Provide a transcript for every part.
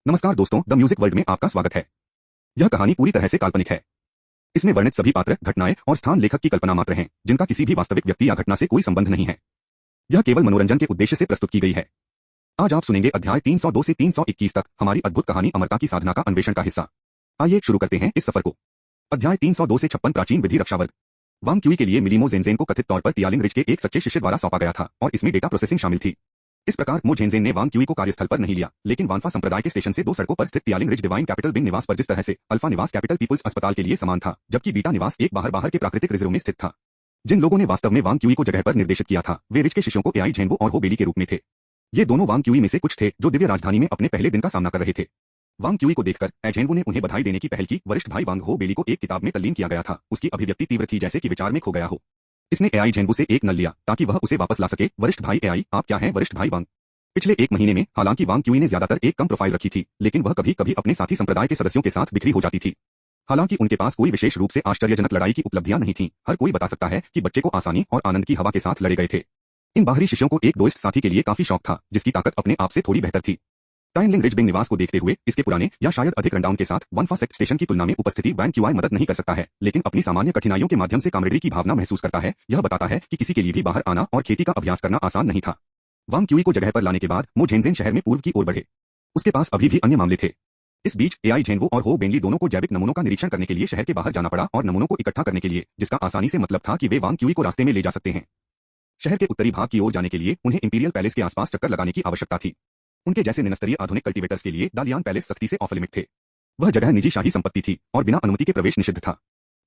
नमस्कार दोस्तों, the music world में आपका स्वागत है। यह कहानी पूरी तरह से काल्पनिक है। इसमें वर्णित सभी पात्र, घटनाएं और स्थान लेखक की कल्पना मात्र हैं, जिनका किसी भी वास्तविक व्यक्ति या घटना से कोई संबंध नहीं है। यह केवल मनोरंजन के उद्देश्य से प्रस्तुत की गई है। आज आप सुनेंगे अध्याय 302 से 321 तक हमारी अद्भुत कहानी अमरता की साधना का अन्वेषण का हिस्सा। आइए शुरू करते हैं इस सफर को। अध्याय 302 से 56 प्राचीन विधि रक्षावर्ग। वांग क्यूई के लिए मिलीमो जेनजेन को कथित तौर पर टियालिंग रिज के एक सच्चे शिष्य द्वारा सौंपा गया था और इसमें डेटा प्रोसेसिंग शामिल थी। इस प्रकार मो झेनजेन ने वांग क्यूई को कार्यस्थल पर नहीं लिया, लेकिन वानफा संप्रदाय के स्टेशन से 2 सड़कों पर स्थित टियालिंग रिज डिवाइन कैपिटल बिंग निवास पर, जिस तरह से अल्फा निवास कैपिटल पीपुल्स अस्पताल के लिए समान था, जबकि बीटा निवास एक बाहर के प्राकृतिक रिजर्व में स्थित था। जिन लोगों ने वास्तव में वांग क्यूई को जगह पर निर्देशित किया था, वे रिज के शिष्यों को एआई झेनवो और हो बेली के रूप में थे। ये दोनों वांग क्यूई में से कुछ थे जो दिव्य राजधानी में अपने पहले दिन का सामना कर रहे थे। वांग क्यूई को देखकर एझेनवो ने उन्हें बधाई देने की पहल की। वरिष्ठ भाई वांग हो बेली को एक किताब में तल्लीन किया गया था। उसकी अभिव्यक्ति तीव्र थी, जैसे कि विचार में खो गया हो। इसने एआई झेनवो से एक नल लिया ताकि वह उसे वापस ला सके। वरिष्ठ भाई एआई, आप क्या हैं वरिष्ठ भाई वांग? पिछले एक महीने में हालांकि वांग क्यूई ने ज्यादातर एक कम प्रोफाइल रखी थी, लेकिन वह कभी कभी अपने साथी संप्रदाय के सदस्यों के साथ बिखरी हो जाती थी। हालांकि उनके पास कोई विशेष रूप से आश्चर्यजनक लड़ाई की उपलब्धियां नहीं थीं। हर कोई बता सकता है कि बच्चे को आसानी और आनंद की हवा के साथ लड़े गए थे। इन बाहरी शिष्यों को एक दोस्त साथी के लिए काफी शौक था, जिसकी ताकत अपने आप से थोड़ी बेहतर थी। टाइमलिंग रिज बिंग निवास को देखते हुए इसके पुराने या शायद अधिक रनडाउन के साथ वनफा सेक्ट स्टेशन की तुलना में उपस्थिति वांग क्यूई मदद नहीं कर सकता है, लेकिन अपनी सामान्य कठिनाइयों के माध्यम से कामरेडरी की भावना महसूस करता है। यह बताता है कि किसी के लिए भी बाहर आना और खेती का अभ्यास करना आसान नहीं था। वांग क्यूई को जगह पर लाने के बाद मो झेनजेन शहर में पूर्व की ओर बढ़े। उसके पास अभी भी अन्य मामले थे। इस बीच एआई झेनवो और हो बेनली दोनों को जैविक नमूनों का निरीक्षण करने के लिए शहर के बाहर जाना पड़ा और नमूनों को इकट्ठा करने के लिए, जिसका आसानी से मतलब था कि वे वांग क्यूई को रास्ते में ले जा सकते हैं। शहर के उत्तरी भाग की ओर जाने के लिए उन्हें इंपीरियल पैलेस के आसपास चक्कर लगाने की आवश्यकता थी। उनके जैसे निम्नस्तरीय आधुनिक कल्टीवेटर्स के लिए दालियान पैलेस सख्ती से ऑफ लिमिट थे। वह जगह निजी शाही संपत्ति थी और बिना अनुमति के प्रवेश निषिद्ध था।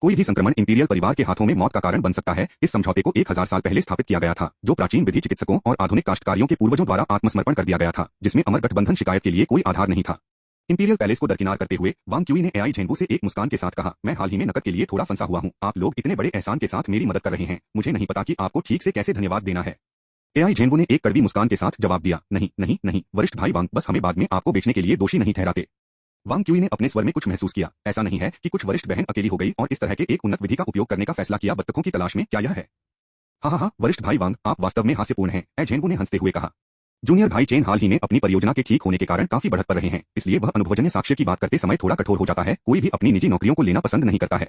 कोई भी संक्रमण इंपीरियल परिवार के हाथों में मौत का कारण बन सकता है। इस समझौते को 1000 साल पहले स्थापित किया गया था, जो प्राचीन विधि चिकित्सकों और आधुनिक काश्तकारियों के पूर्वजों द्वारा आत्मसमर्पण कर दिया गया था, जिसमें अमर गठबंधन शिकायत के लिए कोई आधार नहीं था। इंपीरियल पैलेस को दरकिनार करते हुए वांग क्यूई ने एआई झेनवो से एक मुस्कान के साथ कहा, मैं हाल ही में नकद के लिए थोड़ा फंसा हुआ हूँ। आप लोग इतने बड़े एहसान के साथ मेरी मदद कर रहे हैं, मुझे नहीं पता कि आपको ठीक से कैसे धन्यवाद देना है। एआई झेनवो ने एक कड़वी मुस्कान के साथ जवाब दिया, नहीं नहीं नहीं वरिष्ठ भाई वांग, बस हमें बाद में आपको बेचने के लिए दोषी नहीं ठहराते। वांग क्यूई ने अपने स्वर में कुछ महसूस किया। ऐसा नहीं है कि कुछ वरिष्ठ बहन अकेली हो गई और इस तरह के एक उन्नत विधि का उपयोग करने का फैसला किया। बत्तखों की तलाश में क्या यह है? हाँ, वरिष्ठ भाई वांग, आप वास्तव में हास्यपूर्ण हैं, एझेनवो ने हंसते हुए कहा। जूनियर भाई चेन हाल ही में अपनी परियोजना के ठीक होने के कारण काफी बढ़त पर रहे हैं, इसलिए वह अनुभवजन्य साक्ष्य की बात करते समय थोड़ा कठोर हो जाता है। कोई भी अपनी निजी नौकरियों को लेना पसंद नहीं करता है।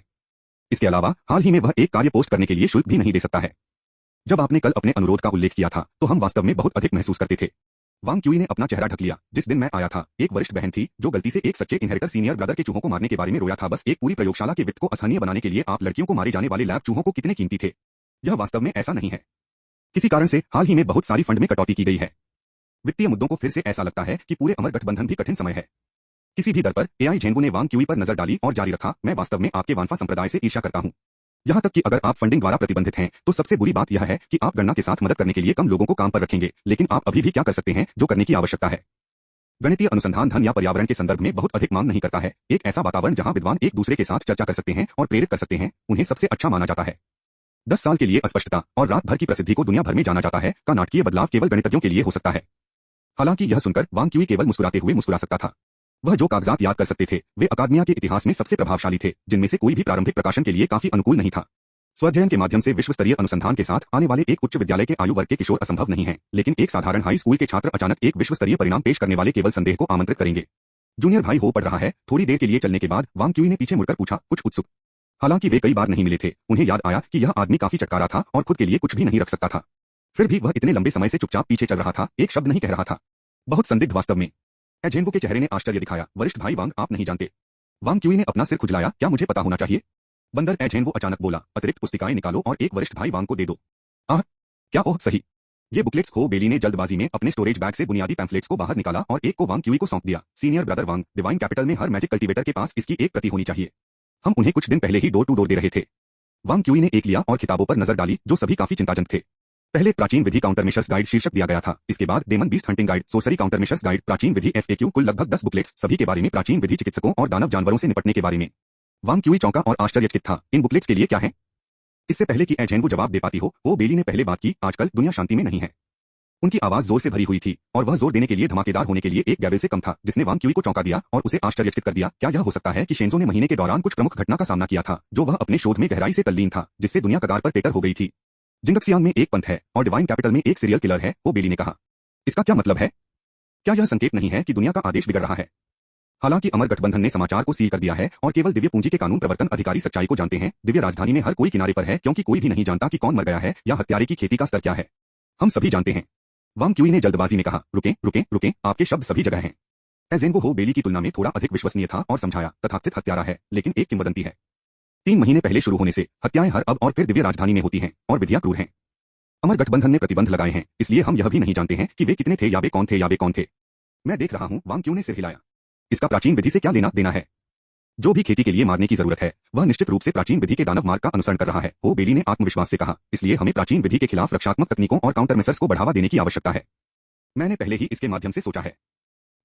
इसके अलावा हाल ही में वह एक कार्य पोस्ट करने के लिए शुल्क भी नहीं दे सकता है। जब आपने कल अपने अनुरोध का उल्लेख किया था, तो हम वास्तव में बहुत अधिक महसूस करते थे। वांग क्यूई ने अपना चेहरा ढक लिया। जिस दिन मैं आया था, एक वरिष्ठ बहन थी जो गलती से एक सच्चे इनहेरिटर सीनियर ब्रदर के चूहों को मारने के बारे में रोया था। बस एक पूरी प्रयोगशाला के वित्त को असहनीय बनाने के लिए आप लड़कियों को मारे जाने वाले लैब चूहों को कितने कीमती थे। यह वास्तव में ऐसा नहीं है। किसी कारण से हाल ही में बहुत सारी फंड में कटौती की गई है। वित्तीय मुद्दों को फिर से ऐसा लगता है कि पूरे अमर गठबंधन भी कठिन समय है। किसी भी दर पर एआई झेनवो ने वांग क्यूई पर नजर डाली और जारी रखा, मैं वास्तव में आपके वानफा संप्रदाय से ईर्ष्या करता हूँ। यहाँ तक कि अगर आप फंडिंग द्वारा प्रतिबंधित हैं, तो सबसे बुरी बात यह है कि आप गणना के साथ मदद करने के लिए कम लोगों को काम पर रखेंगे, लेकिन आप अभी भी क्या कर सकते हैं जो करने की आवश्यकता है। गणितीय अनुसंधान धन या पर्यावरण के संदर्भ में बहुत अधिक मांग नहीं करता है। एक ऐसा वातावरण जहां विद्वान एक दूसरे के साथ चर्चा कर सकते हैं और प्रेरित कर सकते हैं, उन्हें सबसे अच्छा माना जाता है। 10 साल के लिए अस्पष्टता और रात भर की प्रसिद्धि को दुनिया भर में जाना जाता है का नाटकीय बदलाव केवल गणितज्ञों के लिए हो सकता है। हालांकि यह सुनकर वांग क्यूई केवल मुस्कुराते हुए मुस्कुरा सकता था। वह जो कागजात याद कर सकते थे, वे अकादमिया के इतिहास में सबसे प्रभावशाली थे, जिनमें से कोई भी प्रारंभिक प्रकाशन के लिए काफी अनुकूल नहीं था। स्वाध्ययन के माध्यम से विश्व स्तरीय अनुसंधान के साथ आने वाले एक उच्च विद्यालय के आयु वर्ग के किशोर असंभव नहीं है, लेकिन एक साधारण हाई स्कूल के छात्र अचानक एक विश्व स्तरीय परिणाम पेश करने वाले केवल संदेह को आमंत्रित करेंगे। जूनियर भाई हो पढ़ रहा है। थोड़ी देर के लिए चलने के बाद वांग क्यूई ने पीछे मुड़कर पूछा, कुछ उत्सुक। हालांकि वे कई बार नहीं मिले थे, उन्हें याद आया कि यह आदमी काफी चटकारा था और खुद के लिए कुछ भी नहीं रख सकता था। फिर भी वह इतने लंबे समय से चुपचाप पीछे चल रहा था, एक शब्द नहीं कह रहा था। बहुत संदिग्ध वास्तव में। एझेनवो के चेहरे ने आश्चर्य दिखाया। वरिष्ठ भाई वांग, आप नहीं जानते। वांग क्यूई ने अपना सिर खुजलाया, क्या मुझे पता होना चाहिए? बंदर, एझेनवो अचानक बोला, अतिरिक्त पुस्तिकाएं निकालो और एक वरिष्ठ भाई वांग को दे दो। क्या? ओह सही। ये बुकलेट्स। हो बेली ने जल्दबाजी में अपने स्टोरेज बैग से बुनियादी पैम्फलेट्स को बाहर निकाला और एक को वांग क्यूई को सौंप दिया। सीनियर ब्रदर वांग, डिवाइन कैपिटल में हर मैजिक कल्टीवेटर के पास इसकी एक प्रति होनी चाहिए। हम उन्हें कुछ दिन पहले ही डोर टू डोर दे रहे थे। वांग क्यूई ने एक लिया और किताबों पर नजर डाली, जो सभी काफी चिंताजनक थे। पहले प्राचीन विधि काउंटरमेशर्स गाइड शीर्षक दिया गया था। इसके बाद demon beast hunting guide, sorcery countermeasures guide, प्राचीन विधि एफएक्यू, कुल लगभग 10 बुकलेट्स, सभी के बारे में, प्राचीन विधि चिकित्सकों और दानव जानवरों से निपटने के बारे में। वांग क्यूई चौंका और आश्चर्यचकित था। इन बुकलेट्स के लिए क्या है? इससे पहले कि एझेनवो जवाब दे पाती हो बेली ने पहले बात की, आजकल दुनिया शांति में नहीं है। उनकी आवाज जोर से भरी हुई थी और वह जोर देने के लिए धमाकेदार होने के लिए एक गैबल से कम था, जिसने वांग क्यूई को चौंका दिया और उसे आश्चर्यचकित कर दिया। क्या यह हो सकता है कि शेंजो ने महीने के दौरान कुछ प्रमुख घटना का सामना किया था, जो वह अपने शोध में गहराई से तल्लीन था, जिससे दुनिया कगार पर टेटर हो गई थी? जिंगक्सियांग में एक पंथ है और डिवाइन कैपिटल में एक सीरियल किलर है, बेली ने कहा। इसका क्या मतलब है? क्या यह संकेत नहीं है कि दुनिया का आदेश बिगड़ रहा है? हालांकि अमर गठबंधन ने समाचार को सील कर दिया है और केवल दिव्य पूंजी के कानून प्रवर्तन अधिकारी सच्चाई को जानते हैं। दिव्य राजधानी में हर कोई किनारे पर है क्योंकि कोई भी नहीं जानता कि कौन मर गया है या हत्यारे की खेती का स्तर क्या है। हम सभी जानते हैं। वांग क्यूई ने जल्दबाजी में कहा, रुकें रुकें रुकें, आपके शब्द सभी जगह हैं। एजेंगो हो बेली की तुलना में थोड़ा अधिक विश्वसनीय था और समझाया, तथाकथित हत्यारा है लेकिन एक किंवदंती है। 3 महीने पहले शुरू होने से हत्याएं हर अब और फिर दिव्य राजधानी में होती हैं और विधियां क्रूर हैं। अमर गठबंधन ने प्रतिबंध लगाए हैं, इसलिए हम यह भी नहीं जानते हैं कि वे कितने थे या वे कौन थे। मैं देख रहा हूं, वांग क्यू ने सिर हिलाया। इसका प्राचीन विधि से क्या लेना देना है? जो भी खेती के लिए मारने की जरूरत है वह निश्चित रूप से प्राचीन विधि के दानव मार्ग का अनुसरण कर रहा है, हो बेली ने आत्मविश्वास से कहा। इसलिए हमें प्राचीन विधि के खिलाफ रक्षात्मक तकनीकों और काउंटर मेसर्स को बढ़ावा देने की आवश्यकता है। मैंने पहले ही इसके माध्यम से सोचा है।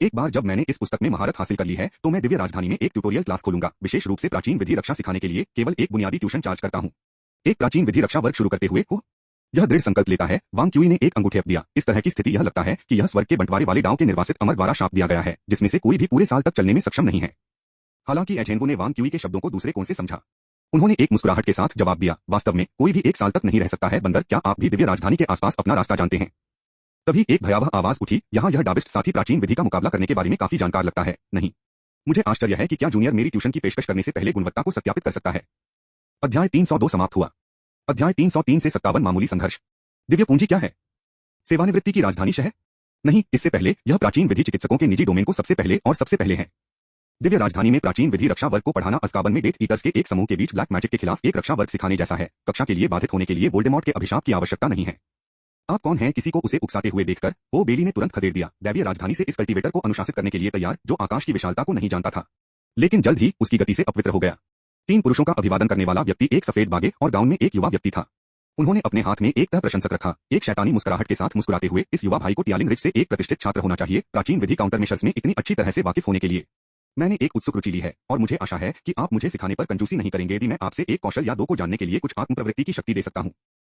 एक बार जब मैंने इस पुस्तक में महारत हासिल कर ली है तो मैं दिव्य राजधानी में एक ट्यूटोरियल क्लास खोलूंगा, विशेष रूप से प्राचीन विधि रक्षा सिखाने के लिए। केवल एक बुनियादी ट्यूशन चार्ज करता हूं। एक प्राचीन विधि रक्षा वर्ग शुरू करते हुए यह दृढ़ संकल्प लेता है। वांग क्यूई ने एक अंगूठे दिया। इस तरह की स्थिति यह लगता है कि यह स्वर्ग के बंटवारे वाले डाव के निर्वासित अमर द्वारा शाप दिया गया है, जिसमें से कोई भी पूरे साल तक चलने में सक्षम नहीं है। हालांकि एजेंगो ने वांग क्यूई के शब्दों को दूसरे कोण से समझा। उन्होंने एक मुस्कुराहट के साथ जवाब दिया, वास्तव में कोई भी 1 साल तक नहीं रह सकता है बंदर, क्या आप भी दिव्य राजधानी के आसपास अपना रास्ता जानते हैं? तभी एक भयावह आवाज उठी, यहाँ यह डाविस्ट साथी प्राचीन विधि का मुकाबला करने के बारे में काफी जानकार लगता है। नहीं, मुझे आश्चर्य है कि क्या जूनियर मेरी ट्यूशन की पेशकश करने से पहले गुणवत्ता को सत्यापित कर सकता है। अध्याय 302 समाप्त हुआ। अध्याय 303 से 57 मामूली संघर्ष। दिव्य पूंजी क्या है? सेवानिवृत्ति की राजधानी शहर? नहीं, इससे पहले यह प्राचीन विधि चिकित्सकों के निजी डोमेन को सबसे पहले है। दिव्य राजधानी में प्राचीन विधि रक्षा वर्ग को पढ़ाना अज़्काबन में डेथ ईटर्स के एक समूह के बीच ब्लैक मैजिक के खिलाफ एक रक्षा वर्ग सिखाने जैसा है। कक्षा के लिए बाधित होने के लिए वोल्डेमॉर्ट के अभिशाप की आवश्यकता नहीं है। आप कौन हैं? किसी को उसे उकसाते हुए देखकर ओ बेली ने तुरंत खदेड़ दिया। दैवीय राजधानी से इस कल्टीवेटर को अनुशासित करने के लिए तैयार, जो आकाश की विशालता को नहीं जानता था, लेकिन जल्द ही उसकी गति से अपवित्र हो गया। 3 पुरुषों का अभिवादन करने वाला व्यक्ति एक सफेद बागे और गाउन में एक युवा व्यक्ति था। उन्होंने अपने हाथ में एक प्रशंसक रखा। एक शैतानी मुस्कुराहट के साथ मुस्कुराते हुए, इस युवा भाई को टियालिंग रिच से एक प्रतिष्ठित छात्र होना चाहिए, प्राचीन विधि काउंटर मेशर्स में इतनी अच्छी तरह से वाकिफ होने के लिए। मैंने एक उत्सुक रुचि ली है और मुझे आशा है कि आप मुझे सिखाने पर कंजूसी नहीं करेंगे यदि मैं आपसे एक कौशल या 2 को जानने के लिए कुछ आत्मप्रवृत्ति की शक्ति दे सकता हूं।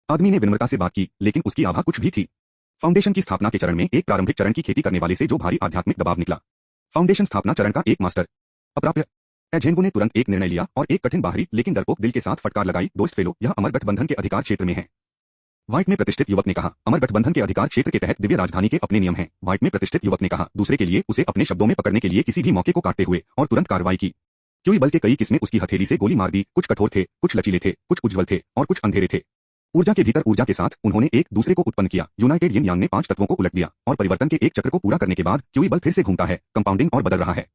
आदमी ने विनम्रता से बात की, लेकिन उसकी आभा कुछ भी थी। फाउंडेशन की स्थापना के चरण में एक प्रारंभिक चरण की खेती करने वाले से जो भारी आध्यात्मिक दबाव निकला। फाउंडेशन स्थापना चरण का एक मास्टर अप्राप्य। एजेंगो ने तुरंत एक निर्णय लिया और एक कठिन बाहरी लेकिन डरपोक दिल के साथ फटकार लगाई, दोस्त फेलो, यह अमर गठबंधन के अधिकार क्षेत्र में है। व्हाइट में प्रतिष्ठित युवक ने कहा, अमर गठबंधन के अधिकार क्षेत्र के तहत दिव्य राजधानी के अपने नियम हैं। व्हाइट में प्रतिष्ठित युवक ने कहा, दूसरे के लिए उसे अपने शब्दों में पकड़ने के लिए किसी भी मौके को काटते हुए और तुरंत कार्रवाई की। क्यूई बल के कई किस्में उसकी हथेली से गोली मार दी। कुछ कठोर थे, कुछ लचीले थे, कुछ उज्ज्वल थे और कुछ अंधेरे थे। ऊर्जा के भीतर ऊर्जा के साथ उन्होंने एक दूसरे को उत्पन्न किया। यूनाइटेड यिन यांग ने 5 तत्वों को उलट दिया और परिवर्तन के एक चक्र को पूरा करने के बाद क्यूई बल फिर से घूमता है, कंपाउंडिंग और बदल रहा है।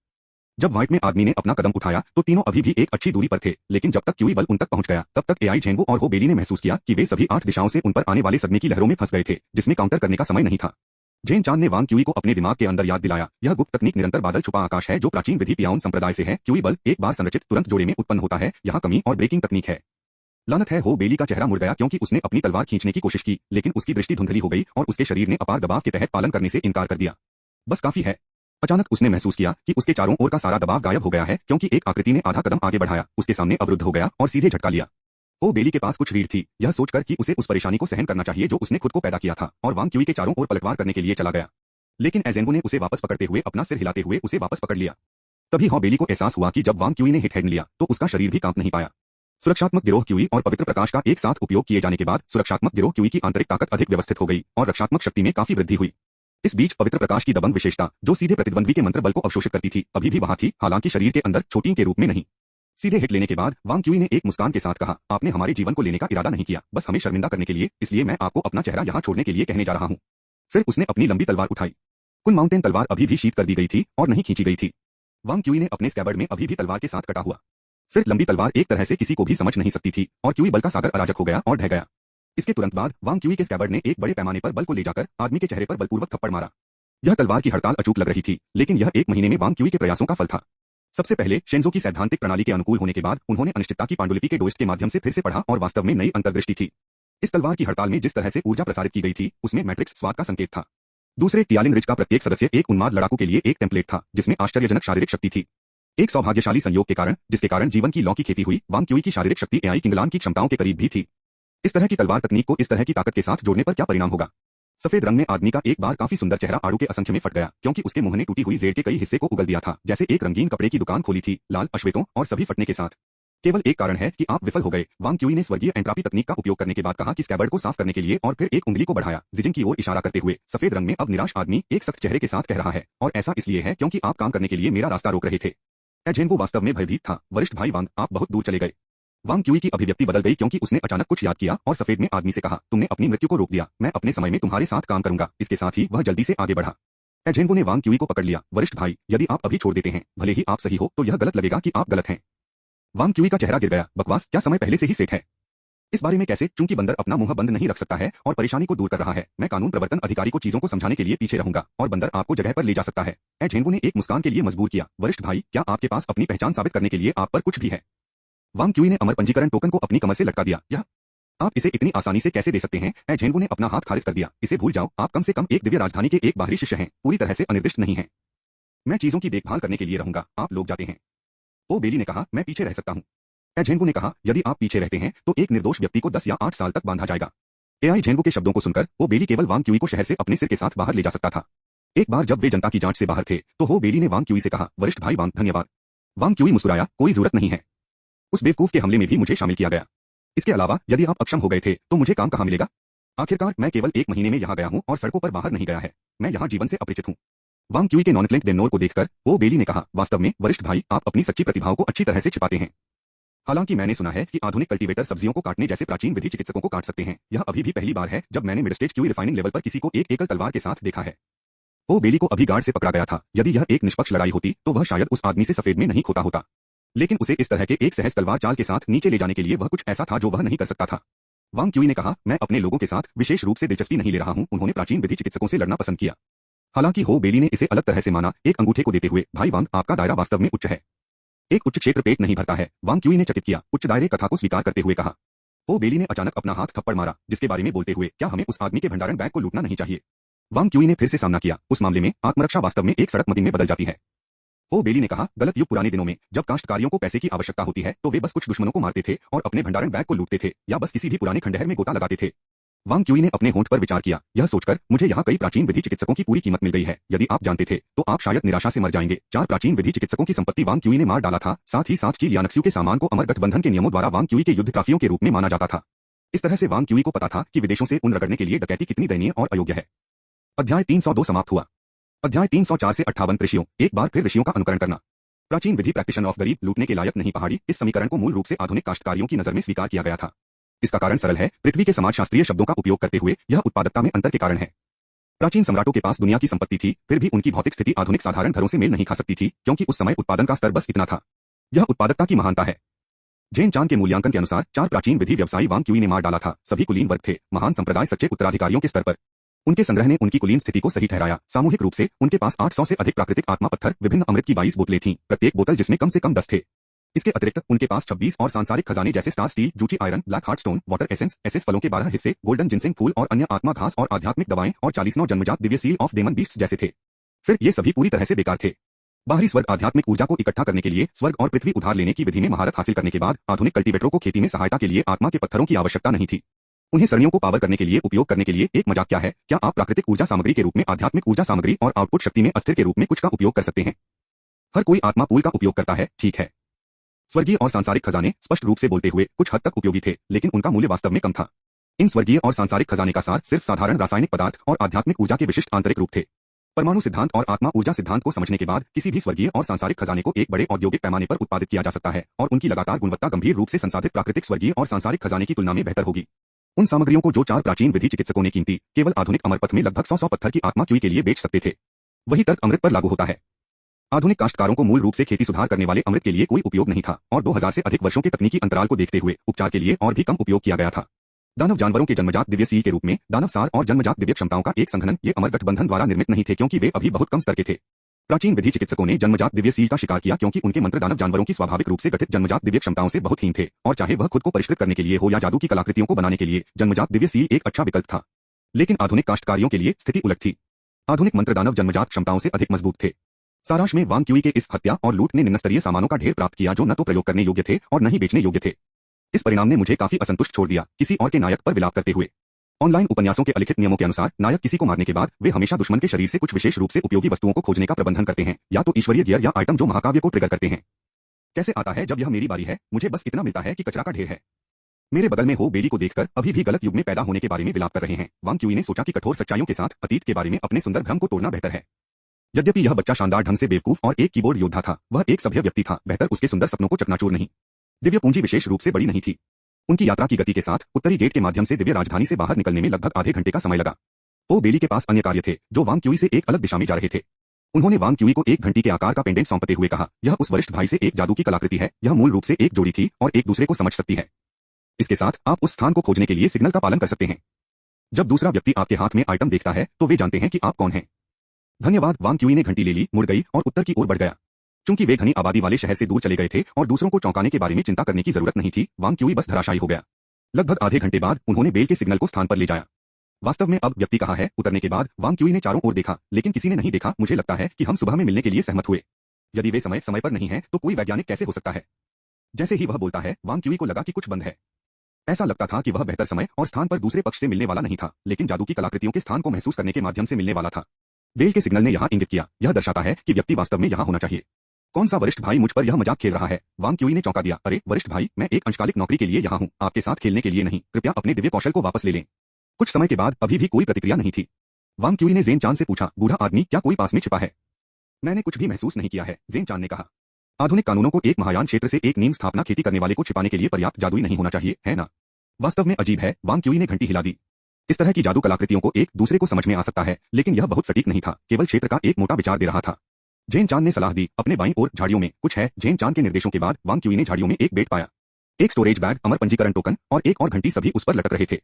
जब व्हाइट में आदमी ने अपना कदम उठाया तो तीनों अभी भी एक अच्छी दूरी पर थे, लेकिन जब तक क्यूई बल उन तक पहुंच गया तब तक एआई जेंगो और हो बेली ने महसूस किया कि वे सभी 8 दिशाओं से उन पर आने वाले सदमे की लहरों में फंस गए थे, जिसमें काउंटर करने का समय नहीं था। जेन चांद ने वांग क्यूई को अपने दिमाग के अंदर याद दिलाया, यह गुप्त तकनीक निरंतर बादल छुपा आकाश है जो प्राचीन विधि पियाउन संप्रदाय से है। क्यूई बल एक बार संरचित तुरंत जोड़े में उत्पन्न होता है, यहाँ कमी और ब्रेकिंग तकनीक है। लानत है, हो बेली का चेहरा मुड़ गया क्योंकि उसने अपनी तलवार खींचने की कोशिश की, लेकिन उसकी दृष्टि धुंधली हो गई और उसके शरीर ने अपार दबाव के तहत पालन करने से इनकार कर दिया। बस काफी है। अचानक उसने महसूस किया कि उसके चारों ओर का सारा दबाव गायब हो गया है क्योंकि एक आकृति ने आधा कदम आगे बढ़ाया, उसके सामने अवरुद्ध हो गया और सीधे झटका लिया। ओ बेली के पास कुछ रीढ़ थी, यह सोचकर कि उसे उस परेशानी को सहन करना चाहिए जो उसने खुद को पैदा किया था, और वांग क्यूई के चारों ओर पलटवार करने के लिए चला गया। लेकिन एजेंगो ने उसे वापस पकड़ते हुए अपना सिर हिलाते हुए उसे वापस पकड़ लिया। तभी हो बेली को एहसास हुआ कि जब वांग क्यूई ने हिट हैंड लिया तो उसका शरीर भी कांप नहीं पाया। सुरक्षात्मक गिरोह क्यूई और पवित्र प्रकाश का एक साथ उपयोग किए जाने के बाद सुरक्षात्मक गिरोह क्यूई की आंतरिक ताकत अधिक व्यवस्थित हो गई और रक्षात्मक शक्ति में काफी वृद्धि हुई। इस बीच पवित्र प्रकाश की दबंग विशेषता, जो सीधे प्रतिद्वंद्वी के मंत्र बल को अवशोषित करती थी, अभी भी वहां थी, हालांकि शरीर के अंदर, छोटी के रूप में नहीं। सीधे हिट लेने के बाद वांग क्यूई ने एक मुस्कान के साथ कहा, आपने हमारे जीवन को लेने का इरादा नहीं किया, बस हमें शर्मिंदा करने के लिए, इसलिए मैं आपको अपना चेहरा यहाँ छोड़ने के लिए कहने जा रहा हूँ। फिर उसने अपनी लंबी तलवार उठाई। कुन माउंटेन तलवार अभी भी शीत कर दी गई थी और नहीं खींची गई थी। वांग क्यूई ने अपने स्कैबर्ड में अभी भी तलवार के साथ कटा हुआ। फिर लंबी तलवार एक तरह से किसी को भी समझ नहीं सकती थी और क्यूई बल का सागर अराजक हो गया और ढह गया। इसके तुरंत बाद वांग क्यूई के स्कैबर्ड ने एक बड़े पैमाने पर बल को ले जाकर आदमी के चेहरे पर बलपूर्वक थप्पड़ मारा। यह तलवार की हड़ताल अचूक लग रही थी, लेकिन यह 1 महीने में वांग क्यूई के प्रयासों का फल था। सबसे पहले शेंजो की सैद्धांतिक प्रणाली के अनुकूल होने के बाद उन्होंने अनिश्चितता की पांडुलिपि के डोस्ट के माध्यम से फिर से पढ़ा और वास्तव में नई अंतर्दृष्टि थी। इस तलवार की हड़ताल में जिस तरह से ऊर्जा प्रसारित की गई थी उसमें मैट्रिक्स स्वाद का संकेत था। दूसरे टियालिंग रिच का प्रत्येक सदस्य एक उन्माद लड़ाकू के लिए एक टेम्पलेट था जिसमें आश्चर्यजनक शारीरिक शक्ति थी। एक सौभाग्यशाली संयोग के कारण, जिसके कारण जीवन की लौ की खेती हुई, वांग क्यूई की शारीरिक शक्ति एआई किंगलान की क्षमताओं के करीब भी थी। इस तरह की तलवार तकनीक को इस तरह की ताकत के साथ जोड़ने पर क्या परिणाम होगा? सफेद रंग में आदमी का एक बार काफी सुंदर चेहरा आड़ू के असंख्य में फट गया क्योंकि उसके मुंह ने टूटी हुई जेड़ के कई हिस्से को उगल दिया था, जैसे एक रंगीन कपड़े की दुकान खोली थी, लाल अश्वेतों और सभी फटने के साथ। केवल एक कारण है कि आप विफल हो गए। वांग क्यूई ने स्वर्गीय एंट्रापी तकनीक का उपयोग करने के बाद कहा कि स्कैबर्ड को साफ करने के लिए और फिर एक उंगली को बढ़ाया, जिजिंग की ओर इशारा करते हुए। सफेद रंग में अब निराश आदमी एक सख्त चेहरे के साथ कह रहा है, और ऐसा इसलिए है क्योंकि आप काम करने के लिए मेरा रास्ता रोक रहे थे। एजेंगो वास्तव में भयभीत था। वरिष्ठ भाई वांग, आप बहुत दूर चले गए। वांग क्यूई की अभिव्यक्ति बदल गई क्योंकि उसने अचानक कुछ याद किया और सफेद में आदमी से कहा, तुमने अपनी मृत्यु को रोक दिया, मैं अपने समय में तुम्हारे साथ काम करूंगा। इसके साथ ही वह जल्दी से आगे बढ़ा। एजेंगो ने वांग क्यूई को पकड़ लिया। वरिष्ठ भाई, यदि आप अभी छोड़ देते हैं, भले ही आप सही हो, तो यह गलत लगेगा कि आप गलत हैं। वांग क्यूई का चेहरा गिर गया। बकवास, क्या समय पहले से ही सेट है? इस बारे में कैसे? चूंकि बंदर अपना मुंह बंद नहीं रख सकता है और परेशानी को दूर कर रहा है, मैं कानून प्रवर्तन अधिकारी को चीजों को समझाने के लिए पीछे रहूंगा और बंदर आपको जगह पर ले जा सकता है। एजेंगो ने एक मुस्कान के लिए मजबूर किया। वरिष्ठ भाई, क्या आपके पास अपनी पहचान साबित करने के लिए आप पर कुछ भी है? वांग क्यूई ने अमर पंजीकरण टोकन को अपनी कमर से लटका दिया। यह आप इसे इतनी आसानी से कैसे दे सकते हैं? एजेंगो ने अपना हाथ खारिज कर दिया। इसे भूल जाओ, आप कम से कम एक दिव्य राजधानी के एक बाहरी शिष्य हैं, पूरी तरह से अनिर्दिष्ट नहीं हैं। मैं चीजों की देखभाल करने के लिए रहूंगा, आप लोग जाते हैं। ओ बेली ने कहा, मैं पीछे रह सकता हूं। एजेंगो ने कहा, यदि आप पीछे रहते हैं तो एक निर्दोष व्यक्ति को 10 या 8 साल तक बांधा जाएगा। एआई जेंगो के शब्दों को सुनकर हो बेली केवल वांग क्यूई को शहर से अपने सिर के साथ बाहर ले जा सकता था। एक बार जब वे जनता की जांच से बाहर थे तो हो बेली ने वांग क्यूई से कहा, वरिष्ठ भाई वांग, धन्यवाद। वांग क्यूई मुस्कुराया, कोई जरूरत नहीं है। उस बेवकूफ के हमले में भी मुझे शामिल किया गया। इसके अलावा यदि आप अक्षम हो गए थे तो मुझे काम कहां मिलेगा? आखिरकार मैं केवल 1 महीने में यहाँ गया हूँ और सड़कों पर बाहर नहीं गया है। मैं यहाँ जीवन से अपरिचित हूँ। वांग क्यूई के नॉनक्लेंट डेमनोर को देखकर ओ बेली ने कहा, वास्तव में वरिष्ठ भाई, आप अपनी सच्ची प्रतिभाओं को अच्छी तरह से छिपाते हैं। हालांकि मैंने सुना है कि आधुनिक कल्टीवेटर सब्जियों को काटने जैसे प्राचीन विधि चिकित्सकों को काट सकते हैं। यह अभी भी पहली बार है जब मैंने mid stage QE refining level पर किसी को एक एकल तलवार के साथ देखा है। ओ बेली को अभी गार्ड से पकड़ा गया था। यदि यह एक निष्पक्ष लड़ाई होती तो वह शायद उस आदमी से सफेद में नहीं खोता होता, लेकिन उसे इस तरह के एक सहज तलवार चाल के साथ नीचे ले जाने के लिए वह कुछ ऐसा था जो वह नहीं कर सकता था। वांग क्यूई ने कहा, मैं अपने लोगों के साथ विशेष रूप से दिलचस्पी नहीं ले रहा हूं। उन्होंने प्राचीन विधि चिकित्सकों से लड़ना पसंद किया। हालांकि हो बेली ने इसे अलग तरह से माना, एक अंगूठे को देते हुए, भाई वांग, आपका दायरा वास्तव में उच्च है। एक उच्च क्षेत्र पेट नहीं भरता है। वांग क्यूई ने चकित किया। उच्च दायरे कथा को स्वीकार करते हुए कहा। हो बेली ने अचानक अपना हाथ थप्पड़ मारा, जिसके बारे में बोलते हुए, क्या हमें उस आदमी के भंडारण बैग को लूटना नहीं चाहिए? वांग क्यूई ने फिर से सामना किया। उस मामले में आत्मरक्षा वास्तव में एक सड़क मदीन में बदल जाती है। हो बेली ने कहा, गलत युग पुराने दिनों में जब काश्तकारियों को पैसे की आवश्यकता होती है तो वे बस कुछ दुश्मनों को मारते थे और अपने भंडारण बैग को लूटते थे, या बस किसी भी पुराने खंडहर में गोता लगाते थे। वांग क्यूई ने अपने होंठ पर विचार किया। यह सोचकर, मुझे यहाँ कई प्राचीन विधि चिकित्सकों की पूरी कीमत मिल गई है। यदि आप जानते थे तो आप शायद निराशा से मर जाएंगे। 4 प्राचीन विधि चिकित्सकों की संपत्ति वांग क्यूई ने मार डाला था, साथ ही साथ लियानक्स्यू के सामान को अमर गठबंधन के नियमों द्वारा वांग क्यूई के युद्ध ट्राफियों के रूप में माना जाता था। इस तरह से वांग क्यूई को पता था कि विदेशों से उन रगड़ने के लिए डकैती कितनी दयनीय और अयोग्य है। अध्याय 302 समाप्त हुआ। अध्याय 304 से 58 ऋषियों, एक बार फिर ऋषियों का अनुकरण करना। प्राचीन विधि प्रैक्टिशनर ऑफ गरीब लूटने के लायक नहीं पहाड़ी, इस समीकरण को मूल रूप से आधुनिक काश्तकारियों की नजर में स्वीकार किया गया था। इसका कारण सरल है, पृथ्वी के समाजशास्त्रीय शब्दों का उपयोग करते हुए यह उत्पादकता में अंतर के कारण है। प्राचीन सम्राटों के पास दुनिया की संपत्ति थी, फिर भी उनकी भौतिक स्थिति आधुनिक साधारण घरों से मेल नहीं खा सकती थी, क्योंकि उस समय उत्पादन का स्तर बस इतना था। यह उत्पादकता की महानता है। जेन चांद के मूल्यांकन के अनुसार 4 प्राचीन विधि व्यवसायी वांग क्यूई ने मार डाला था। सभी कुलीन वर्ग थे, महान संप्रदाय सच्चे उत्तराधिकारियों के स्तर पर। उनके संग्रह ने उनकी कुलीन स्थिति को सही ठहराया। सामूहिक रूप से उनके पास 800 से अधिक प्राकृतिक आत्मा पत्थर, विभिन्न अमृत की 22 बोतलें थीं, प्रत्येक बोतल जिसमें कम से कम 10 थे। इसके अतिरिक्त उनके पास 26 और सांसारिक खजाने जैसे स्टार स्टील, जूची iron, black heart stone, water essence, एसेस फलों के 12 हिस्से, गोल्डन जिनसिंग फूल और अन्य आत्मा घास और आध्यात्मिक दवाएं और 49 जन्मजात Divya seal of daemon beasts जैसे थे। फिर ये सभी पूरी तरह से बेकार थे। बाहरी स्वर्ग आध्यात्मिक ऊर्जा को इकट्ठा करने के लिए स्वर्ग और पृथ्वी उधार लेने की विधि में महारत हासिल करने के बाद आधुनिक कल्टीवेटरों को खेती में सहायता के लिए आत्मा के पत्थरों की आवश्यकता नहीं थी। उन्हें सरणियों को पावर करने के लिए उपयोग करने के लिए एक मजाक क्या है? क्या आप प्राकृतिक ऊर्जा सामग्री के रूप में आध्यात्मिक ऊर्जा सामग्री और आउटपुट शक्ति में अस्थिर के रूप में कुछ का उपयोग कर सकते हैं? हर कोई आत्मा पूल का उपयोग करता है, ठीक है। स्वर्गीय और सांसारिक खजाने स्पष्ट रूप से बोलते हुए कुछ हद तक उपयोगी थे, लेकिन उनका मूल्य वास्तव में कम था। इन स्वर्गीय और सांसारिक खजाने का सार सिर्फ साधारण रासायनिक पदार्थ और आध्यात्मिक ऊर्जा के विशिष्ट आंतरिक रूप थे। परमाणु सिद्धांत और आत्मा ऊर्जा सिद्धांत को समझने के बाद किसी भी स्वर्गीय और सांसारिक खजाने को एक बड़े औद्योगिक पैमाने पर उत्पादित किया जा सकता है और उनकी लगातार गुणवत्ता गंभीर रूप से संसाधित प्राकृतिक स्वर्गीय और सांसारिक खजाने की तुलना में बेहतर होगी। उन सामग्रियों को जो 4 प्राचीन विधि चिकित्सकों ने कीमती केवल आधुनिक अमरपथ में लगभग 100 पत्थर की आत्मा क्यूई के लिए बेच सकते थे, वही तर्क अमृत पर लागू होता है। आधुनिक काश्तकारों को मूल रूप से खेती सुधार करने वाले अमृत के लिए कोई उपयोग नहीं था और 2000 से अधिक वर्षों के तकनीकी अंतराल को देखते हुए उपचार के लिए और भी कम उपयोग किया गया था। दानव जानवरों के जन्मजात दिव्य सील के रूप में दानव सार और जन्मजात दिव्य क्षमताओं का एक संघनन ये अमर गठबंधन द्वारा निर्मित नहीं थे, क्योंकि वे अभी बहुत कम स्तर के थे। प्राचीन विधि चिकित्सकों ने जन्मजात दिव्य सील का शिकार किया क्योंकि उनके मंत्र दानव जानवरों की स्वाभाविक रूप से गठित जन्मजात दिव्य क्षमताओं से बहुत हीन थे, और चाहे वह खुद को परिष्कृत करने के लिए हो या जादू की कलाकृतियों को बनाने के लिए, जन्मजात दिव्य सील एक अच्छा विकल्प था। लेकिन आधुनिक काश्तकारियों के लिए स्थिति उलट थी। आधुनिक मंत्र दानव जन्मजात क्षमताओं से अधिक मजबूत थे। सारांश में वांग क्यूई के इस हत्या और लूट ने निम्नस्तरीय सामानों का ढेर प्राप्त किया जो न तो प्रयोग करने योग्य थे और न ही बेचने योग्य थे। इस परिणाम ने मुझे काफी असंतुष्ट छोड़ दिया, किसी और के नायक पर विलाप करते हुए। ऑनलाइन उपन्यासों के अलिखित नियमों के अनुसार नायक किसी को मारने के बाद वे हमेशा दुश्मन के शरीर से कुछ विशेष रूप से उपयोगी वस्तुओं को खोजने का प्रबंधन करते हैं, या तो ईश्वरीय गियर या आइटम जो महाकाव्य को ट्रिगर करते हैं। कैसे आता है जब यह मेरी बारी है, मुझे बस इतना मिलता है कि कचरा का ढेर है। मेरे बगल में हो बेली को देखकर अभी भी गलत युग में पैदा होने के बारे में विलाप कर रहे हैं। वांग क्यूई ने सोचा कि कठोर सच्चाइयों के साथ अतीत के बारे में अपने सुंदर भ्रम को तोड़ना बेहतर है। यद्यपि यह बच्चा शानदार ढंग से बेवकूफ और एक कीबोर्ड योद्धा था, वह एक सभ्य व्यक्ति था, बेहतर उसके सुंदर सपनों को चकनाचूर नहीं। दिव्य पूंजी विशेष रूप से बड़ी नहीं थी। उनकी यात्रा की गति के साथ उत्तरी गेट के माध्यम से दिव्य राजधानी से बाहर निकलने में लगभग आधे घंटे का समय लगा। ओ बेली के पास अन्य कार्य थे जो वांग क्यूई से एक अलग दिशा में जा रहे थे। उन्होंने वांग क्यूई को एक घंटी के आकार का पेंडेंट सौंपते हुए कहा, यह उस वरिष्ठ भाई से एक जादू की कलाकृति है, यह मूल रूप से एक जोड़ी थी और एक दूसरे को समझ सकती है। इसके साथ आप उस स्थान को खोजने के लिए सिग्नल का पालन कर सकते हैं। जब दूसरा व्यक्ति आपके हाथ में आइटम देखता है तो वे जानते हैं कि आप कौन हैं। धन्यवाद। वांग क्यूई ने घंटी ले ली, मुड़ गई और उत्तर की ओर बढ़ गया। चूंकि वे घनी आबादी वाले शहर से दूर चले गए थे और दूसरों को चौंकाने के बारे में चिंता करने की जरूरत नहीं थी, वांग क्यूई बस धराशायी हो गया। लगभग आधे घंटे बाद उन्होंने बेल के सिग्नल को स्थान पर ले जाया। वास्तव में अब व्यक्ति कहाँ है? उतरने के बाद वांग क्यूई ने चारों ओर देखा, लेकिन किसी ने नहीं देखा। मुझे लगता है कि हम सुबह में मिलने के लिए सहमत हुए। यदि वे समय समय पर नहीं है तो कोई वैज्ञानिक कैसे हो सकता है? जैसे ही वह बोलता है, वांग क्यूई को लगा कि कुछ बंद है। ऐसा लगता था कि वह बेहतर समय और स्थान पर दूसरे पक्ष से मिलने वाला नहीं था, लेकिन जादू की कलाकृतियों के स्थान को महसूस करने के माध्यम से मिलने वाला था। बेल के सिग्नल ने यहाँ इंगित किया, यह दर्शाता है कि व्यक्ति वास्तव में यहाँ होना चाहिए। कौन सा वरिष्ठ भाई मुझ पर यह मजाक खेल रहा है? वांग क्यूई ने चौंका दिया। अरे वरिष्ठ भाई, मैं एक अंशकालिक नौकरी के लिए यहाँ हूँ, आपके साथ खेलने के लिए नहीं। कृपया अपने दिव्य कौशल को वापस ले लें। कुछ समय के बाद अभी भी कोई प्रतिक्रिया नहीं थी। वांग क्यूई ने जेन चान से पूछा, बूढ़ा आदमी, क्या कोई पास में छिपा है? मैंने कुछ भी महसूस नहीं किया है, जेन चान ने कहा। आधुनिक कानूनों को एक महायान क्षेत्र से एक नीम स्थापना खेती करने वाले को छिपाने के लिए पर्याप्त जादुई नहीं होना चाहिए, है ना? वास्तव में अजीब है। वांग क्यूई ने घंटी हिला दी। इस तरह की जादू कलाकृतियों को एक दूसरे को समझ में आ सकता है, लेकिन यह बहुत सटीक नहीं था, केवल क्षेत्र का एक मोटा विचार दे रहा था। जेन चान ने सलाह दी, अपने बाईं ओर झाड़ियों में कुछ है। जेन चान के निर्देशों के बाद वांग क्यूई ने झाड़ियों में एक बेट पाया। एक स्टोरेज बैग, अमर पंजीकरण टोकन और एक और घंटी सभी उस पर लटक रहे थे।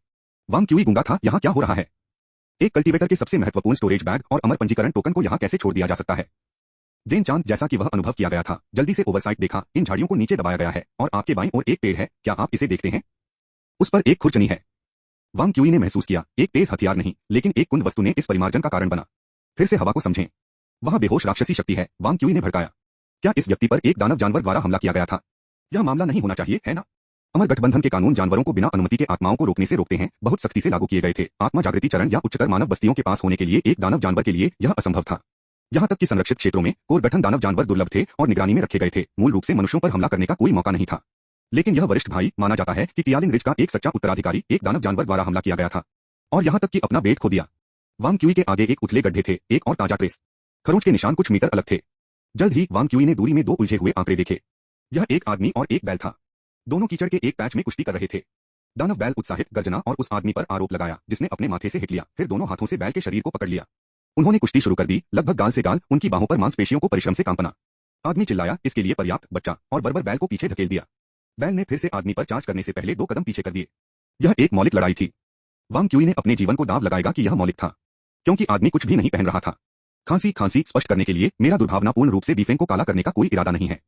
वांग क्यूई गूंगा था, यहाँ क्या हो रहा है? एक कल्टीवेटर के सबसे महत्वपूर्ण स्टोरेज बैग और अमर पंजीकरण टोकन को यहाँ कैसे छोड़ दिया जा सकता है? जेन चांद, जैसा कि वह अनुभव किया गया था, जल्दी से ओवरसाइट देखा। इन झाड़ियों को नीचे दबाया गया है और आपके बाईं ओर एक पेड़ है, क्या आप इसे देखते हैं? उस पर एक खुरचनी है। वांग क्यूई ने महसूस किया, एक तेज हथियार नहीं, लेकिन एक कुंद वस्तु ने इस परिमार्जन का कारण बना। फिर से हवा को समझें। वह बेहोश राक्षसी शक्ति है, वांग क्यूई ने भड़काया। क्या इस व्यक्ति पर एक दानव जानवर द्वारा हमला किया गया था? यह मामला नहीं होना चाहिए, है ना? अमर गठबंधन के कानून जानवरों को बिना अनुमति के आत्माओं को रोकने से रोकते हैं, बहुत सख्ती से लागू किए गए थे। आत्मा जागृति चरण या उच्चतर मानव बस्तियों के पास होने के लिए एक दानव जानवर के लिए यह असंभव था। यहाँ तक कि संरक्षित क्षेत्रों में कोर गठन दानव जानवर दुर्लभ थे और निगरानी में रखे गए थे। मूल रूप से मनुष्यों पर हमला करने का कोई मौका नहीं था। लेकिन यह वरिष्ठ भाई माना जाता है कि टियालिंग रिज का एक सच्चा उत्तराधिकारी एक दानव जानवर द्वारा हमला किया गया था और यहाँ तक कि अपना बेट खो दिया। वांग क्यूई के आगे एक उथले गड्ढे थे, एक और ताजा ट्रेस। खरोंच के निशान कुछ मीटर अलग थे। जल्द ही वांग क्यूई ने दूरी में दो उलझे हुए आंकड़े देखे। यह एक आदमी और एक बैल था। दोनों कीचड़ के एक पैच में कुश्ती कर रहे थे। दानव बैल उत्साहित गर्जना और उस आदमी पर आरोप लगाया जिसने अपने माथे से हिट लिया, फिर दोनों हाथों से बैल के शरीर को पकड़ लिया। उन्होंने कुश्ती शुरू कर दी, लगभग गाल से गाल, उनकी बाहों पर मांसपेशियों को परिश्रम से कांपना। आदमी चिल्लाया, इसके लिए पर्याप्त, बच्चा, और बर्बर बैल को पीछे धकेल दिया। बैल ने फिर से आदमी पर चार्ज करने से पहले 2 कदम पीछे कर दिए। यह एक मौलिक लड़ाई थी। वांग क्यूई ने अपने जीवन को दांव लगाएगा कि यह मौलिक था, क्योंकि आदमी कुछ भी नहीं पहन रहा था। खांसी स्पष्ट करने के लिए, मेरा दुर्भावनापूर्ण रूप से बीफेंग को काला करने का कोई इरादा नहीं है।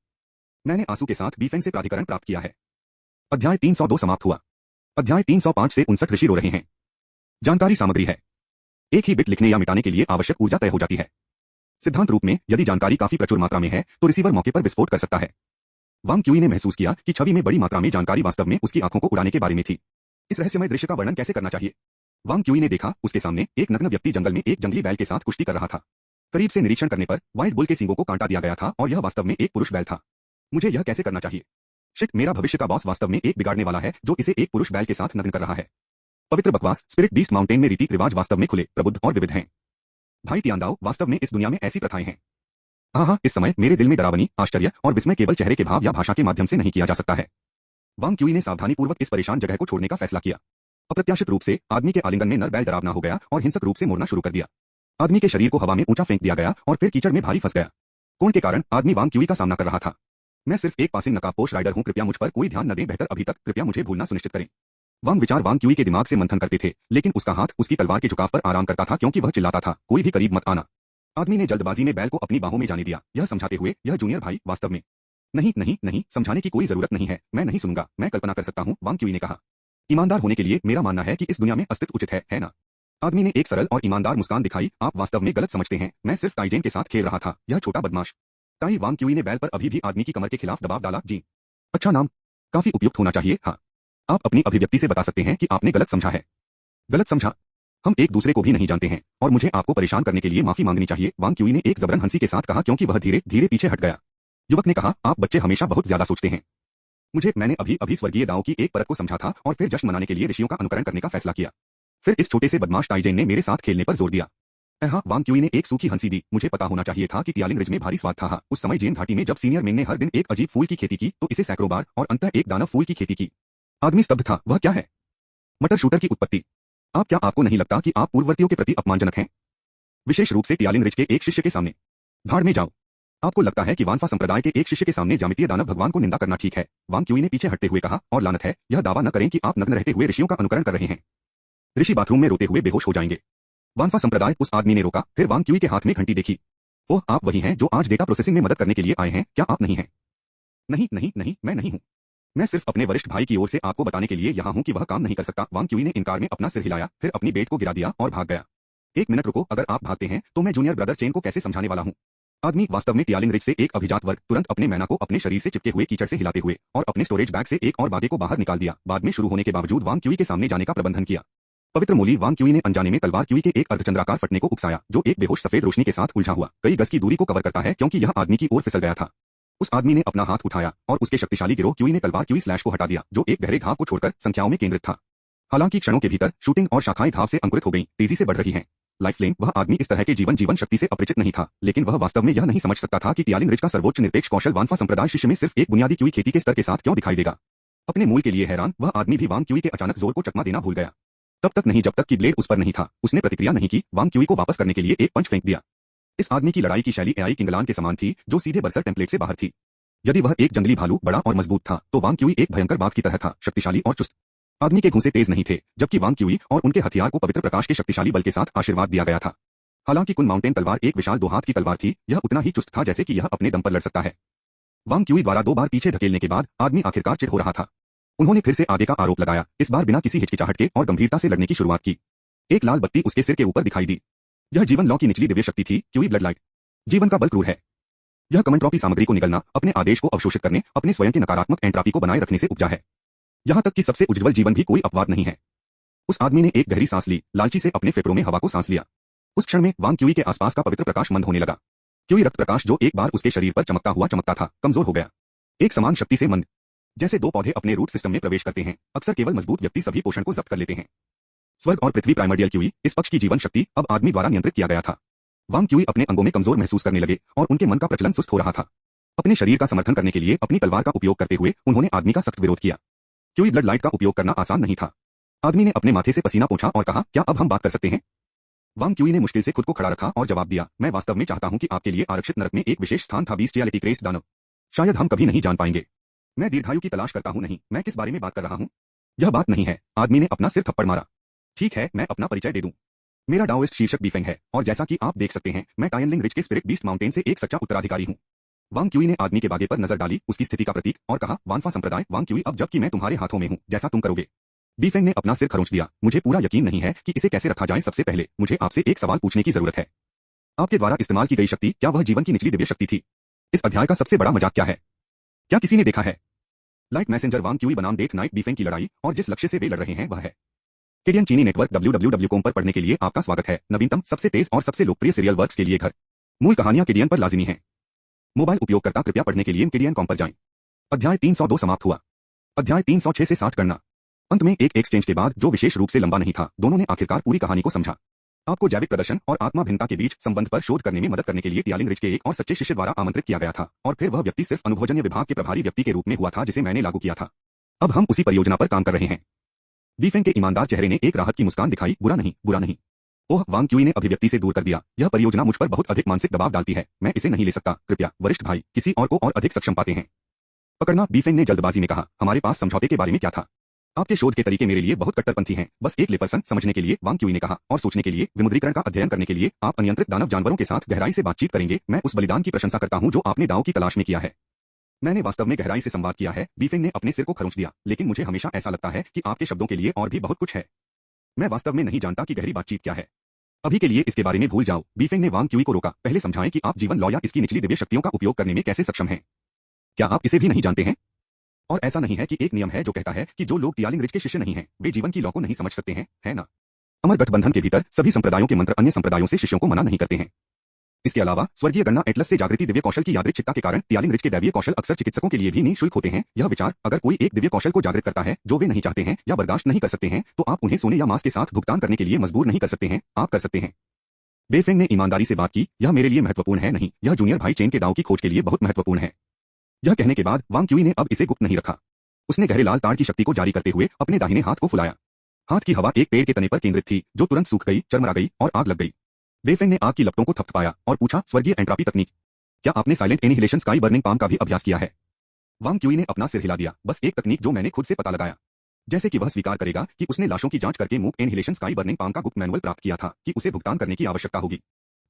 मैंने आंसू के साथ बीफेंग से प्राधिकरण प्राप्त किया है। अध्याय 302 समाप्त हुआ। अध्याय 305 से 59 ऋषि रो रहे हैं। जानकारी सामग्री है। एक ही बिट लिखने या मिटाने के लिए आवश्यक ऊर्जा तय हो जाती है। सिद्धांत रूप में, यदि जानकारी काफी प्रचुर मात्रा में है तो रिसीवर मौके पर विस्फोट कर सकता है। वांग क्यूई ने महसूस किया कि छवि में बड़ी मात्रा में जानकारी वास्तव में उसकी आंखों को उड़ाने के बारे में थी। इस रहस्यमय दृश्य का वर्णन कैसे करना चाहिए? वांग क्यूई ने देखा, उसके सामने एक नग्न व्यक्ति जंगल में एक जंगली बैल के साथ कुश्ती कर रहा था। करीब से निरीक्षण करने पर वाइल्ड बुल के सींगों को कांटा दिया गया था और यह वास्तव में एक पुरुष बैल था। मुझे यह कैसे करना चाहिए? शिट, मेरा भविष्य का बॉस वास्तव में एक बिगाड़ने वाला है जो इसे एक पुरुष बैल के साथ नग्न कर रहा है। पवित्र बकवास। स्पिरिट बीस्ट माउंटेन में रीति रिवाज वास्तव में खुले, प्रबुद्ध और विविध हैं। भाई तियानदाओ, वास्तव में इस दुनिया में ऐसी प्रथाएं हैं। हाँ, इस समय मेरे दिल में डरावनी, आश्चर्य और विस्मय केवल चेहरे के भाव या भाषा के माध्यम से नहीं किया जा सकता है। वांग क्यूई ने सावधानीपूर्वक इस परेशान जगह को छोड़ने का फैसला किया। अप्रत्याशित रूप से आदमी के आलिंगन में नर बैल डरावना हो गया और हिंसक रूप से मोड़ना शुरू कर दिया। आदमी के शरीर को हवा में ऊंचा फेंक दिया गया और फिर कीचड़ में भारी फंस गया। कोण के कारण आदमी वांग क्यूई का सामना कर रहा था। मैं सिर्फ एक पासिंग नकाबपोश राइडर हूं, कृपया मुझ पर कोई ध्यान न दें, बेहतर अभी तक कृपया मुझे भूलना सुनिश्चित करें। विचार वांग क्यूई के दिमाग से मंथन करते थे, लेकिन उसका हाथ उसकी तलवार के झुकाव पर आराम करता था क्योंकि वह चिल्लाता था, कोई भी करीब मत आना। आदमी ने जल्दबाजी में बैल को अपनी बाहों में जाने दिया, यह समझाते हुए, यह जूनियर भाई वास्तव में। नहीं, समझाने की कोई जरूरत नहीं है, मैं नहीं सुनूंगा, मैं कल्पना कर सकता हूं, वांग क्यूई ने कहा। ईमानदार होने के लिए मेरा मानना है कि इस दुनिया में अस्तित्व उचित है ना? आदमी ने एक सरल और ईमानदार मुस्कान दिखाई, आप वास्तव में गलत समझते हैं, मैं सिर्फ टाइजेन के साथ खेल रहा था, यह छोटा बदमाश। टाई। वांग क्यूई ने बैल पर अभी भी आदमी की कमर के खिलाफ दबाव डाला। जी, अच्छा नाम, काफी उपयुक्त होना चाहिए। हाँ, आप अपनी अभिव्यक्ति से बता सकते हैं कि आपने गलत समझा है। गलत समझा? हम एक दूसरे को भी नहीं जानते हैं और मुझे आपको परेशान करने के लिए माफी मांगनी चाहिए, वांग क्यूई ने एक जबरन हंसी के साथ कहा क्योंकि वह धीरे धीरे पीछे हट गया। युवक ने कहा, आप बच्चे हमेशा बहुत ज्यादा सोचते हैं। मैंने अभी अभी स्वर्गीय दाओ की एक परत को समझा था और फिर जश्न मनाने के लिए ऋषियों का अनुकरण करने का फैसला किया। फिर इस छोटे से बदमाश टाइजेन ने मेरे साथ खेलने पर जोर दिया। हाँ, वांग क्यूई ने एक सूखी हंसी दी। मुझे पता होना चाहिए था कि टियालिंग रिज में भारी स्वाद था। उस समय जेन घाटी में जब सीनियर मेन ने हर दिन एक अजीब फूल की खेती की तो इसे सैकड़ों बार और अंततः एक दानव फूल की खेती की। आदमी स्तब्ध था। वह क्या है? मटर शूटर की उत्पत्ति। आपको नहीं लगता कि आप पूर्ववर्तियों के प्रति अपमानजनक हैं? विशेष रूप से टियालिंग रिज के एक शिष्य के सामने। भाड़ में जाओ। आपको लगता है कि वानफा संप्रदाय के एक शिष्य के सामने जामितीय दानव भगवान को निंदा करना ठीक है? वांग क्यूई ने पीछे हटते हुए कहा, और लानत है, यह दावा न करें कि आप नग्न रहते हुए ऋषियों का अनुकरण कर रहे हैं। ऋषि बाथरूम में रोते हुए बेहोश हो जाएंगे। वानफा संप्रदाय, उस आदमी ने रोका। फिर वांग क्यूई के हाथ में घंटी देखी। ओह, आप वही हैं जो आज डेटा प्रोसेसिंग में मदद करने के लिए आए हैं, क्या आप नहीं हैं? नहीं नहीं नहीं, मैं नहीं हूं। मैं सिर्फ अपने वरिष्ठ भाई की ओर से आपको बताने के लिए यहाँ हूं कि वह काम नहीं कर सकता। वांग क्यूई ने इनकार में अपना सिर हिलाया, फिर अपनी बेट को गिरा दिया और भाग गया। एक मिनट रुको, अगर आप भागते हैं तो मैं जूनियर ब्रदर चेन को कैसे समझाने वाला हूँ? आदमी वास्तव में टियालिंग रिज से एक अभिजात वर्ग तुरंत अपने मैना को अपने शरीर से चिपके हुए कीचड़ से हिलाते हुए और अपने स्टोरेज बैग से एक और बागे को बाहर निकाल दिया। बाद में शुरू होने के बावजूद वांग क्यूई के सामने जाने का प्रबंधन किया। पवित्र मोली, वांग क्यूई ने अनजाने में तलवार क्यूई के एक अर्धचंद्राकार फटने को उकसाया जो एक बेहोश सफेद रोशनी के साथ उलझा हुआ कई गज की दूरी को कवर करता है क्योंकि यह आदमी की ओर फिसल गया था। उस आदमी ने अपना हाथ उठाया और उसके शक्तिशाली गिरोह क्यूई ने तलवार क्यूई स्लैश को हटा दिया जो एक गहरे घाव को छोड़कर संख्याओं में केंद्रित था। हालांकि क्षणों के भीतर शूटिंग और शाखाएं घाव से अंकुरित हो गईं, तेजी से बढ़ रही हैं। लाइफ फ्लेम, वह आदमी इस तरह के जीवन शक्ति से अपरिचित नहीं था, लेकिन वह वास्तव में यह नहीं समझ सकता था कि टियालिंग रिज का सर्वोच्च निरपेक्ष कौशल वानफा संप्रदाय शिष्य में सिर्फ एक बुनियादी क्यूई खेती के स्तर के साथ क्यों दिखाई देगा। अपने मूल के लिए हैरान, वह आदमी भी वांग क्यूई के अचानक जोर को चकमा देना भूल गया। तब तक नहीं जब तक कि ब्लेड उस पर नहीं था। उसने प्रतिक्रिया नहीं की, वांग क्यूई को वापस करने के लिए एक पंच फेंक दिया। इस आदमी की लड़ाई की शैली एआई किंगलान के समान थी जो सीधे बरसर टेम्पलेट से बाहर थी। यदि वह एक जंगली भालू बड़ा और मजबूत था तो वांग क्यूई एक भयंकर बाघ की तरह था, शक्तिशाली और चुस्त। आदमी के घूंसे तेज नहीं थे, जबकि वांग क्यूई और उनके हथियार को पवित्र प्रकाश के शक्तिशाली बल के साथ आशीर्वाद दिया गया था। हालांकि कुन माउंटेन तलवार एक विशाल दो हाथ की तलवार थी, यह उतना ही चुस्त था जैसे कि यह अपने दम पर लड़ सकता है। वांग क्यूई द्वारा 2 बार पीछे धकेलने के बाद आदमी आखिरकार चिढ़ हो रहा था। उन्होंने फिर से आगे का आरोप लगाया, इस बार बिना किसी हिचकिचाहट के और गंभीरता से लड़ने की शुरुआत की। एक लाल बत्ती उसके सिर के ऊपर दिखाई दी। यह जीवन लॉ की निचली दिव्य शक्ति थी, क्यूई ब्लड लाइट। जीवन का बल क्रूर है। यह कमेंट्रॉपी सामग्री को निगलना, अपने आदेश को अवशोषित करने, अपने स्वयं की नकारात्मक एंट्रापी को बनाए रखने से उपजा है। यहाँ तक कि सबसे उज्ज्वल जीवन भी कोई अपवाद नहीं है। उस आदमी ने एक गहरी सांस ली, लालची से अपने फेफड़ों में हवा को सांस लिया। उस क्षण में वांग क्यूई के आसपास का पवित्र प्रकाश मंद होने लगा। क्यूई रक्त प्रकाश जो एक बार उसके शरीर पर चमकता था, कमजोर हो गया। एक समान शक्ति से मंद। जैसे 2 पौधे अपने रूट सिस्टम में प्रवेश करते हैं, अक्सर केवल मजबूत व्यक्ति सभी पोषण को जब्त कर लेते हैं। स्वर्ग और पृथ्वी प्राइमर्डियल क्यूई, इस पक्ष की जीवन शक्ति अब आदमी द्वारा नियंत्रित किया गया था। वांग क्यूई अपने अंगों में कमजोर महसूस करने लगे और उनके मन का प्रचलन सुस्त हो रहा था। अपने शरीर का समर्थन करने के लिए अपनी तलवार का उपयोग करते हुए उन्होंने आदमी का सख्त विरोध किया। क्यूई ब्लड लाइट का उपयोग करना आसान नहीं था। आदमी ने अपने माथे से पसीना पोंछा और कहा, क्या अब हम बात कर सकते हैं? वांग क्यूई ने मुश्किल से खुद को खड़ा रखा और जवाब दिया, मैं वास्तव में चाहता हूं कि आपके लिए आरक्षित नरक में एक विशेष स्थान था, बीस्टियलिटी क्रेस्ट दानव। शायद हम कभी नहीं जान पाएंगे। मैं दीर्घायु की तलाश करता हूं। नहीं, मैं किस बारे में बात कर रहा हूं? यह बात नहीं है। आदमी ने अपना सिर थप्पड़ मारा। ठीक है, मैं अपना परिचय दे दूं। मेरा डाओइस्ट शीर्षक बीफेंग है और जैसा कि आप देख सकते हैं, मैं टायनलिंग रिज के स्पिरिट बीस्ट माउंटेन से एक सच्चा उत्तराधिकारी हूं। वांग क्यूई ने आदमी के बागे पर नजर डाली, उसकी स्थिति का प्रतीक, और कहा, वानफा संप्रदाय, वांग क्यूई, अब जबकि मैं तुम्हारे हाथों में हूं, जैसा तुम करोगे। बीफेंग ने अपना सिर खरोंच दिया। मुझे पूरा यकीन नहीं है कि इसे कैसे रखा जाए। सबसे पहले मुझे आपसे एक सवाल पूछने की जरूरत है। आपके द्वारा इस्तेमाल की गई शक्ति, क्या वह जीवन की निचली दिव्य शक्ति थी? इस अध्याय का सबसे बड़ा मजाक क्या है? क्या किसी ने देखा है? लाइट मैसेंजर वांग क्यूई बनाम डेथ नाइट बीफेंग की लड़ाई, और जिस लक्ष्य से वे लड़ रहे हैं वह है केडियन चीनी नेटवर्क www.com पर पढ़ने के लिए आपका स्वागत है। नवीनतम, सबसे तेज और सबसे लोकप्रिय सीरियल वर्क्स के लिए घर। मूल कहानियां केडियन पर लाजिमी हैं। मोबाइल उपयोगकर्ता कृपया पढ़ने के लिए केडियन.com पर जाएं। अध्याय 302 समाप्त हुआ। अध्याय 306 से 60 करना। अंत में एक एक्सचेंज के बाद जो विशेष रूप से लंबा नहीं था, दोनों ने आखिरकार पूरी कहानी को समझा। आपको जैविक प्रदर्शन और आत्मा भिन्नता के बीच संबंध पर शोध करने में मदद करने के लिए टियालिंग रिज के एक और सच्चे शिष्य द्वारा आमंत्रित किया गया था, और फिर वह व्यक्ति सिर्फ अनुभवजन्य विभाग के प्रभारी व्यक्ति के रूप में हुआ था जिसे मैंने लागू किया था। अब हम उसी परियोजना पर काम कर रहे हैं। बीफेंग के ईमानदार चेहरे ने एक राहत की मुस्कान दिखाई। बुरा नहीं, बुरा नहीं। ओह, वांग क्यूई ने अभिव्यक्ति से दूर कर दिया। यह परियोजना मुझ पर बहुत अधिक मानसिक दबाव डालती है, मैं इसे नहीं ले सकता। कृपया वरिष्ठ भाई, किसी और को और अधिक सक्षम पाते हैं। पकड़ना, बीफेंग ने जल्दबाजी में कहा। हमारे पास समझौते के बारे में क्या था? आपके शोध के तरीके मेरे लिए बहुत कट्टरपंथी हैं। बस एक लेपर्सन समझने के लिए, वांग क्यूई ने कहा, और सोचने के लिए, विमुद्रीकरण का अध्ययन करने के लिए, आप अनियंत्रित दानव जानवरों के साथ गहराई से बातचीत करेंगे। मैं उस बलिदान की प्रशंसा करता हूं जो आपने दांव की तलाश में किया है। मैंने वास्तव में गहराई से संवाद किया है। बीफेंग ने अपने सिर को खरोंच दिया। लेकिन मुझे हमेशा ऐसा लगता है कि आपके शब्दों के लिए और भी बहुत कुछ है। मैं वास्तव में नहीं जानता कि गहरी बातचीत क्या है। अभी के लिए इसके बारे में भूल जाओ। बीफेंग ने वांग क्यूई को रोका। पहले समझाएं कि आप जीवन लॉ या इसकी निचली दिव्य शक्तियों का उपयोग करने में कैसे सक्षम हैं। क्या आप इसे भी नहीं जानते हैं? और ऐसा नहीं है कि एक नियम है जो कहता है कि जो लोग टियालिंग रिज के शिष्य नहीं हैं, वे जीवन की लॉ को नहीं समझ सकते हैं, है ना? अमर गठबंधन के भीतर सभी संप्रदायों के मंत्र अन्य संप्रदायों से शिष्यों को मना नहीं करते हैं। इसके अलावा स्वर्गीय गणना एटलस से जागृति दिव्य कौशल की यादृच्छिकता के कारण ट्यालिंग रिज के दैवीय कौशल अक्सर चिकित्सकों के लिए भी निःशुल्क होते हैं। यह विचार, अगर कोई एक दिव्य कौशल को जागृत करता है जो वे नहीं चाहते हैं या बर्दाश्त नहीं कर सकते हैं, तो आप उन्हें सोने या मांस के साथ भुगतान करने के लिए मजबूर नहीं कर सकते हैं, आप कर सकते हैं। बेफेंग ने ईमानदारी से बात की, यह मेरे लिए महत्वपूर्ण है नहीं, यह जूनियर भाई चेन के दांव की खोज के लिए बहुत महत्वपूर्ण है। यह कहने के बाद वांग क्यूई ने अब इसे गुप्त नहीं रखा। उसने गहरे लाल ताड़ की शक्ति को जारी करते हुए अपने दाहिने हाथ को फुलाया। हाथ की हवा एक पेड़ के तने पर केंद्रित थी जो तुरंत सूख गई, चरमरा गई और आग लग गई। बेफेंग ने आग की लपटों को थपथपाया और पूछा, स्वर्गीय एंट्रॉपी तकनीक, क्या आपने silent annihilation sky burning palm का भी अभ्यास किया है? वांग क्यूई ने अपना सिर हिला दिया। बस एक तकनीक जो मैंने खुद से पता लगाया। जैसे कि वह स्वीकार करेगा कि उसने लाशों की जांच करके मूक एनिहिलेशन स्काई बर्निंग पाम का गुप्त मैनुअल प्राप्त किया था कि उसे भुगतान करने की आवश्यकता होगी।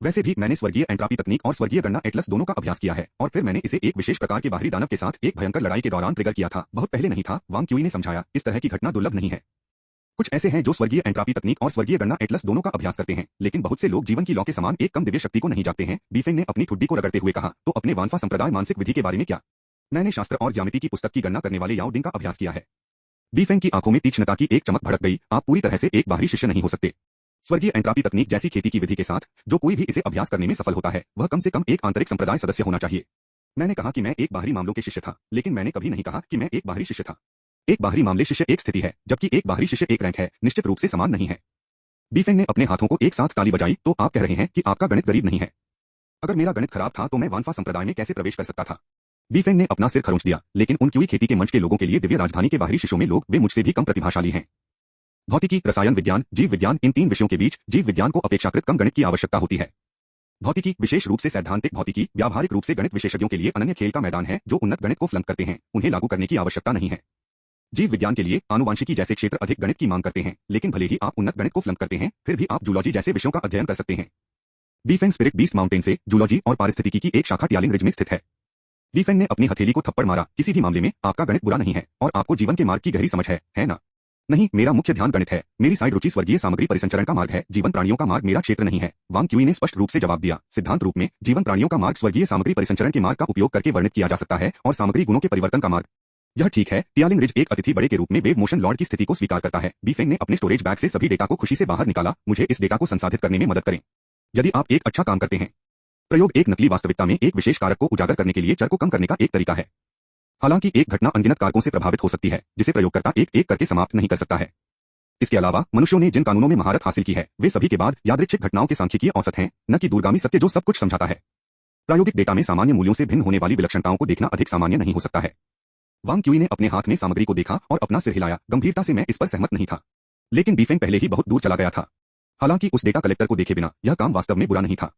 वैसे भी मैंने स्वर्गीय एंट्रॉपी तकनीक और स्वर्गीय गणना एटलस दोनों का अभ्यास किया है और फिर मैंने इसे एक विशेष प्रकार के बाहरी दानव के साथ एक भयंकर लड़ाई के दौरान ट्रिगर किया था। बहुत पहले नहीं था, वांग क्यूई ने समझाया। इस तरह की घटना दुर्लभ नहीं है। कुछ ऐसे हैं जो स्वर्गीय एंट्रॉपी तकनीक और स्वर्गीय गणना एटलस दोनों का अभ्यास करते हैं, लेकिन बहुत से लोग जीवन की लौ के समान एक कम दिव्य शक्ति को नहीं जानते हैं। बीफेंग ने अपनी ठुड्डी को रगड़ते हुए कहा, तो अपने वानफा संप्रदाय मानसिक विधि के बारे में क्या? मैंने शास्त्र और ज्यामिति की पुस्तक की गणना करने वाले याओ डिंग का अभ्यास किया है। बीफेंग की आंखों में तीक्ष्णता की एक चमक भड़क गई। आप पूरी तरह से एक बाहरी शिष्य नहीं हो सकते। स्वर्गीय एंट्रॉपी तकनीक जैसी खेती की विधि के साथ जो कोई भी इसे अभ्यास करने में सफल होता है, वह कम से कम एक आंतरिक संप्रदाय सदस्य होना चाहिए। मैंने कहा कि मैं एक बाहरी मामलों के शिष्य था, लेकिन मैंने कभी नहीं कहा कि मैं एक बाहरी शिष्य था। एक बाहरी मामले शिष्य एक स्थिति है, जबकि एक बाहरी शिष्य एक रैंक है, निश्चित रूप से समान नहीं है। बीफेंग ने अपने हाथों को एक साथ ताली बजाई। तो आप कह रहे हैं कि आपका गणित गरीब नहीं है? अगर मेरा गणित खराब था तो मैं वानफा संप्रदाय में कैसे प्रवेश कर सकता था? बीफेंग ने अपना सिर खरोंच दिया। लेकिन उन क्यूई खेती के मंच के लोगों के लिए दिव्य राजधानी के बाहरी शिष्यों में लोग वे मुझसे भी कम प्रतिभाशाली हैं। भौतिकी, रसायन विज्ञान, जीव विज्ञान, इन तीन विषयों के बीच जीव विज्ञान को अपेक्षाकृत कम गणित की आवश्यकता होती है। भौतिकी, विशेष रूप से सैद्धांतिक भौतिकी, व्यावहारिक रूप से गणित विशेषज्ञों के लिए अनन्य खेल का मैदान है जो उन्नत गणित को फ्लंक करते हैं, उन्हें लागू करने की आवश्यकता नहीं है। जीव विज्ञान के लिए आनुवांशिकी जैसे क्षेत्र अधिक गणित की मांग करते हैं, लेकिन भले ही आप उन्नत गणित को फ्लंक करते हैं, फिर भी आप जूलॉजी जैसे विषयों का अध्ययन कर सकते हैं। बीफेंग स्पिरिट बीस्ट माउंटेन से जूलॉजी और पारिस्थितिकी की एक शाखा ट्यालिंग रिज में स्थित है। बीफेंग ने अपनी हथेली को थप्पड़ मारा। किसी भी मामले में आपका गणित बुरा नहीं है और आपको जीवन के मार्ग की गहरी समझ है ना? नहीं, मेरा मुख्य ध्यान गणित है। मेरी साइड रुचि स्वर्गीय सामग्री परिसंचरण का मार्ग है। जीवन प्राणियों का मार्ग मेरा क्षेत्र नहीं है। वांग क्यूई ने स्पष्ट रूप से जवाब दिया। सिद्धांत रूप में जीवन प्राणियों का मार्ग स्वर्गीय सामग्री परिसंचरण के मार्ग का उपयोग करके वर्णित किया जा सकता है और सामग्री गुणों के परिवर्तन का मार्ग। यह ठीक है। ट्यालिंग रिज एक अतिथि बड़े के रूप में वेव मोशन लॉर्ड की स्थिति को स्वीकार करता है। बीफेंग ने अपने स्टोरेज बैग से सभी डेटा को खुशी से बाहर निकाला। मुझे इस डेटा को संसाधित करने में मदद करें। यदि आप एक अच्छा काम करते हैं। प्रयोग एक नकली वास्तविकता में एक विशेष कारक को उजागर करने के लिए चर को कम करने का एक तरीका है। हालांकि एक घटना अनगिनत कारकों से प्रभावित हो सकती है, जिसे प्रयोगकर्ता एक एक करके समाप्त नहीं कर सकता है। इसके अलावा मनुष्यों ने जिन कानूनों में महारत हासिल की है, वे सभी के बाद यादृच्छिक घटनाओं के सांख्यिकीय औसत हैं, न कि दूरगामी सत्य जो सब कुछ समझाता है। प्रायोगिक डेटा में सामान्य मूल्यों से भिन्न होने वाली विलक्षणताओं को देखना अधिक सामान्य नहीं हो सकता है। वांग क्यूई ने अपने हाथ में सामग्री को देखा और अपना सिर हिलाया। गंभीरता से मैं इस पर सहमत नहीं था, लेकिन बीफेंग पहले ही बहुत दूर चला गया था। हालांकि उस डेटा कलेक्टर को देखे बिना यह काम वास्तव में बुरा नहीं था।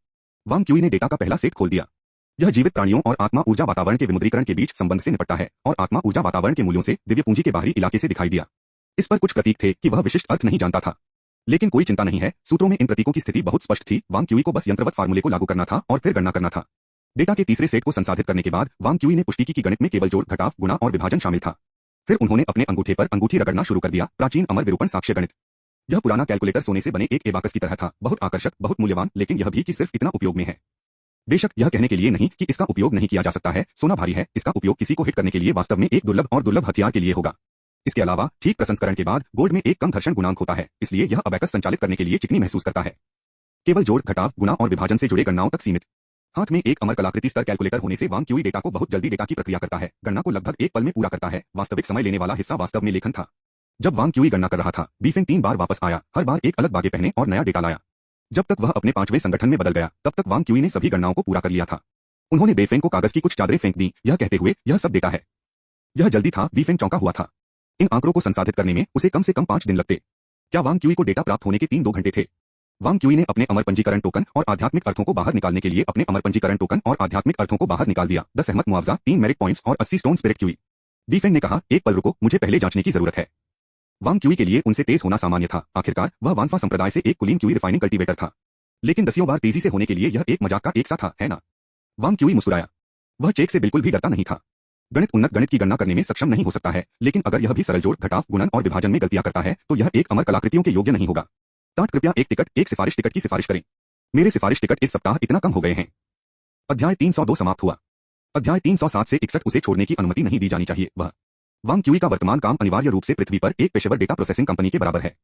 वांग क्यूई ने डेटा का पहला सेट खोल दिया। यह जीवित प्राणियों और आत्मा ऊर्जा वातावरण के विमुद्रीकरण के बीच संबंध से निपटता है और आत्मा ऊर्जा वातावरण के मूल्यों से दिव्य पूंजी के बाहरी इलाके से दिखाई दिया। इस पर कुछ प्रतीक थे कि वह विशिष्ट अर्थ नहीं जानता था, लेकिन कोई चिंता नहीं है। सूत्रों में इन प्रतीकों की स्थिति बहुत स्पष्ट थी। वांग क्यूई को बस यंत्रवत फार्मूले को लागू करना था और फिर गणना करना था। डेटा के तीसरे सेट को संसाधित करने के बाद वांग क्यूई ने पुष्टि की कि गणित में केवल जोड़, घटाव, गुणा और विभाजन शामिल था। फिर उन्होंने अपने अंगूठे पर अंगूठी रगड़ना शुरू कर दिया। प्राचीन अमर विरूपण साक्ष्य गणित। यह पुराना कैलकुलेटर सोने से बने एक एबाकस की तरह था, बहुत आकर्षक, बहुत मूल्यवान, लेकिन यह भी कि सिर्फ इतना उपयोग में है। बेशक यह कहने के लिए नहीं कि इसका उपयोग नहीं किया जा सकता है। सोना भारी है, इसका उपयोग किसी को हिट करने के लिए वास्तव में एक दुर्लभ और दुर्लभ हथियार के लिए होगा। इसके अलावा ठीक प्रसंस्करण के बाद गोल्ड में एक कम घर्षण गुणांक होता है, इसलिए यह अबैकस संचालित करने के लिए चिकनी महसूस करता है। केवल जोड़, घटाव, गुणा और विभाजन से जुड़े गणनाओं तक सीमित। हाथ में एक अमर कलाकृति स्तर कैलकुलेटर होने से वांग क्यूई डेटा को बहुत जल्दी डेटा की प्रक्रिया करता है, गणना को लगभग एक पल में पूरा करता है। वास्तविक समय लेने वाला हिस्सा वास्तव में लेखन था। जब वांग क्यूई गणना कर रहा था, बीफेंग 3 बार वापस आया, हर बार एक अलग बागे पहने और नया डेटा लाया। जब तक वह अपने 5वें संगठन में बदल गया, तब तक वांग क्यूई ने सभी गणनाओं को पूरा कर लिया था। उन्होंने बेफेंग को कागज की कुछ चादरें फेंक दी, यह कहते हुए, यह सब डेटा है। यह जल्दी था। बीफेंग चौंका हुआ था। इन आंकड़ों को संसाधित करने में उसे कम से कम 5 दिन लगते। क्या वांग क्यूई को डेटा प्राप्त होने के 3-2 घंटे थे? वांग क्यूई ने अपने अमर पंजीकरण टोकन और आध्यात्मिक अर्थों को बाहर निकालने के लिए अपने अमर पंजीकरण टोकन और आध्यात्मिक अर्थों को बाहर निकाल दिया। 10 सहमत मुआवजा, 3 मेरिट पॉइंट्स और 80 स्टोन स्पिरिट क्यूई। बीफेंग ने कहा, एक पल रुको, मुझे पहले जांचने की जरूरत है। वांग क्यूई के लिए उनसे तेज होना सामान्य था। आखिरकार वह वानफा संप्रदाय से एक कुलीन क्यूई रिफाइनिंग कल्टीवेटर था, लेकिन दसियों बार तेजी से होने के लिए यह एक मजाक का एक सा था, है ना? वांग क्यूई मुस्कुराया। वह चेक से बिल्कुल भी डरता नहीं था। गणित उन्नत गणित की गणना करने में सक्षम नहीं हो सकता है, लेकिन अगर यह भी सरल जोड़, घटाव, गुणन और विभाजन में गलतियां करता है, तो यह एक अमर कलाकृतियों के योग्य नहीं होगा। टाट, कृपया एक सिफारिश टिकट की सिफारिश करें। मेरे सिफारिश टिकट इस सप्ताह इतना कम हो गए हैं। अध्याय 302 समाप्त हुआ। अध्याय 307 से 61 उसे छोड़ने की अनुमति नहीं दी जानी चाहिए। वह वांग क्यूई का वर्तमान काम अनिवार्य रूप से पृथ्वी पर एक पेशेवर डेटा प्रोसेसिंग कंपनी के बराबर है।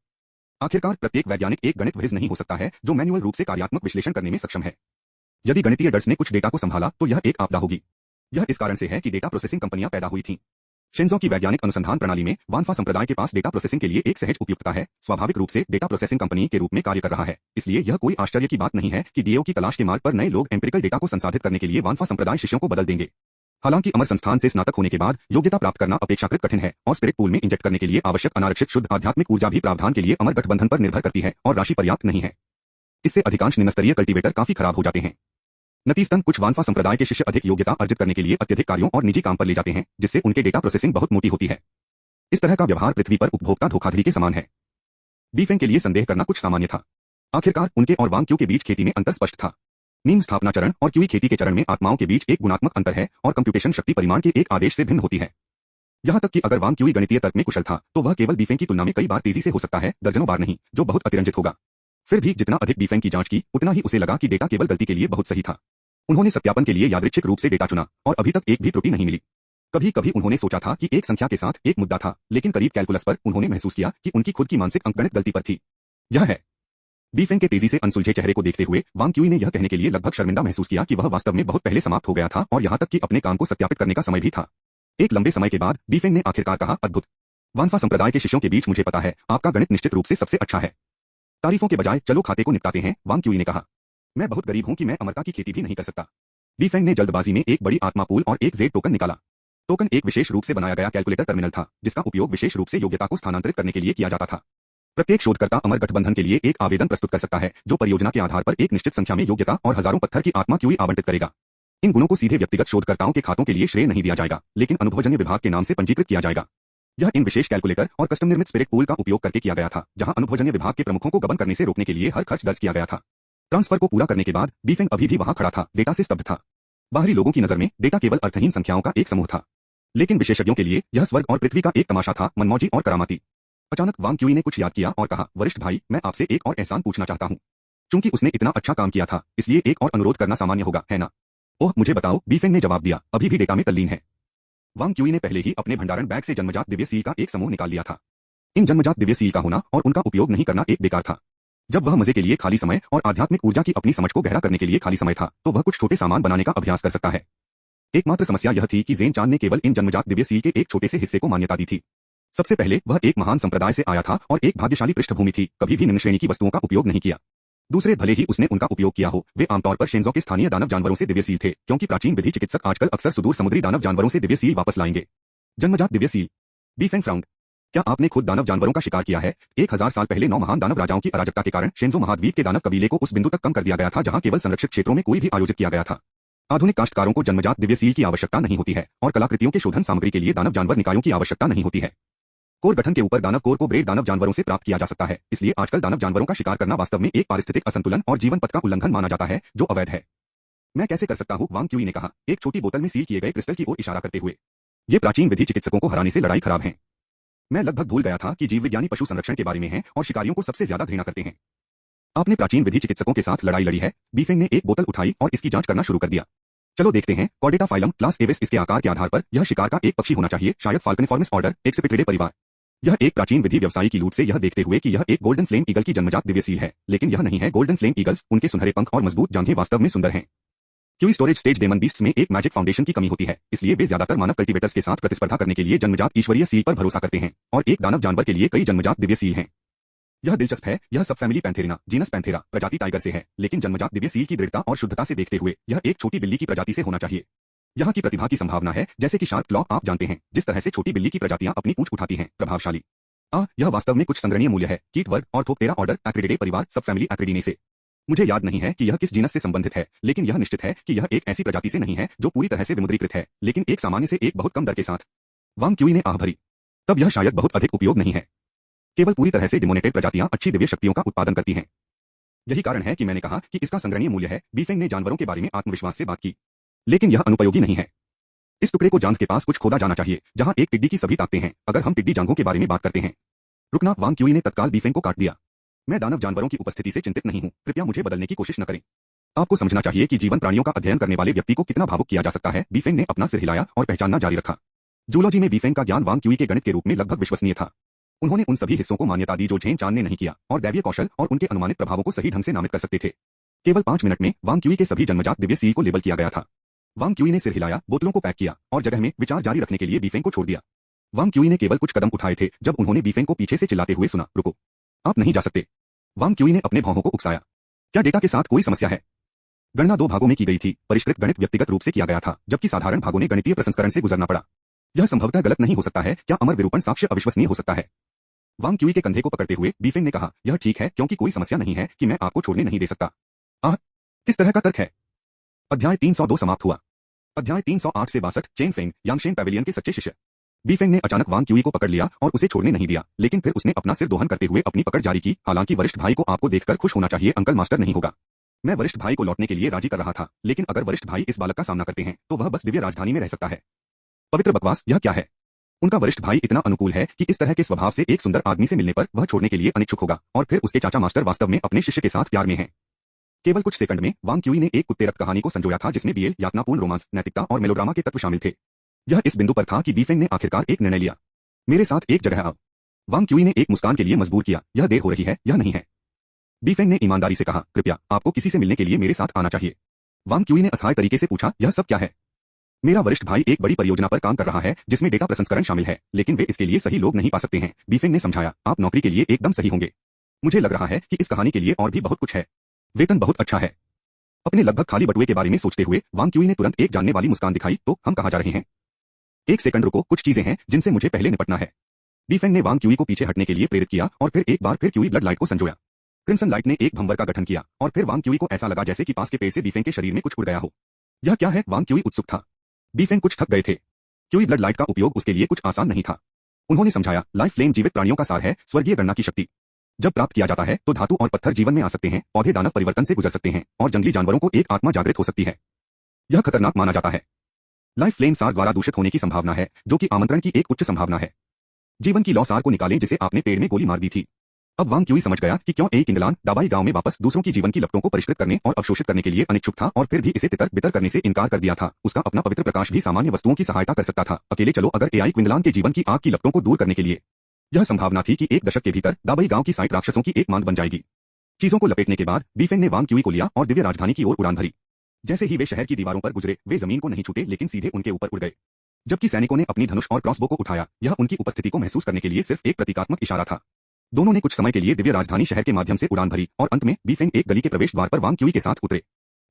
आखिरकार प्रत्येक वैज्ञानिक एक गणित विज नहीं हो सकता है जो मैन्युअल रूप से कार्यात्मक विश्लेषण करने में सक्षम है। यदि गणितीय डर्स ने कुछ डेटा को संभाला तो यह एक आपदा होगी। यह इस कारण से है कि डेटा प्रोसेसिंग कंपनियां पैदा हुई थीं। शिंजो की वैज्ञानिक अनुसंधान प्रणाली में वानफा संप्रदाय के पास डेटा प्रोसेसिंग के लिए एक सहज उपयुक्तता है, स्वाभाविक रूप से डेटा प्रोसेसिंग कंपनी के रूप में कार्य कर रहा है। इसलिए यह कोई आश्चर्य की बात नहीं है कि डीओ की तलाश के मार्ग पर नए लोग एम्पिरिकल डेटा को संसाधित करने के लिए वानफा संप्रदाय शिष्यों को बदल देंगे। हालांकि अमर संस्थान से स्नातक होने के बाद योग्यता प्राप्त करना अपेक्षाकृत कठिन है और स्पिरिट पूल में इंजेक्ट करने के लिए आवश्यक अनारक्षित शुद्ध आध्यात्मिक ऊर्जा भी प्रावधान के लिए अमर गठबंधन पर निर्भर करती है और राशि पर्याप्त नहीं है। इससे अधिकांश निम्नस्तरीय कल्टीवेटर काफी खराब हो जाते हैं। नतीजतन कुछ वानफा संप्रदाय के शिष्य अधिक योग्यता अर्जित करने के लिए अत्यधिक कार्यों और निजी काम पर ले जाते हैं, जिससे उनके डेटा प्रोसेसिंग बहुत मोटी होती है। इस तरह का व्यवहार पृथ्वी पर उपभोक्ता धोखाधड़ी के समान है। बीफेंग के लिए संदेह करना कुछ सामान्य था। आखिरकार उनके और वांग क्यू के बीच खेती में अंतर स्पष्ट था। नीम स्थापना चरण और क्यूई खेती के चरण में आत्माओं के बीच एक गुणात्मक अंतर है और कंप्यूटेशन शक्ति परिमाण के एक आदेश से भिन्न होती है। यहां तक कि अगर वांग क्यूई गणितीय तर्क में कुशल था तो वह केवल बीफेंग की तुलना में कई बार तेजी से हो सकता है, दर्जनों बार नहीं, जो बहुत अतिरंजित होगा। फिर भी जितना अधिक बीफेंग की जांच की उतना ही उसे लगा कि डेटा केवल गलती के लिए बहुत सही था। उन्होंने सत्यापन के लिए यादृच्छिक रूप से डेटा चुना और अभी तक एक भी त्रुटि नहीं मिली। कभी कभी उन्होंने सोचा था कि एक संख्या के साथ एक मुद्दा था, लेकिन करीब कैलकुलस पर उन्होंने महसूस किया कि उनकी खुद की मानसिक अंकगणित गलती पर थी। यह है। बीफेंग के तेजी से अनसुलझे चेहरे को देखते हुए वांग क्यूई ने यह कहने के लिए लगभग शर्मिंदा महसूस किया कि वह वास्तव में बहुत पहले समाप्त हो गया था और यहां तक कि अपने काम को सत्यापित करने का समय भी था। एक लंबे समय के बाद बीफेंग ने आखिरकार कहा, अद्भुत। वानफा संप्रदाय के शिष्यों के बीच मुझे पता है, आपका गणित निश्चित रूप से सबसे अच्छा है। तारीफों के बजाय चलो खाते को निपटाते हैं, वांग क्यूई ने कहा। मैं बहुत गरीब हूं कि मैं अमरता की खेती भी नहीं कर सकता। बीफेंग ने जल्दबाजी में एक बड़ी आत्मा पूल और एक जेड टोकन निकाला। टोकन एक विशेष रूप से बनाया गया कैलकुलेटर टर्मिनल था, जिसका उपयोग विशेष रूप से योग्यता को स्थानांतरित करने के लिए किया जाता था। प्रत्येक शोधकर्ता अमर गठबंधन के लिए एक आवेदन प्रस्तुत कर सकता है, जो परियोजना के आधार पर एक निश्चित संख्या में योग्यता और हजारों पत्थर की आत्मा क्यूई आवंटित करेगा। इन गुणों को सीधे व्यक्तिगत शोधकर्ताओं के खातों के लिए श्रेय नहीं दिया जाएगा, लेकिन अनुभवजन्य विभाग के नाम से पंजीकृत किया जाएगा। यह इन विशेष कैलकुलेटर और कस्टम निर्मित स्पिरिट पूल का उपयोग करके किया गया था, जहां अनुभवजन्य विभाग के प्रमुखों को गबन करने से रोकने के लिए हर खर्च दर्ज किया गया था। ट्रांसफर को पूरा करने के बाद बीफेंग अभी भी वहां खड़ा था, डेटा से स्तब्ध था। बाहरी लोगों की नजर में डेटा केवल अर्थहीन संख्याओं का एक समूह था, लेकिन विशेषज्ञों के लिए यह स्वर्ग और पृथ्वी का एक तमाशा था, मनमौजी और करामाती। अचानक वांग क्यूई ने कुछ याद किया और कहा, वरिष्ठ भाई, मैं आपसे एक और एहसान पूछना चाहता हूं। चूंकि उसने इतना अच्छा काम किया था, इसलिए एक और अनुरोध करना सामान्य होगा, है ना? ओह, मुझे बताओ, बीफेंग ने जवाब दिया, अभी भी डेटा में तल्लीन है। वांग क्यूई ने पहले ही अपने भंडारण बैग से जन्मजात दिव्य सील का एक समूह निकाल लिया था। इन जन्मजात दिव्य सील का होना और उनका उपयोग नहीं करना एक बेकार था। जब वह मजे के लिए खाली समय और आध्यात्मिक ऊर्जा की अपनी समझ को गहरा करने के लिए खाली समय था, तो वह कुछ छोटे सामान बनाने का अभ्यास कर सकता है। एकमात्र समस्या यह थी कि ज़ेन चान ने केवल इन जन्मजात दिव्य सील के एक छोटे से हिस्से को मान्यता दी थी। सबसे पहले वह एक महान संप्रदाय से आया था और एक भाग्यशाली पृष्ठभूमि थी, कभी भी निम्न श्रेणी की वस्तुओं का उपयोग नहीं किया। दूसरे, भले ही उसने उनका उपयोग किया हो, वे आमतौर पर शेंजो के स्थानीय दानव जानवरों से दिव्य सील थे, क्योंकि प्राचीन विधि चिकित्सक आजकल अक्सर सुदूर समुद्री दानव जानवरों से दिव्य सील वापस लाएंगे। जन्मजात दिव्य सील। बीफेंग फ्राउंड। क्या आपने खुद दानव जानवरों का शिकार किया है? 1000 साल पहले 9 महान दानव राजाओं की अराजकता के कारण शेंजो महाद्वीप के दानव कबीले को उस बिंदु तक कम कर दिया गया था जहां केवल संरक्षित क्षेत्रों में कोई भी आयोजित किया गया था। आधुनिक काश्तकारों को जन्मजात दिव्य सील की आवश्यकता नहीं होती है और कलाकृतियों के शोधन सामग्री के लिए दानव जानवर निकायों की आवश्यकता नहीं होती है। कोर गठन के ऊपर दानव कोर को ब्रेड दानव जानवरों से प्राप्त किया जा सकता है, इसलिए आजकल दानव जानवरों का शिकार करना वास्तव में एक पारिस्थितिक असंतुलन और जीवन पथ का उल्लंघन माना जाता है, जो अवैध है। मैं कैसे कर सकता हूँ? वांग क्यूई ने कहा, एक छोटी बोतल में सील किए गए क्रिस्टल की ओर इशारा करते हुए। ये प्राचीन विधि चिकित्सकों को हराने से लड़ाई खराब है। मैं लगभग भूल गया था कि जीवविज्ञानी पशु संरक्षण के बारे में हैं और शिकारियों को सबसे ज्यादा घृणा करते हैं। आपने प्राचीन विधि चिकित्सकों के साथ लड़ाई लड़ी है। बीफेंग ने एक बोतल उठाई और इसकी जांच करना शुरू कर दिया। चलो देखते हैं। कॉर्डेटा फाइलम क्लास एविस, इसके आकार के आधार पर यह शिकार का एक पक्षी होना चाहिए, शायद फाल्कनिफॉर्मिस ऑर्डर, एक्सेपिट्रिडे परिवार। यह एक प्राचीन विधि व्यवसायी की लूट से यह देखते हुए कि यह एक गोल्डन फ्लेम ईगल की जन्मजात दिव्य सील है, लेकिन यह नहीं है। गोल्डन फ्लेम ईगल्स, उनके सुनहरे पंख और मजबूत जांघें वास्तव में सुंदर हैं। Qi storage stage demon beasts में एक मैजिक फाउंडेशन की कमी होती है, इसलिए वे ज्यादातर मानव कल्टीवेटर्स के साथ प्रतिस्पर्धा करने के लिए जन्मजात ईश्वरीय सील पर भरोसा करते हैं, और एक दानव जानवर के लिए कई जन्मजात दिव्य सील हैं। यह दिलचस्प है। यह सब फैमिली पैंथेरिना, जीनस पैंथेरा, प्रजाति टाइगर से है, लेकिन जन्मजात दिव्य सील की दृढ़ता और शुद्धता से देखते हुए यह एक छोटी बिल्ली की प्रजाति से होना चाहिए। यहाँ की प्रतिभा की संभावना है, जैसे कि शार्प क्लॉ, आप जानते हैं, जिस तरह से छोटी बिल्ली की प्रजातियां अपनी पूंछ उठाती हैं, प्रभावशाली। यह वास्तव में कुछ संग्रहणीय मूल्य है। कीट वर्ग और थोप्टेरा ऑर्डर, एक्रिडिडे परिवार, सब फैमिली एक्रिडिने से। मुझे याद नहीं है कि यह किस जीनस से संबंधित है, लेकिन यह निश्चित है कि यह एक ऐसी प्रजाति से नहीं है जो पूरी तरह से विमुद्रीकृत है, लेकिन एक सामान्य से एक बहुत कम दर के साथ। वांग क्यूई ने आह भरी। तब यह शायद बहुत अधिक उपयोग नहीं है। केवल पूरी तरह से डिमोनेटेड प्रजातियां अच्छी दिव्य शक्तियों का उत्पादन करती हैं। यही कारण है कि मैंने कहा कि इसका संग्रहणीय मूल्य है। बीफेंग ने जानवरों के बारे में आत्मविश्वास से बात की, लेकिन यह अनुपयोगी नहीं है। इस टुकड़े को जांघ के पास कुछ खोदा जाना चाहिए, जहां एक टिड्डी की सभी ताकतें हैं, अगर हम टिड्डी जांघों के बारे में बात करते हैं। रुकना, वांग क्यूई ने तत्काल बीफेंग को काट दिया। मैं दानव जानवरों की उपस्थिति से चिंतित नहीं हूं, कृपया मुझे बदलने की कोशिश न करें। आपको समझना चाहिए कि जीवन प्राणियों का अध्ययन करने वाले व्यक्ति को कितना भावुक किया जा सकता है। बीफेंग ने अपना सिर हिलाया और पहचानना जारी रखा। जूलॉजी में बीफेंग का ज्ञान वांग क्यूई के गणित के रूप में लगभग विश्वसनीय था। उन्होंने उन सभी हिस्सों को मान्यता दी जो झेन चान ने नहीं किया, और दैवीय कौशल और उनके अनुमानित प्रभावों को सही ढंग से नामित कर सकते थे। केवल 5 मिनट में वांग क्यूई के सभी जन्मजात दिव्य सील को लेबल किया गया था। वांग क्यूई ने सिर हिलाया, बोतलों को पैक किया और जगह में विचार जारी रखने के लिए बीफेंग को छोड़ दिया। वांग क्यूई ने केवल कुछ कदम उठाए थे जब उन्होंने बीफेंग को पीछे से चिल्लाते हुए सुना, रुको, आप नहीं जा सकते। वांग क्यूई ने अपने भौहों को उकसाया। क्या डेटा के साथ कोई समस्या है? गणना 2 भागों में की गई थी। परिष्कृत गणित व्यक्तिगत रूप से किया गया था, जबकि साधारण भागों ने गणितीय प्रसंस्करण से गुजरना पड़ा। यह संभवतः गलत नहीं हो सकता है। क्या अमर विरूपण साक्ष्य अविश्वसनीय हो सकता है? वांग क्यूई के कंधे को पकड़ते हुए बीफेंग ने कहा, यह ठीक है क्योंकि कोई समस्या नहीं है कि मैं आपको छोड़ने नहीं दे सकता। आह, किस तरह का तर्क है? अध्याय 302 समाप्त हुआ। अध्याय 308 से 62 चेन फेंग, यांगशेन पैवेलियन के सच्चे शिष्य। बीफेंग ने अचानक वांग क्यूई को पकड़ लिया और उसे छोड़ने नहीं दिया, लेकिन फिर उसने अपना सिर दोहन करते हुए अपनी पकड़ जारी की। हालांकि वरिष्ठ भाई को आपको देखकर खुश होना चाहिए, अंकल मास्टर नहीं होगा। मैं वरिष्ठ भाई को लौटने के लिए राजी कर रहा था, लेकिन अगर वरिष्ठ भाई इस बालक का सामना करते हैं तो वह बस दिव्य राजधानी में रह सकता है। पवित्र बकवास, यह क्या है? उनका वरिष्ठ भाई इतना अनुकूल है कि इस तरह के स्वभाव से एक सुंदर आदमी से मिलने पर वह छोड़ने के लिए अनिच्छुक होगा, और फिर उसके चाचा मास्टर वास्तव में अपने शिष्य के साथ प्यार में हैं। केवल कुछ सेकंड में वांग क्यूई ने एक कुत्तेरक्त कहानी को संजोया था जिसमें बीएल, यातनापूर्ण रोमांस, नैतिकता और मेलोड्रामा के तत्व शामिल थे। यह इस बिंदु पर था कि बीफेंग ने आखिरकार एक निर्णय लिया। मेरे साथ एक जगह आओ। वांग क्यूई ने एक मुस्कान के लिए मजबूर किया। यह देर हो रही है, यह नहीं है। बीफेंग ने ईमानदारी से कहा, कृपया, आपको किसी से मिलने के लिए मेरे साथ आना चाहिए। वांग क्यूई ने असहाय तरीके से पूछा, यह सब क्या है? मेरा वरिष्ठ भाई एक बड़ी परियोजना पर काम कर रहा है जिसमें डेटा प्रसंस्करण शामिल है, लेकिन वे इसके लिए सही लोग नहीं पा सकते हैं। बीफेंग ने समझाया, आप नौकरी के लिए एकदम सही होंगे। मुझे लग रहा है कि इस कहानी के लिए और भी बहुत कुछ है। वेतन बहुत अच्छा है। अपने लगभग खाली बटुए के बारे में सोचते हुए वांग क्यूई ने तुरंत एक जानने वाली मुस्कान दिखाई, तो हम कहाँ जा रहे हैं? एक सेकंड रुको, कुछ चीजें हैं जिनसे मुझे पहले निपटना है। बीफेंग ने वांग क्यूई को पीछे हटने के लिए प्रेरित किया और फिर एक बार फिर क्यूई ब्लड लाइट को संजोया। क्रिम्सन लाइट ने एक भंवर का गठन किया और फिर वांग क्यूई को ऐसा लगा जैसे कि पास के पेड़ से बीफेंग के शरीर में कुछ उड़ गया हो। यह क्या है? वांग क्यूई उत्सुक था। बीफेंग कुछ थक गए थे। क्यूई ब्लड लाइट का उपयोग उसके लिए कुछ आसान नहीं था। उन्होंने समझाया, लाइफ फ्लेम जीवित प्राणियों का सार है, स्वर्गीय गणना की शक्ति। जब प्राप्त किया जाता है तो धातु और पत्थर जीवन में आ सकते हैं, पौधे दानव परिवर्तन से गुजर सकते हैं और जंगली जानवरों को एक आत्मा जागृत हो सकती है। यह खतरनाक माना जाता है। लाइफ फ्लेम सार द्वारा दूषित होने की संभावना है, जो कि आमंत्रण की एक उच्च संभावना है। जीवन की लौ सार को निकालें जिसे आपने पेड़ में गोली मार दी थी। अब वांग क्यूई समझ गया कि क्यों एक इंगलान दाबाई गांव में वापस दूसरों की जीवन की लपटों को परिष्कृत करने और अवशोषित करने के लिए अनिच्छुक था और फिर भी इसे तितर बितर करने से इनकार कर दिया था। उसका अपना पवित्र प्रकाश भी सामान्य वस्तुओं की सहायता कर सकता था। अकेले चलो, अगर एआई क्विंगलान के जीवन की आग की लपटों को दूर करने के लिए। यह संभावना थी कि एक दशक के भीतर दाबाई गांव की साइट राक्षसों की एक मांद बन जाएगी। चीजों को लपेटने के बाद बीफेंग ने वांग क्यूई को लिया और दिव्य राजधानी की ओर उड़ान भरी। जैसे ही वे शहर की दीवारों पर गुजरे, वे जमीन को नहीं छूटे लेकिन सीधे उनके ऊपर उड़ गए। जबकि सैनिकों ने अपनी धनुष और क्रॉसबो को उठाया, यह उनकी उपस्थिति को महसूस करने के लिए सिर्फ एक प्रतीकात्मक इशारा था। दोनों ने कुछ समय के लिए दिव्य राजधानी शहर के माध्यम से उड़ान भरी और अंत में बीफेंग एक गली के प्रवेश द्वार पर वांग क्यूई के साथ उतरे।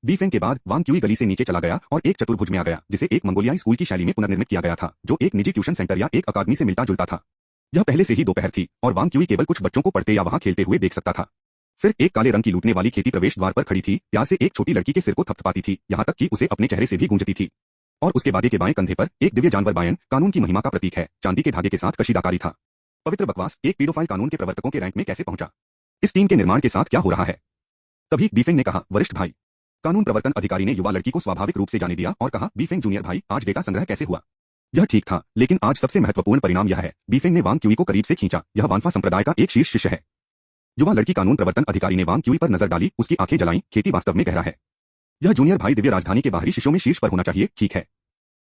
बीफेंग के बाद वांग क्यूई गली से नीचे चला गया और एक चतुर्भुज में आ गया, जिसे एक मंगोलियाई स्कूल की शैली में पुनर्निर्मित किया गया था, जो एक निजी ट्यूशन सेंटर या एक अकादमी से मिलता जुलता था। यह पहले से ही दोपहर थी और वांग क्यूई केवल कुछ बच्चों को पढ़ते या वहां खेलते हुए देख सकता था। फिर एक काले रंग की लूटने वाली खेती प्रवेश द्वार पर खड़ी थी, प्यार से एक छोटी लड़की के सिर को थपथपाती थी, यहाँ तक कि उसे अपने चेहरे से भी गूंजती थी। और उसके बादे के बाएं कंधे पर एक दिव्य जानवर बायन, कानून की महिमा का प्रतीक है, चांदी के धागे के साथ कशीदाकारी था। पवित्र बकवास, एक पीडोफाइल कानून के प्रवर्तकों के रैंक में कैसे पहुंचा? इस टीम के निर्माण के साथ क्या हो रहा है? तभी बीफेंग ने कहा, वरिष्ठ भाई। कानून प्रवर्तन अधिकारी ने युवा लड़की को स्वाभाविक रूप से जाने दिया और कहा, बीफेंग जूनियर भाई, आज डेटा संग्रह कैसे हुआ? यह ठीक था, लेकिन आज सबसे महत्वपूर्ण परिणाम यह है। बीफेंग ने वांग क्यूई को करीब से खींचा। यह वानफा संप्रदाय का एक शीर्ष शिष्य है। युवा लड़की कानून प्रवर्तन अधिकारी ने वांग क्यूई पर नजर डाली, उसकी आंखें जलाईं, खेती वास्तव में गहरा है। यह जूनियर भाई दिव्य राजधानी के बाहरी शिष्यों में शीर्ष पर होना चाहिए, ठीक है?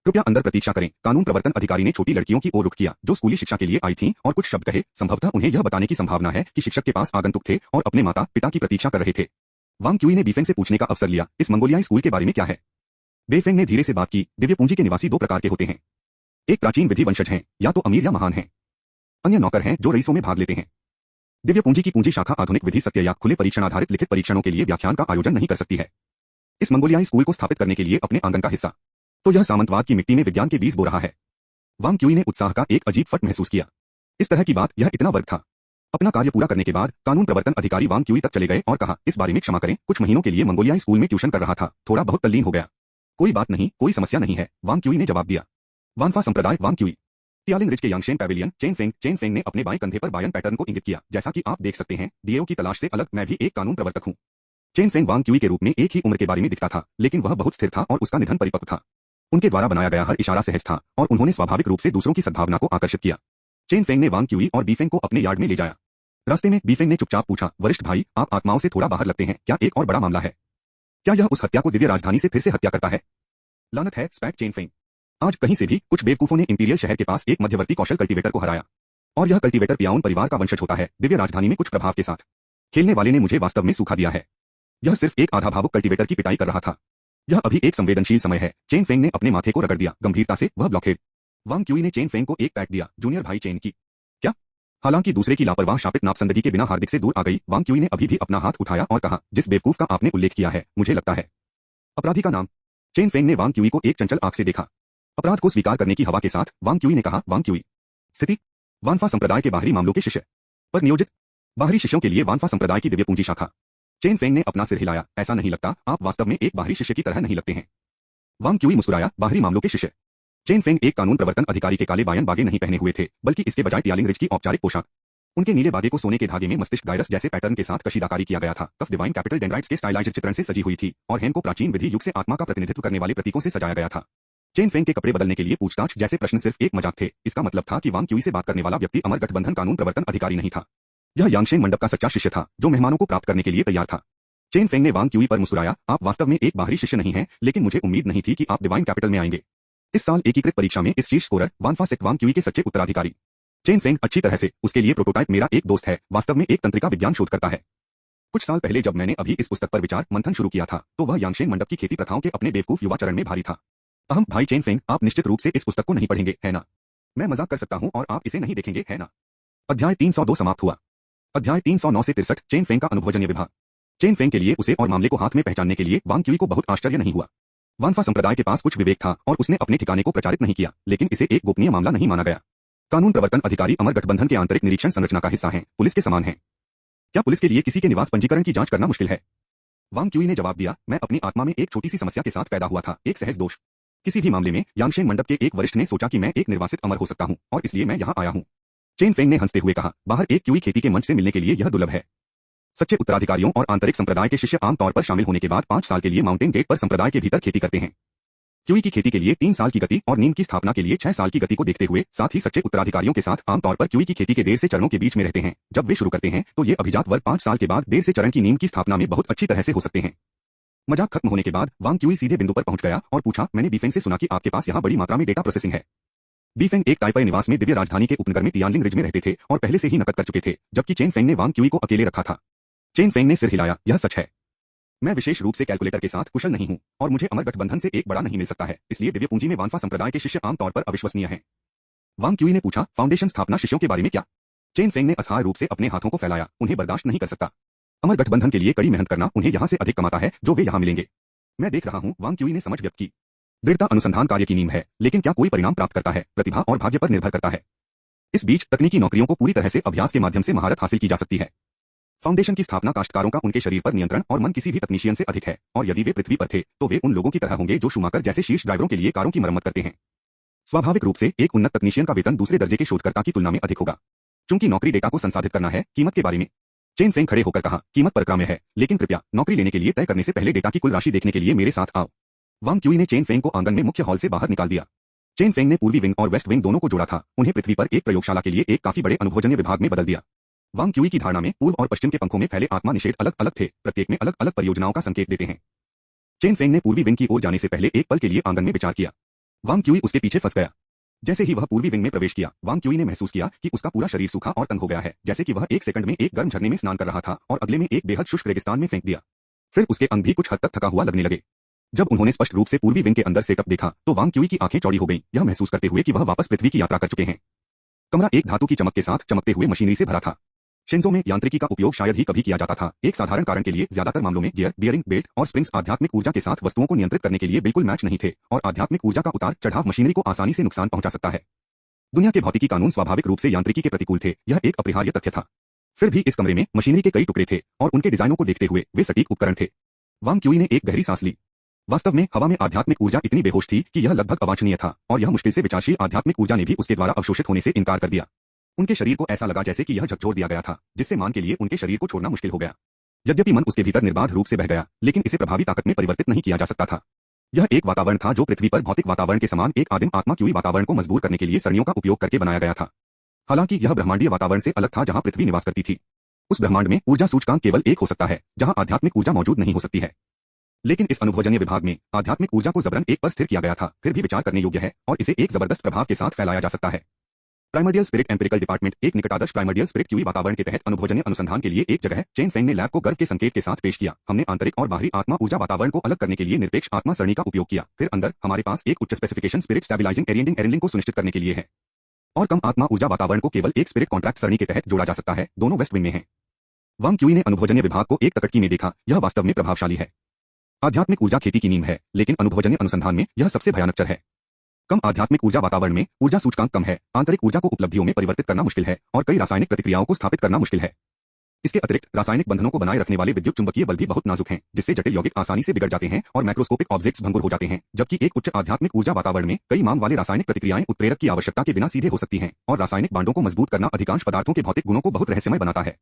कृपया अंदर प्रतीक्षा करें। कानून प्रवर्तन अधिकारी ने छोटी लड़कियों की ओर रुख किया जो स्कूली शिक्षा के लिए आई थीं और कुछ शब्द कहे। संभवतः उन्हें यह बताने की संभावना है कि शिक्षक के पास आगंतुक थे और अपने माता पिता की प्रतीक्षा कर रहे थे। वांग क्यूई ने बीफेंग से पूछने का अवसर लिया, इस मंगोलियाई स्कूल के बारे में क्या है? बीफेंग ने धीरे से बात की, दिव्य पूंजी के निवासी दो प्रकार के होते हैं। एक प्राचीन विधि वंशज हैं, या तो अमीर या महान हैं। अन्य नौकर हैं जो रईसों में भाग लेते हैं। दिव्य पूंजी की पूंजी शाखा आधुनिक विधि सत्य या खुले परीक्षण आधारित लिखित परीक्षणों के लिए व्याख्यान का आयोजन नहीं कर सकती है। इस मंगोलियाई स्कूल को स्थापित करने के लिए अपने आंगन का हिस्सा तो यह सामंतवाद की मिट्टी में विज्ञान के बीज बो रहा है। वांग क्यूई ने उत्साह का एक अजीब फट महसूस किया। इस तरह की बात, यह इतना वर्ग था। अपना कार्य पूरा करने के बाद कानून प्रवर्तन अधिकारी वांग क्यूई तक चले गए और कहा, इस बारे में क्षमा करें, कुछ महीनों के लिए मंगोलियाई स्कूल में ट्यूशन कर रहा था, थोड़ा बहुत तल्लीन हो गया। कोई बात नहीं, कोई समस्या नहीं है, वांग क्यूई ने जवाब दिया। वानफा संप्रदाय वांग क्यूई। टियालिंग रिज के यांगशेन पैवेलियन चेन फेंग ने अपने बाएं कंधे पर बायन पैटर्न को इंगित किया। जैसा कि आप देख सकते हैं, डीएओ की तलाश से अलग मैं भी एक कानून प्रवर्तक हूं। चेन फेंग वांग क्यूई के रूप में एक ही उम्र के बारे में दिखता था, लेकिन वह बहुत स्थिर था और उसका निधन परिपक्व था। उनके द्वारा बनाया गया हर इशारा सहज था और उन्होंने स्वाभाविक रूप से दूसरों की सद्भावना को आकर्षित किया। चेन फेंग ने वांग क्यूई और बीफेंग को अपने यार्ड में ले जाया। रास्ते में बीफेंग ने चुपचाप पूछा, वरिष्ठ भाई, आप आत्माओं से थोड़ा बाहर लगते हैं, क्या एक और बड़ा मामला है? क्या यह उस हत्या को दिव्य राजधानी से फिर से हत्या करता है? लानत है, स्पैट चेन फेंग। आज कहीं से भी कुछ बेवकूफों ने इंपीरियल शहर के पास एक मध्यवर्ती कौशल कल्टीवेटर को हराया और यह कल्टीवेटर पियाउन परिवार का वंशज होता है, दिव्य राजधानी में कुछ प्रभाव के साथ। खेलने वाले ने मुझे वास्तव में सूखा दिया है। यह सिर्फ एक आधा भावुक कल्टीवेटर की पिटाई कर रहा था। यह अभी एक संवेदनशील समय है। चेन फेंग ने अपने माथे को रगड़ दिया, गंभीरता से वह ब्लॉकहेड। वांग क्यूई ने चेन फेंग को एक पैट दिया, जूनियर भाई चेन की। क्या? हालांकि दूसरे की लापरवाह शापित नापसंदगी के बिना हार्दिक से दूर आ गई, वांग क्यूई ने अभी भी अपना हाथ उठाया और कहा, जिस बेवकूफ का आपने उल्लेख किया है, मुझे लगता है। अपराधी का नाम? चेन फेंग ने वांग क्यूई को एक चंचल आंख से देखा। अपराध को स्वीकार करने की हवा के साथ वांग क्यूई ने कहा, वांग क्यूई। स्थिति? वानफा संप्रदाय के बाहरी मामलों के शिष्य पर नियोजित। बाहरी शिष्यों के लिए वानफा संप्रदाय की दिव्य पूंजी शाखा। चेन फेंग ने अपना सिर हिलाया। ऐसा नहीं लगता, आप वास्तव में एक बाहरी शिष्य की तरह नहीं लगते हैं। वांग क्यूई मुस्कुराया, बाहरी मामलों के शिष्य। चेन फेंग एक कानून प्रवर्तन अधिकारी के काले बायन बागे नहीं पहने हुए थे, बल्कि इसके बजाय टियालिंग रिज की औपचारिक पोशाक। उनके नीले बागे को सोने के धागे में मस्तिष्क गायरस जैसे पैटर्न के साथ कशीदाकारी किया गया था। कफ डिवाइन कैपिटल डेंड्राइट्स के स्टाइलाइज्ड चित्रण से सजी हुई थी और हैंड को प्राचीन विधि युग से आत्मा का प्रतिनिधित्व करने वाले प्रतीकों से सजाया गया था। चेन फेंग के कपड़े बदलने के लिए पूछताछ जैसे प्रश्न सिर्फ एक मजाक थे। इसका मतलब था कि वांग क्यूई से बात करने वाला व्यक्ति अमर गठबंधन कानून प्रवर्तन अधिकारी नहीं था। यह यांगशेन मंडप का सच्चा शिष्य था, जो मेहमानों को प्राप्त करने के लिए तैयार था। चेन फेंग ने वांग क्यूई पर मुस्कुराया, आप वास्तव में एक बाहरी शिष्य नहीं हैं, लेकिन मुझे उम्मीद नहीं थी कि आप डिवाइन कैपिटल में आएंगे। इस साल एकीकृत परीक्षा में इस शीर्ष स्कोरर वानफा सेक्ट वांग क्यूई के सच्चे उत्तराधिकारी। चेन फेंग, अच्छी तरह से। उसके लिए प्रोटोटाइप मेरा एक दोस्त है, वास्तव में एक तंत्रिका विज्ञान शोधकर्ता है। कुछ साल पहले जब मैंने अभी इस पुस्तक पर विचार मंथन शुरू किया था, तो वह यांगशेन मंडप की खेती प्रथाओं के अपने बेवकूफ युवा चरण में भारी था। अहम भाई चेन फेंग, आप निश्चित रूप से इस पुस्तक को नहीं पढ़ेंगे, है ना? मैं मजाक कर सकता हूं और आप इसे नहीं देखेंगे, है ना? अध्याय 302 समाप्त हुआ। अध्याय 309 से 63, चेन फेंग का अनुभवजन्य विभाग। चेन फेंग के लिए उसे और मामले को हाथ में पहचानने के लिए वांग क्यूई को बहुत आश्चर्य नहीं हुआ। वानफा संप्रदाय के पास कुछ विवेक था और उसने अपने ठिकाने को प्रचारित नहीं किया, लेकिन इसे एक गोपनीय मामला नहीं माना गया। कानून प्रवर्तन अधिकारी अमर गठबंधन के आंतरिक निरीक्षण संरचना का हिस्सा हैं, पुलिस के समान हैं। क्या पुलिस के लिए किसी के निवास पंजीकरण की जांच करना मुश्किल है? वांग क्यूई ने जवाब दिया, मैं अपनी आत्मा में एक छोटी सी समस्या के साथ पैदा हुआ था, एक सहज दोष। किसी भी मामले में यांगशेन मंडप के एक वरिष्ठ ने सोचा कि मैं एक निर्वासित अमर हो सकता हूं और इसलिए मैं यहां आया हूं। चेन फेंग ने हंसते हुए कहा, बाहर एक क्यूई खेती के मंच से मिलने के लिए यह दुर्लभ है। सच्चे उत्तराधिकारियों और आंतरिक संप्रदाय के शिष्य आमतौर पर शामिल होने के बाद 5 साल के लिए माउंटेन गेट पर संप्रदाय के भीतर खेती करते हैं। क्यूई की खेती के लिए 3 साल की गति और नीम की स्थापना के लिए 6 साल की गति को देखते हुए, साथ ही सच्चे उत्तराधिकारियों के साथ आमतौर पर क्यूई की खेती के देर से चरणों के बीच में रहते हैं। जब वे शुरू करते हैं तो ये अभिजात वर्ग 5 साल के बाद देर से चरण की नीम की स्थापना में बहुत अच्छी तरह से हो सकते हैं। मजाक खत्म होने के बाद वांग क्यूई सीधे बिंदु पर पहुंच गया और पूछा, मैंने बीफेंग से सुना कि आपके पास यहाँ बड़ी मात्रा में डेटा प्रोसेसिंग है। बीफेंग एक टाइपई निवास में दिव्य राजधानी के उपनगर में तियानलिंग रिज में रहते थे और पहले से ही नकद कर चुके थे, जबकि चेन फेंग ने वांग क्यूई को अकेले रखा था। चेन फेंग ने सिर हिलाया, यह सच है। मैं विशेष रूप से कैलकुलेटर के साथ कुशल नहीं हूं और मुझे अमर गठबंधन से एक बड़ा नहीं मिल सकता है, इसलिए दिव्य पूंजी में वानफा संप्रदाय के शिष्य आमतौर पर अविश्वसनीय हैं। वांग क्यूई ने पूछा, फाउंडेशन स्थापना शिष्यों के बारे में क्या? चेन फेंग ने असहाय रूप से अपने हाथों को फैलाया, उन्हें बर्दाश्त नहीं कर सकता। अमर गठबंधन के लिए कड़ी मेहनत करना उन्हें यहां से अधिक कमाता है जो वे यहां मिलेंगे। मैं देख रहा हूं, वांग क्यूई ने समझ व्यक्त की। दृढ़ता अनुसंधान कार्य की नींव है, लेकिन क्या कोई परिणाम प्राप्त करता है, प्रतिभा और भाग्य पर निर्भर करता है। इस बीच तकनीकी नौकरियों को पूरी तरह से अभ्यास के माध्यम से महारत हासिल की जा सकती है। फाउंडेशन की स्थापना काश्तकारों का उनके शरीर पर नियंत्रण और मन किसी भी तकनीशियन से अधिक है, और यदि वे पृथ्वी पर थे तो वे उन लोगों की तरह होंगे जो शूमाकर जैसे शीर्ष ड्राइवरों के लिए कारों की मरम्मत करते हैं। स्वाभाविक रूप से एक उन्नत तकनीशियन का वेतन दूसरे दर्जे के शोधकर्ता की तुलना में अधिक होगा। चूंकि नौकरी डेटा को संसाधित करना है, कीमत के बारे में? चेन फेंग खड़े होकर कहा, कीमत परक्राम्य है, लेकिन कृपया नौकरी लेने के लिए तय करने से पहले डेटा की कुल राशि देखने के लिए मेरे साथ आओ। वांग क्यूई ने चेन फेंग को आंगन में मुख्य हॉल से बाहर निकाल दिया। चेन फेंग ने पूर्वी विंग और वेस्ट विंग दोनों को जोड़ा था, उन्हें पृथ्वी पर एक प्रयोगशाला के लिए एक काफी बड़े अनुभवजन्य विभाग में बदल दिया। वांग क्यूई की धारणा में पूर्व और पश्चिम के पंखों में फैले आत्मा निषेध अलग अलग थे, प्रत्येक में अलग अलग परियोजनाओं का संकेत देते हैं। चेन फेंग ने पूर्वी विंग की ओर जाने से पहले एक पल के लिए आंगन में विचार किया। वांग क्यूई उसके पीछे फंस गया। जैसे ही वह पूर्वी विंग में प्रवेश किया, वांग क्यूई ने महसूस किया कि उसका पूरा शरीर सूखा और तंग हो गया है, जैसे कि वह एक सेकंड में एक गर्म झरने में स्नान कर रहा था और अगले में एक बेहद शुष्क रेगिस्तान में फेंक दिया। फिर उसके अंग भी कुछ हद तक थका हुआ लगने लगे। जब उन्होंने स्पष्ट रूप से पूर्वी विंग के अंदर सेटअप देखा तो वांग क्यूई की आंखें चौड़ी हो गईं, यह महसूस करते हुए कि वह वापस पृथ्वी की यात्रा कर चुके हैं। कमरा एक धातु की चमक के साथ चमकते हुए मशीनरी से भरा था। शिंजो में यांत्रिकी का उपयोग शायद ही कभी किया जाता था, एक साधारण कारण के लिए ज्यादातर मामलों में गियर, बियरिंग, बेल्ट और स्प्रिंग्स आध्यात्मिक ऊर्जा के साथ वस्तुओं को नियंत्रित करने के लिए बिल्कुल मैच नहीं थे, और आध्यात्मिक ऊर्जा का उतार चढ़ाव मशीनरी को आसानी से नुकसान पहुंचा सकता है। दुनिया के भौतिकी कानून स्वाभाविक रूप से यांत्रिकी के प्रतिकूल थे, यह एक अपरिहार्य तथ्य था। फिर भी इस कमरे में मशीनरी के कई टुकड़े थे और उनके डिजाइनों को देखते हुए वे सटीक उपकरण थे। वांग क्यूई ने एक गहरी सांस ली। वास्तव में हवा में आध्यात्मिक ऊर्जा इतनी बेहोश थी कि यह लगभग अवांछनीय था, और यह मुश्किल से विचारशील आध्यात्मिक ऊर्जा ने भी उसके द्वारा अवशोषित होने से इनकार कर दिया। उनके शरीर को ऐसा लगा जैसे कि यह झकझोर दिया गया था, जिससे मान के लिए उनके शरीर को छोड़ना मुश्किल हो गया। यद्यपि मन उसके भीतर निर्बाध रूप से बह गया, लेकिन इसे प्रभावी ताकत में परिवर्तित नहीं किया जा सकता था। यह एक वातावरण था जो पृथ्वी पर भौतिक वातावरण के समान एक आदिम आत्मा क्यूई वातावरण को मजबूर करने के लिए सरणियों का उपयोग करके बनाया गया था। हालांकि यह ब्रह्मांडीय वातावरण से अलग था जहां पृथ्वी निवास करती थी। उस ब्रह्मांड में ऊर्जा सूचकांक केवल एक हो सकता है, जहां आध्यात्मिक ऊर्जा मौजूद नहीं हो सकती है। लेकिन इस अनुभवजन्य विभाग में आध्यात्मिक ऊर्जा को जबरन एक पर स्थिर किया गया था, फिर भी विचार करने योग्य है और इसे एक जबरदस्त प्रभाव के साथ फैलाया जा सकता है। प्राइमर्डियल स्पिरिट एम्पिरिकल डिपार्टमेंट एक निकटादर्श प्राइमर्डियल स्पिरिट क्यूई वातावरण के तहत अनुभवजन्य अनुसंधान के लिए एक जगह है। चेन फेंग ने लैब को गर्व के संकेत के साथ पेश किया। हमने आंतरिक और बाहरी आत्मा ऊर्जा वातावरण को अलग करने के लिए निरपेक्ष आत्मा सरणी का उपयोग किया। फिर अंदर हमारे पास एक उच्च स्पेसिफिकेशन स्पिरिट स्टेबलाइजिंग एरियलिंग को सुनिश्चित करने के लिए है और कम आत्मा ऊर्जा वातावरण को केवल एक स्पिरिट कॉन्ट्रैक्ट सरणी के तहत जोड़ा जा सकता है। दोनों वेस्ट विंग में हैं। वांग क्यूई ने अनुभवजन्य विभाग को एक तकटकी में देखा। यह वास्तव में प्रभावशाली है। आध्यात्मिक ऊर्जा खेती की नींव है, लेकिन अनुभवजन्य अनुसंधान में यह सबसे भयानक चर है। कम आध्यात्मिक ऊर्जा वातावरण में ऊर्जा सूचकांक कम है, आंतरिक ऊर्जा को उपलब्धियों में परिवर्तित करना मुश्किल है और कई रासायनिक प्रतिक्रियाओं को स्थापित करना मुश्किल है। इसके अतिरिक्त रासायनिक बंधनों को बनाए रखने वाले विद्युत चुंबकीय बल भी बहुत नाजुक हैं, जिससे जटिल यौगिक आसानी से बिगड़ जाते हैं और मैक्रोस्कोपिक ऑब्जेक्ट्स भंगुर हो जाते हैं। जबकि एक उच्च आध्यात्मिक ऊर्जा वातावरण में कई मांग वाले रासायनिक प्रतिक्रियाएं उत्प्रेरक की आवश्यकता के बिना सीधे हो सकती हैं और रासायनिक बांडों को मजबूत करना अधिकांश पदार्थों के भौतिक गुणों को बहुत रहस्यमय बनाता है।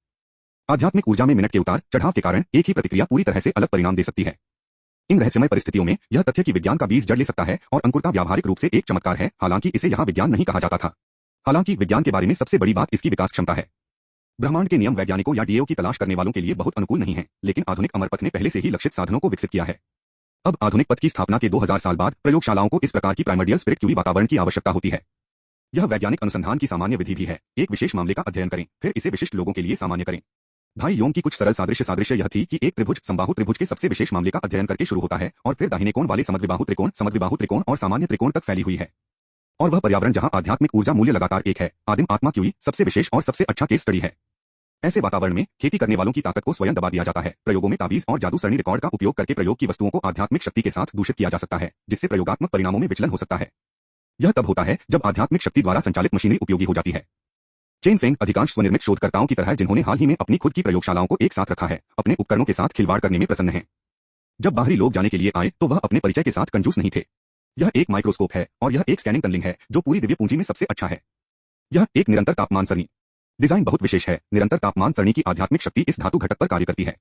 आध्यात्मिक ऊर्जा में मिनट के उतार चढ़ाव के कारण एक ही प्रतिक्रिया पूरी तरह से अलग परिणाम दे सकती है। इन रहस्यमय परिस्थितियों में यह तथ्य कि विज्ञान का बीज जड़ ले सकता है और अंकुरता व्यावहारिक रूप से एक चमत्कार है, हालांकि इसे यहाँ विज्ञान नहीं कहा जाता था। हालांकि विज्ञान के बारे में सबसे बड़ी बात इसकी विकास क्षमता है। ब्रह्मांड के नियम वैज्ञानिकों या डीएओ की तलाश करने वालों के लिए बहुत अनुकूल नहीं है, लेकिन आधुनिक अमरपथ ने पहले से ही लक्षित साधनों को विकसित किया है। अब आधुनिक पथ की स्थापना के 2000 साल बाद प्रयोगशालाओं को इस प्रकार की प्राइमर्डियल स्पिरिट क्यूई वातावरण की आवश्यकता होती है। यह वैज्ञानिक अनुसंधान की सामान्य विधि भी है। एक विशेष मामले का अध्ययन करें, फिर इसे विशिष्ट लोगों के लिए सामान्य करें। भाई योम की कुछ सरल सादृश्य यह थी कि एक त्रिभुज समबाहु त्रिभुज के सबसे विशेष मामले का अध्ययन करके शुरू होता है और फिर दाहिने कोण वाले समद्विबाहु त्रिकोण और सामान्य त्रिकोण तक फैली हुई है। और वह पर्यावरण जहां आध्यात्मिक ऊर्जा मूल्य लगातार एक है, आदिम आत्मा क्यूई सबसे विशेष और सबसे अच्छा केस स्टडी है। ऐसे वातावरण में खेती करने वालों की ताकत को स्वयं दबा दिया जाता है। प्रयोगों में ताबीज और जादू सरणी रिकॉर्ड का उपयोग करके प्रयोग की वस्तुओं को आध्यात्मिक शक्ति के साथ दूषित किया जा सकता है, जिससे प्रयोगात्मक परिणामों में विचलन हो सकता है। यह तब होता है जब आध्यात्मिक शक्ति द्वारा संचालित मशीनरी उपयोगी हो जाती है। चेन फेंग अधिकांश स्वनिर्मित शोधकर्ताओं की तरह जिन्होंने हाल ही में अपनी खुद की प्रयोगशालाओं को एक साथ रखा है, अपने उपकरणों के साथ खिलवाड़ करने में प्रसन्न हैं। जब बाहरी लोग जाने के लिए आए तो वह अपने परिचय के साथ कंजूस नहीं थे। यह एक माइक्रोस्कोप है और यह एक स्कैनिंग टनलिंग है जो पूरी दिव्य पूंजी में सबसे अच्छा है। यह एक निरंतर तापमान सरणी डिजाइन बहुत विशेष है। निरंतर तापमान सरणी की आध्यात्मिक शक्ति इस धातु घटक पर कार्य करती है।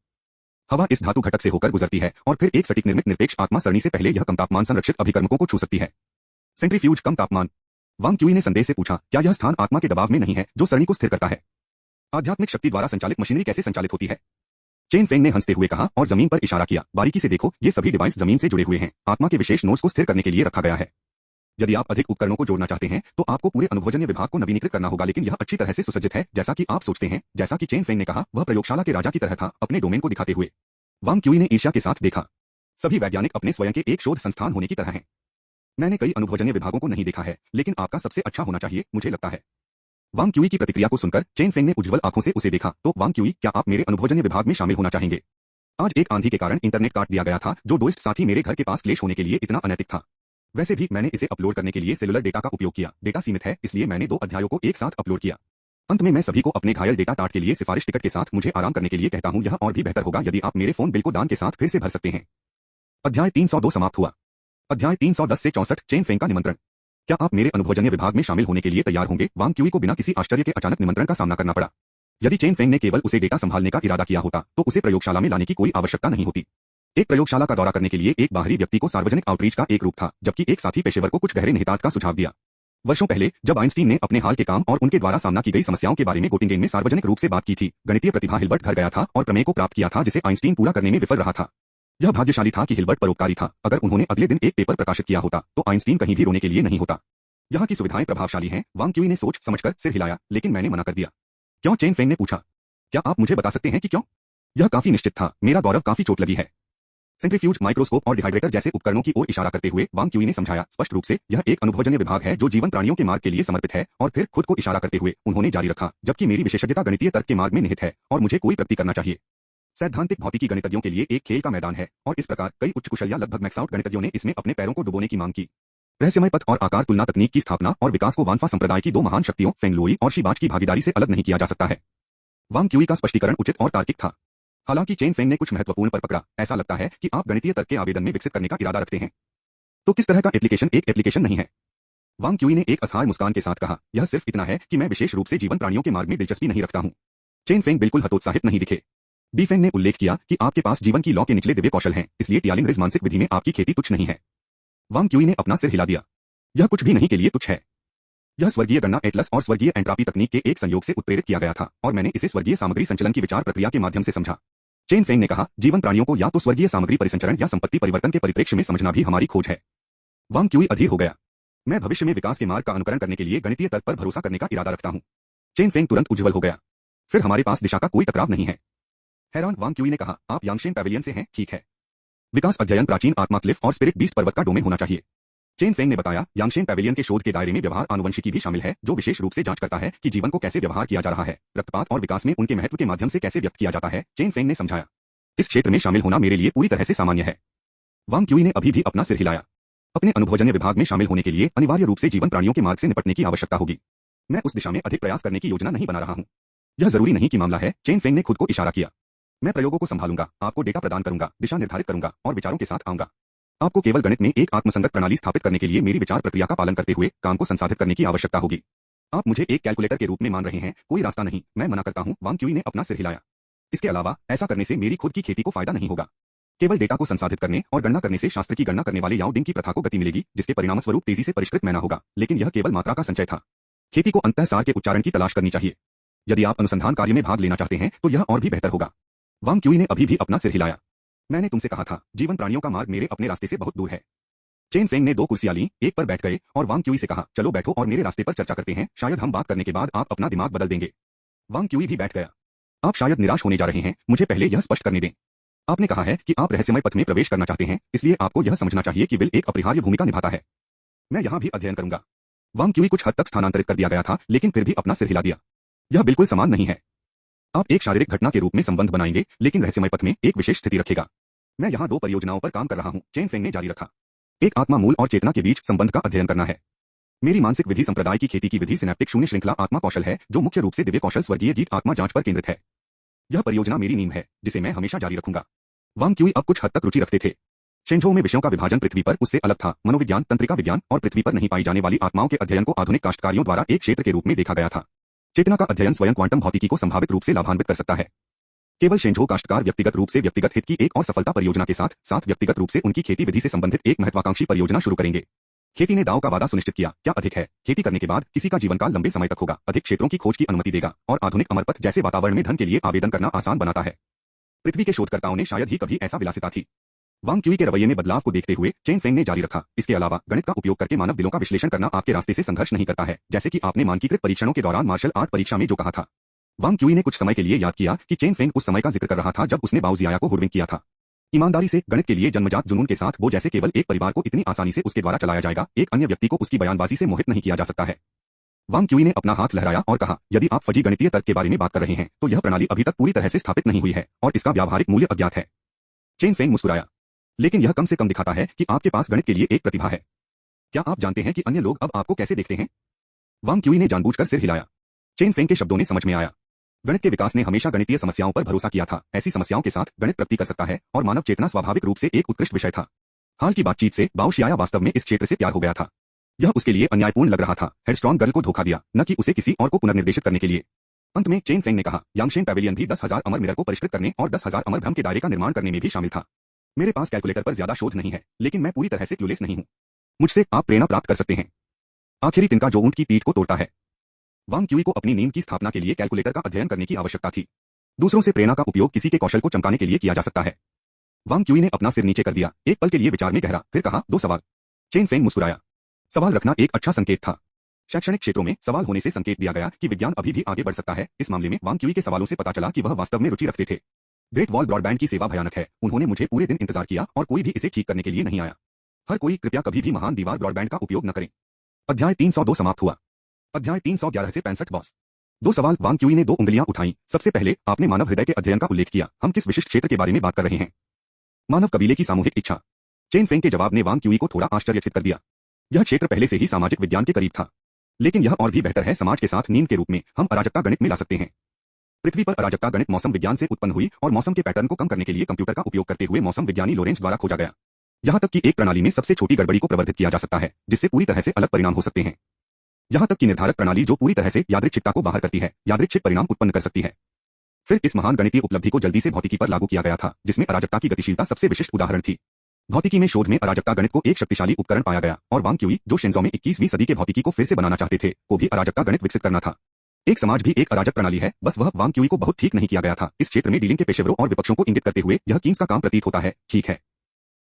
हवा इस धातु घटक से होकर गुजरती है और फिर एक सटीक निर्मित निरपेक्ष आत्मा सरणी से पहले यह कम तापमान संरक्षित अभिकर्मकों को छू सकती है। सेंट्रीफ्यूज कम तापमान। वांग क्यूई ने संदेह से पूछा, क्या यह स्थान आत्मा के दबाव में नहीं है जो सरणी को स्थिर करता है? आध्यात्मिक शक्ति द्वारा संचालित मशीनरी कैसे संचालित होती है? चेन फेंग ने हंसते हुए कहा और जमीन पर इशारा किया। बारीकी से देखो, ये सभी डिवाइस जमीन से जुड़े हुए हैं। आत्मा के विशेष नोड्स को स्थिर करने के लिए रखा गया है। यदि आप अधिक उपकरणों को जोड़ना चाहते हैं तो आपको पूरे अनुभवजन्य विभाग को नवीनीकृत करना होगा, लेकिन यह अच्छी तरह से सुसज्जित है जैसा कि आप सोचते हैं। जैसा कि चेन फेंग ने कहा, वह प्रयोगशाला के राजा की तरह था, अपने डोमेन को दिखाते हुए। वांग क्यूई ने ईर्ष्या के साथ देखा। सभी वैज्ञानिक अपने स्वयं के एक शोध संस्थान होने की तरह हैं। मैंने कई अनुभवजन्य विभागों को नहीं देखा है, लेकिन आपका सबसे अच्छा होना चाहिए, मुझे लगता है। वांग क्यूई की प्रतिक्रिया को सुनकर चेन फेंग ने उज्ज्वल आंखों से उसे देखा। तो वांग क्यूई, क्या आप मेरे अनुभवजन्य विभाग में शामिल होना चाहेंगे? आज एक आंधी के कारण इंटरनेट काट दिया गया था, जो डोइस्ट साथी मेरे घर के पास क्लेश होने के लिए इतना अनैतिक था। वैसे भी मैंने इसे अपलोड करने के लिए सेलुलर डेटा का उपयोग किया। डेटा सीमित है, इसलिए मैंने 2 अध्यायों को एक साथ अपलोड किया। अंत में मैं सभी को अपने घायल डेटा टाट के लिए सिफारिश टिकट के साथ मुझे आराम करने के लिए कहता हूं। यह और भी बेहतर होगा यदि आप मेरे फोन बिल को दान के साथ फिर से भर सकते हैं। अध्याय 302 समाप्त हुआ। अध्याय 310 से 64 चेन फेंग का निमंत्रण। क्या आप मेरे अनुभवजन्य विभाग में शामिल होने के लिए तैयार होंगे? वांग क्यूई को बिना किसी आश्चर्य के अचानक निमंत्रण का सामना करना पड़ा। यदि चेन फेंग ने केवल उसे डेटा संभालने का इरादा किया होता तो उसे प्रयोगशाला में लाने की कोई आवश्यकता नहीं होती। एक प्रयोगशाला का दौरा करने के लिए एक बाहरी व्यक्ति को सार्वजनिक आउटरीच का एक रूप था, जबकि एक साथी पेशेवर को कुछ गहरे निहितार्थ का सुझाव दिया। वर्षों पहले जब आइंस्टीन ने अपने हाल के काम और उनके द्वारा सामना की गई समस्याओं के बारे में गोटिंगेन में सार्वजनिक रूप से बात की थी, गणितीय प्रतिभा हिल्बर्ट घर गया था और प्रमेय को प्राप्त किया था जिसे आइंस्टीन पूरा करने में विफल रहा था। यह भाग्यशाली था कि हिल्बर्ट परोपकारी था। अगर उन्होंने अगले दिन एक पेपर प्रकाशित किया होता तो आइंस्टीन कहीं भी रोने के लिए नहीं होता। यहाँ की सुविधाएं प्रभावशाली हैं। वांग क्यूई ने सोच समझकर सिर हिलाया, लेकिन मैंने मना कर दिया। क्यों? चेन फेंग ने पूछा। क्या आप मुझे बता सकते हैं कि क्यों? यह काफी निश्चित था। मेरा गौरव काफी चोट लगी है। सेंट्रीफ्यूज, माइक्रोस्कोप और डिहाइड्रेटर जैसे उपकरणों की ओर इशारा करते हुए वांग क्यूई ने समझाया। स्पष्ट रूप से यह एक अनुभवजन्य विभाग है जो जीवन प्राणियों के मार्ग के लिए समर्पित है। और फिर खुद को इशारा करते हुए उन्होंने जारी रखा, जबकि मेरी विशेषज्ञता गणितीय तर्क के मार्ग में निहित है और मुझे कोई प्रगति करना चाहिए। सैद्धांतिक भौतिकी गणितज्ञों के लिए एक खेल का मैदान है और इस प्रकार कई उच्च कुशल या लगभग मैक्स आउट गणितज्ञों ने इसमें अपने पैरों को डुबोने की मांग की। रहस्यमय पथ और आकार तुलना तकनीक की स्थापना और विकास को वानफा संप्रदाय की 2 महान शक्तियों फेंग लुई और शिबाच की भागीदारी से अलग नहीं किया जा सकता है। वांग क्यूई का स्पष्टीकरण उचित और तार्किक था। हालांकि चेन फेंग ने कुछ महत्वपूर्ण पर पकड़ा। ऐसा लगता है कि आप गणितीय तर्क के आवेदन में विकसित करने का इरादा रखते हैं। तो किस तरह का एप्लीकेशन एक एप्लीकेशन नहीं है? वांग क्यूई ने एक असहाय मुस्कान के साथ कहा, यह सिर्फ इतना है कि मैं विशेष रूप से जीवन प्राणियों के मार्ग में दिलचस्पी नहीं रखता हूं। चेन फेंग बिल्कुल हतोत्साहित नहीं दिखे। बी फेंग ने उल्लेख किया कि आपके पास जीवन की लौ के निचले दिव्य कौशल हैं, इसलिए टियालिंग रिज मानसिक विधि में आपकी खेती तुच्छ नहीं है। वांग क्यूई ने अपना सिर हिला दिया। यह कुछ भी नहीं के लिए तुच्छ है। यह स्वर्गीय गणना एटलस और स्वर्गीय एंट्रापी तकनीक के एक संयोग से उत्प्रेरित किया गया था और मैंने इसे स्वर्गीय सामग्री संचलन की विचार प्रक्रिया के माध्यम से समझा। चेन फेंग ने कहा, जीवन प्राणियों को या तो स्वर्गीय सामग्री परिसंचरण या संपत्ति परिवर्तन के परिप्रेक्ष्य में समझना भी हमारी खोज है। वांग क्यूई अधीर हो गया। मैं भविष्य में विकास के मार्ग का अनुकरण करने के लिए गणितीय तर्क पर भरोसा करने का इरादा रखता हूँ। चेन फेंग तुरंत उज्ज्वल हो गया। फिर हमारे पास दिशा का कोई टकराव नहीं है। हैरान वांग क्यूई ने कहा, आप यांगशेन पैवेलियन से हैं, ठीक है। विकास अध्ययन प्राचीन आत्मा क्लिफ और स्पिरिट बीस्ट पर्वत का डोमेन होना चाहिए। चेन फेंग ने बताया, यांगशेन पैवेलियन के शोध के दायरे में व्यवहार आनुवंशिकी भी शामिल है, जो विशेष रूप से जांच करता है कि जीवन को कैसे व्यवहार किया जा रहा है, रक्तपात और विकास में उनके महत्व के माध्यम से कैसे व्यक्त किया जाता है। चेन फेंग ने समझाया, इस क्षेत्र में शामिल होना मेरे लिए पूरी तरह से सामान्य है। वांग क्यूई ने अभी भी अपना सिर हिलाया। अपने अनुभवजन्य विभाग में शामिल होने के लिए अनिवार्य रूप से जीवन प्राणियों के मार्ग से निपटने की आवश्यकता होगी। मैं उस दिशा में अधिक प्रयास करने की योजना नहीं बना रहा हूँ। यह जरूरी नहीं कि मामला है। चेन फेंग ने खुद को इशारा किया। मैं प्रयोगों को संभालूंगा, आपको डेटा प्रदान करूंगा, दिशा निर्धारित करूंगा और विचारों के साथ आऊंगा। आपको केवल गणित में एक आत्मसंगत प्रणाली स्थापित करने के लिए मेरी विचार प्रक्रिया का पालन करते हुए काम को संसाधित करने की आवश्यकता होगी। आप मुझे एक कैलकुलेटर के रूप में मान रहे हैं, कोई रास्ता नहीं, मैं मना करता हूं। वांग क्यूई ने अपना सिर हिलाया। इसके अलावा ऐसा करने से मेरी खुद की खेती को फायदा नहीं होगा। केवल डेटा को संसाधित करने और गणना करने से शास्त्र की गणना करने वाले याओ डिंग की प्रथा को गति मिलेगी, जिसके परिणामस्वरूप तेजी से परिष्कृत मैना होगा, लेकिन यह केवल मात्रा का संचय था। खेती को अंतःसार के उच्चारण की तलाश करनी चाहिए। यदि आप अनुसंधान कार्य में भाग लेना चाहते हैं तो यह और भी बेहतर होगा। वांग क्यूई ने अभी भी अपना सिर हिलाया। मैंने तुमसे कहा था, जीवन प्राणियों का मार्ग मेरे अपने रास्ते से बहुत दूर है। चेन फेंग ने 2 कुर्सियां ली, एक पर बैठ गए और वांग क्यूई से कहा, चलो बैठो और मेरे रास्ते पर चर्चा करते हैं, शायद हम बात करने के बाद आप अपना दिमाग बदल देंगे। वांग क्यूई भी बैठ गया। आप शायद निराश होने जा रहे हैं, मुझे पहले यह स्पष्ट करने दें। आपने कहा है कि आप रहस्यमय पथ में प्रवेश करना चाहते हैं, इसलिए आपको यह समझना चाहिए कि विल एक अपरिहार्य भूमिका निभाता है। मैं यहां भी अध्ययन करूंगा। वांग क्यूई कुछ हद तक स्थानांतरित कर दिया गया था, लेकिन फिर भी अपना सिर हिला दिया। यह बिल्कुल समान नहीं है। आप एक शारीरिक घटना के रूप में संबंध बनाएंगे, लेकिन रहस्यमय पथ में एक विशेष स्थिति रखेगा। मैं यहां 2 परियोजनाओं पर काम कर रहा हूं, चेन फेंग ने जारी रखा। एक आत्मा मूल और चेतना के बीच संबंध का अध्ययन करना है। मेरी मानसिक विधि संप्रदाय की खेती की विधि सिनेप्टिक शून्य श्रृंखला आत्मा कौशल है, जो मुख्य रूप से दिव्य कौशल स्वर्गीय जीत आत्मा जांच पर केंद्रित है। यह परियोजना मेरी नींव है, जिसे मैं हमेशा जारी रखूंगा। वांग क्यूई अब कुछ हद तक रुचि रखते थे। शेंझो में विषयों का विभाजन पृथ्वी पर उससे अलग था। मनोविज्ञान, तंत्रिका विज्ञान और पृथ्वी पर नहीं पाई जाने वाली आत्माओं के अध्ययन को आधुनिक काश्तकारियों द्वारा एक क्षेत्र के रूप में देखा गया था। चेतना का अध्ययन स्वयं क्वांटम भौतिकी को संभावित रूप से लाभान्वित कर सकता है। केवल शेंझो काश्तकार व्यक्तिगत रूप से व्यक्तिगत हित की एक और सफलता परियोजना के साथ व्यक्तिगत रूप से उनकी खेती विधि से संबंधित एक महत्वाकांक्षी परियोजना शुरू करेंगे। खेती ने दाव का वादा सुनिश्चित किया, क्या अधिक है, खेती करने के बाद किसी का जीवन काल लंबे समय तक होगा, अधिक क्षेत्रों की खोज की अनुमति देगा और आधुनिक अमरपथ जैसे वातावरण में धन के लिए आवेदन करना आसान बनाता है। पृथ्वी के शोधकर्ताओं ने शायद ही कभी ऐसा विलासिता थी। वांग क्यूई के रवैये में बदलाव को देखते हुए चेन फेंग ने जारी रखा, इसके अलावा गणित का उपयोग करके मानव दिलों का विश्लेषण करना आपके रास्ते से संघर्ष नहीं करता है, जैसे कि आपने मानकीकृत परीक्षणों के दौरान मार्शल आर्ट परीक्षा में जो कहा था। वांग क्यूई ने कुछ समय के लिए याद किया कि चेन फेंग उस समय का जिक्र कर रहा था जब उसने बाओ जियाया को हुडविंक किया था। ईमानदारी से गणित के लिए जन्मजात जुनून के साथ वो जैसे केवल एक परिवार को इतनी आसानी से उसके द्वारा चलाया जाएगा, एक अन्य व्यक्ति को उसकी बयानबाजी से मोहित नहीं किया जा सकता है। वांग क्यूई ने अपना हाथ लहराया और कहा, यदि आप फजी गणितीय तर्क के बारे में बात कर रहे हैं तो यह प्रणाली अभी तक पूरी तरह से स्थापित नहीं हुई है और इसका व्यावहारिक मूल्य अज्ञात है। चेन फेंग मुस्कुराया, लेकिन यह कम से कम दिखाता है कि आपके पास गणित के लिए एक प्रतिभा है। क्या आप जानते हैं कि अन्य लोग अब आपको कैसे देखते हैं? वांग क्यूई ने जानबूझकर सिर हिलाया। चेन फेंग के शब्दों ने समझ में आया। गणित के विकास ने हमेशा गणितीय समस्याओं पर भरोसा किया था। ऐसी समस्याओं के साथ गणित प्रगति कर सकता है और मानव चेतना स्वाभाविक रूप से एक उत्कृष्ट विषय था। हाल की बातचीत से बाओ शियाया वास्तव में इस क्षेत्र से प्यार हो गया था। यह उसके लिए अन्यायपूर्ण लग रहा था, हेडस्ट्रॉन्ग गर्ल को धोखा दिया, न कि उसे किसी और को पुनर्निर्देशित करने के लिए। अंत में चेन फेंग ने कहा, यांगशेन पैवेलियन भी 10,000 अमर मिरर को परिष्कृत करने और 10,000 अमर भ्रम के दायरे का निर्माण करने में भी शामिल था। मेरे पास कैलकुलेटर पर ज्यादा शोध नहीं है, लेकिन मैं पूरी तरह से क्लूलेस नहीं हूं। मुझसे आप प्रेरणा प्राप्त कर सकते हैं। आखिरी तिनका जो ऊंट की पीठ को तोड़ता है। वांग क्यूई को अपनी नींव की स्थापना के लिए कैलकुलेटर का अध्ययन करने की आवश्यकता थी। दूसरों से प्रेरणा का उपयोग किसी के कौशल को चमकाने के लिए किया जा सकता है। वांग क्यूई ने अपना सिर नीचे कर दिया, एक पल के लिए विचार में गहरा, फिर कहा, 2 सवाल। चेन फेंग मुस्कुराया। सवाल रखना एक अच्छा संकेत था। शैक्षणिक क्षेत्रों में सवाल होने से संकेत दिया गया कि विज्ञान अभी भी आगे बढ़ सकता है। इस मामले में वांग क्यूई के सवालों से पता चला कि वह वास्तव में रुचि रखते थे। ग्रेट वॉल ब्रॉडबैंड की सेवा भयानक है। उन्होंने मुझे पूरे दिन इंतजार किया और कोई भी इसे ठीक करने के लिए नहीं आया। हर कोई कृपया कभी भी महान दीवार ब्रॉडबैंड का उपयोग न करें। अध्याय 302 समाप्त हुआ। अध्याय 311 से 65 बॉस। 2 सवाल। वांग क्यूई ने 2 उंगलियां उठाई। सबसे पहले, आपने मानव हृदय के अध्ययन का उल्लेख किया। हम किस विशिष्ट क्षेत्र के बारे में बात कर रहे हैं? मानव कबीले की सामूहिक इच्छा। चेन फेंग के जवाब ने वांग क्यूई को थोड़ा आश्चर्यचकित कर दिया। यह क्षेत्र पहले से ही सामाजिक विज्ञान के करीब था, लेकिन यह और भी बेहतर है। समाज के साथ नींव के रूप में हम अराजकता गणित में ला सकते हैं। पृथ्वी पर अराजकता गणित मौसम विज्ञान से उत्पन्न हुई और मौसम के पैटर्न को कम करने के लिए कंप्यूटर का उपयोग करते हुए मौसम विज्ञानी लोरेंज द्वारा खोजा गया। यहां तक कि एक प्रणाली में सबसे छोटी गड़बड़ी को प्रवर्धित किया जा सकता है, जिससे पूरी तरह से अलग परिणाम हो सकते हैं। यहां तक कि निर्धारक प्रणाली जो पूरी तरह से यादृच्छिकता को बाहर करती है, यादृच्छिक परिणाम उत्पन्न कर सकती है। फिर इस महान गणितीय उपलब्धि को जल्दी से भौतिकी पर लागू किया गया था, जिसमें अराजकता की गतिशीलता सबसे विशिष्ट उदाहरण थी। भौतिकी में शोध में अराजकता गणित को एक शक्तिशाली उपकरण पाया गया और वांग क्यूई, जो शेंजो में 21वीं सदी के भौतिकी को फिर से बनाना चाहते थे, को भी अराजकता गणित विकसित करना था। एक समाज भी एक अराजक प्रणाली है, बस वह वांग क्यूई को बहुत ठीक नहीं किया गया था। इस क्षेत्र में डीलिंग के पेशेवरों और विपक्षों को इंगित करते हुए यह कीन्स का काम प्रतीत होता है, ठीक है?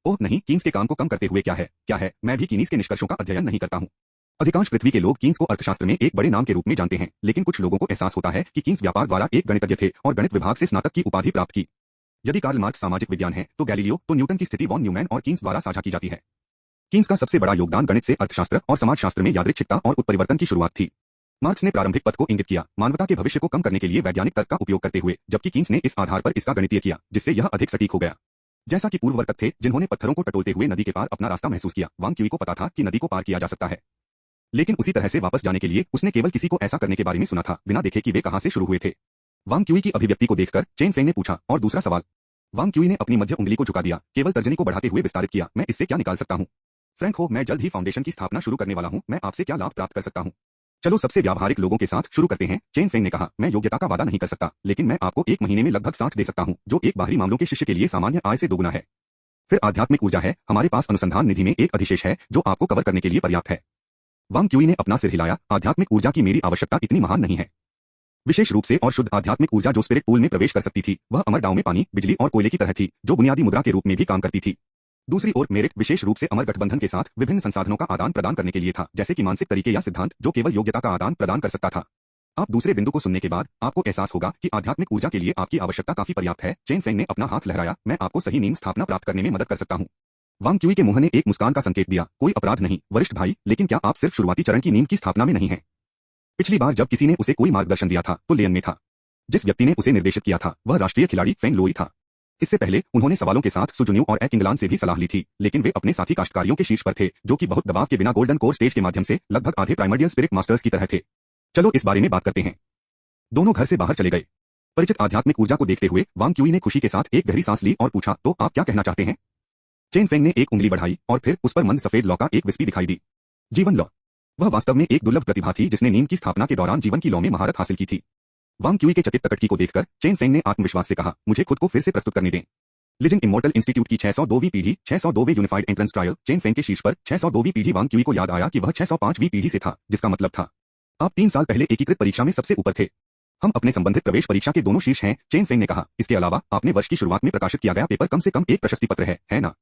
ओह नहीं, कीन्स के काम को कम करते हुए क्या है? मैं भी कीनीस के निष्कर्षों का अध्ययन नहीं करता हूं। अधिकांश पृथ्वी के लोग कीन्स को अर्थशास्त्र में एक बड़े नाम के रूप में जानते हैं, लेकिन कुछ लोगों को एहसास होता है कि कीन्स व्यापार द्वारा एक गणितज्ञ थे और गणित विभाग से स्नातक की उपाधि प्राप्त की। यदि कार्ल मार्क्स सामाजिक विज्ञान है, तो गैलीलियो तो न्यूटन की स्थिति वॉन न्यूमैन और कीन्स द्वारा साझा की जाती है। कीन्स का सबसे बड़ा योगदान गणित से अर्थशास्त्र और समाजशास्त्र में यादृच्छिकता और उत्परिवर्तन की शुरुआत थी। मार्क्स ने प्रारंभिक पथ को इंगित किया, मानवता के भविष्य को कम करने के लिए वैज्ञानिक तर्क का उपयोग करते हुए, जबकि कीन्स ने इस आधार पर इसका गणितीय किया, जिससे यह अधिक सटीक हो गया। जैसा कि पूर्ववर्तक थे जिन्होंने पत्थरों को टटोलते हुए नदी के पार अपना रास्ता महसूस किया, वांग क्यूई को पता था कि नदी को पार किया जा सकता है, लेकिन उसी तरह से वापस जाने के लिए उसने केवल किसी को ऐसा करने के बारे में सुना था, बिना देखे कि वे कहां से शुरू हुए थे। वांग क्यूई की अभिव्यक्ति को देखकर चेन फेंग ने पूछा, और दूसरा सवाल? वांग क्यूई ने अपनी मध्य उंगली को झुका दिया, केवल तर्जनी को बढ़ाते हुए विस्तारित किया, मैं इससे क्या निकाल सकता हूं? फ्रैंक हो, मैं जल्द ही फाउंडेशन की स्थापना शुरू करने वाला हूं, मैं आपसे क्या लाभ प्राप्त कर सकता हूं? चलो सबसे व्यावहारिक लोगों के साथ शुरू करते हैं, चेन फेंग ने कहा, मैं योग्यता का वादा नहीं कर सकता, लेकिन मैं आपको एक महीने में लगभग 60 दे सकता हूं, जो एक बाहरी मामलों के शिष्य के लिए सामान्य आय से दोगुना है। फिर आध्यात्मिक ऊर्जा है, हमारे पास अनुसंधान निधि में एक अधिशेष है जो आपको कवर करने के लिए पर्याप्त है। वांग क्यूई ने अपना सिर हिलाया, आध्यात्मिक ऊर्जा की मेरी आवश्यकता इतनी महान नहीं है। विशेष रूप से और शुद्ध आध्यात्मिक ऊर्जा जो स्पिरिट पूल में प्रवेश कर सकती थी, वह अमर डाव में पानी, बिजली और कोयले की तरह थी, जो बुनियादी मुद्रा के रूप में भी काम करती थी। दूसरी ओर मेरिट विशेष रूप से अमर गठबंधन के साथ विभिन्न संसाधनों का आदान प्रदान करने के लिए था, जैसे कि मानसिक तरीके या सिद्धांत जो केवल योग्यता का आदान प्रदान कर सकता था। आप दूसरे बिंदु को सुनने के बाद आपको एहसास होगा कि आध्यात्मिक ऊर्जा के लिए आपकी आवश्यकता काफी पर्याप्त है। चेन फेंग ने अपना हाथ लहराया, मैं आपको सही नींव स्थापना प्राप्त करने में मदद कर सकता हूँ। वांग क्यूई के मुंह ने एक मुस्कान का संकेत दिया, कोई अपराध नहीं वरिष्ठ भाई, लेकिन क्या आप सिर्फ शुरुआती चरण की नींव की स्थापना में नहीं हैं? पिछली बार जब किसी ने उसे कोई मार्गदर्शन दिया था तो लियन में था। जिस व्यक्ति ने उसे निर्देशित किया था वह राष्ट्रीय खिलाड़ी फेंग लोई था। इससे पहले उन्होंने सवालों के साथ सुजुन्यू और इंग्लैंड से भी सलाह ली थी, लेकिन वे अपने साथी काश्तकारियों के शीर्ष पर थे, जो कि बहुत दबाव के बिना गोल्डन कोर स्टेज के माध्यम से लगभग आधे प्राइमर्डियल स्पिरिट मास्टर्स की तरह थे। चलो इस बारे में बात करते हैं। दोनों घर से बाहर चले गए। परिचित आध्यात्मिक ऊर्जा को देखते हुए वांग क्यूई ने खुशी के साथ एक गहरी सांस ली और पूछा, तो आप क्या कहना चाहते हैं? चेन फेंग ने एक उंगली बढ़ाई और फिर उस पर मंद सफेद लौ का एक विस्पी दिखाई दी। जीवन लौ। वह वास्तव में एक दुर्लभ प्रतिभा थी जिसने नींव की स्थापना के दौरान जीवन की लौ में महारत हासिल की थी। वांग क्यूई के चकित प्रकटकी को देखकर चेन फेंग ने आत्मविश्वास से कहा, मुझे खुद को फिर से प्रस्तुत करने दें। लिजिंग इमोर्टल इंस्टीट्यूट की 602वीं पीढ़ी, 602वें unified entrance trial. Chen Feng के शीर्ष पर 602वीं पीढ़ी। वांग क्यूई को याद आया कि वह 605वीं पीढ़ी से था, जिसका मतलब था आप 3 साल पहले एकीकृत परीक्षा में सबसे ऊपर थे। हम अपने संबंधित प्रवेश परीक्षा के दोनों शीर्ष हैं, चेन फेंग ने कहा। इसके अलावा आपने वर्ष की शुरुआत में प्रकाशित किया गया पेपर कम से कम एक प्रशस्ति पत्र है ना?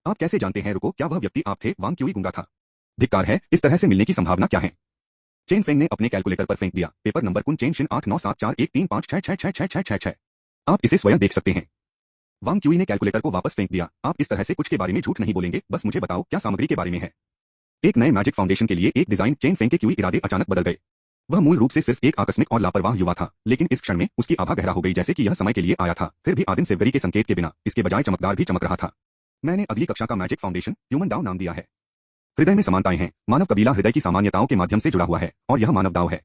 आप कैसे जानते हैं? रुको, क्या वह व्यक्ति आप थे? वांग क्यूई गूंगा था। धिक्कार है, इस तरह से मिलने की संभावना क्या है? चेन फेंग ने अपने कैलकुलेटर पर फेंक दिया। पेपर नंबर कुन चेन शिन 89741356666666। आप इसे स्वयं देख सकते हैं। वांग क्यूई ने कैलकुलेटर को वापस फेंक दिया। आप इस तरह से कुछ के बारे में झूठ नहीं बोलेंगे, बस मुझे बताओ क्या सामग्री के बारे में है। एक नए मैजिक फाउंडेशन के लिए एक डिजाइन। चेन फेंग के क्यूई इरादे अचानक बदल गए। वह मूल रूप से सिर्फ एक आकस्मिक और लापरवाह युवा था, लेकिन इस क्षण में उसकी आभा गहरा हो गई, जैसे कि यह समय के लिए आया था, फिर भी आदिम सेवगरी के संकेत के बिना। इसके बजाय चमकदार भी चमक रहा था। मैंने अगली कक्षा का मैजिक फाउंडेशन ह्यूमन डाउ नाम दिया है। हृदय में समानताएं हैं। मानव कबीला हृदय की सामान्यताओं के माध्यम से जुड़ा हुआ है, और यह मानव दाव है।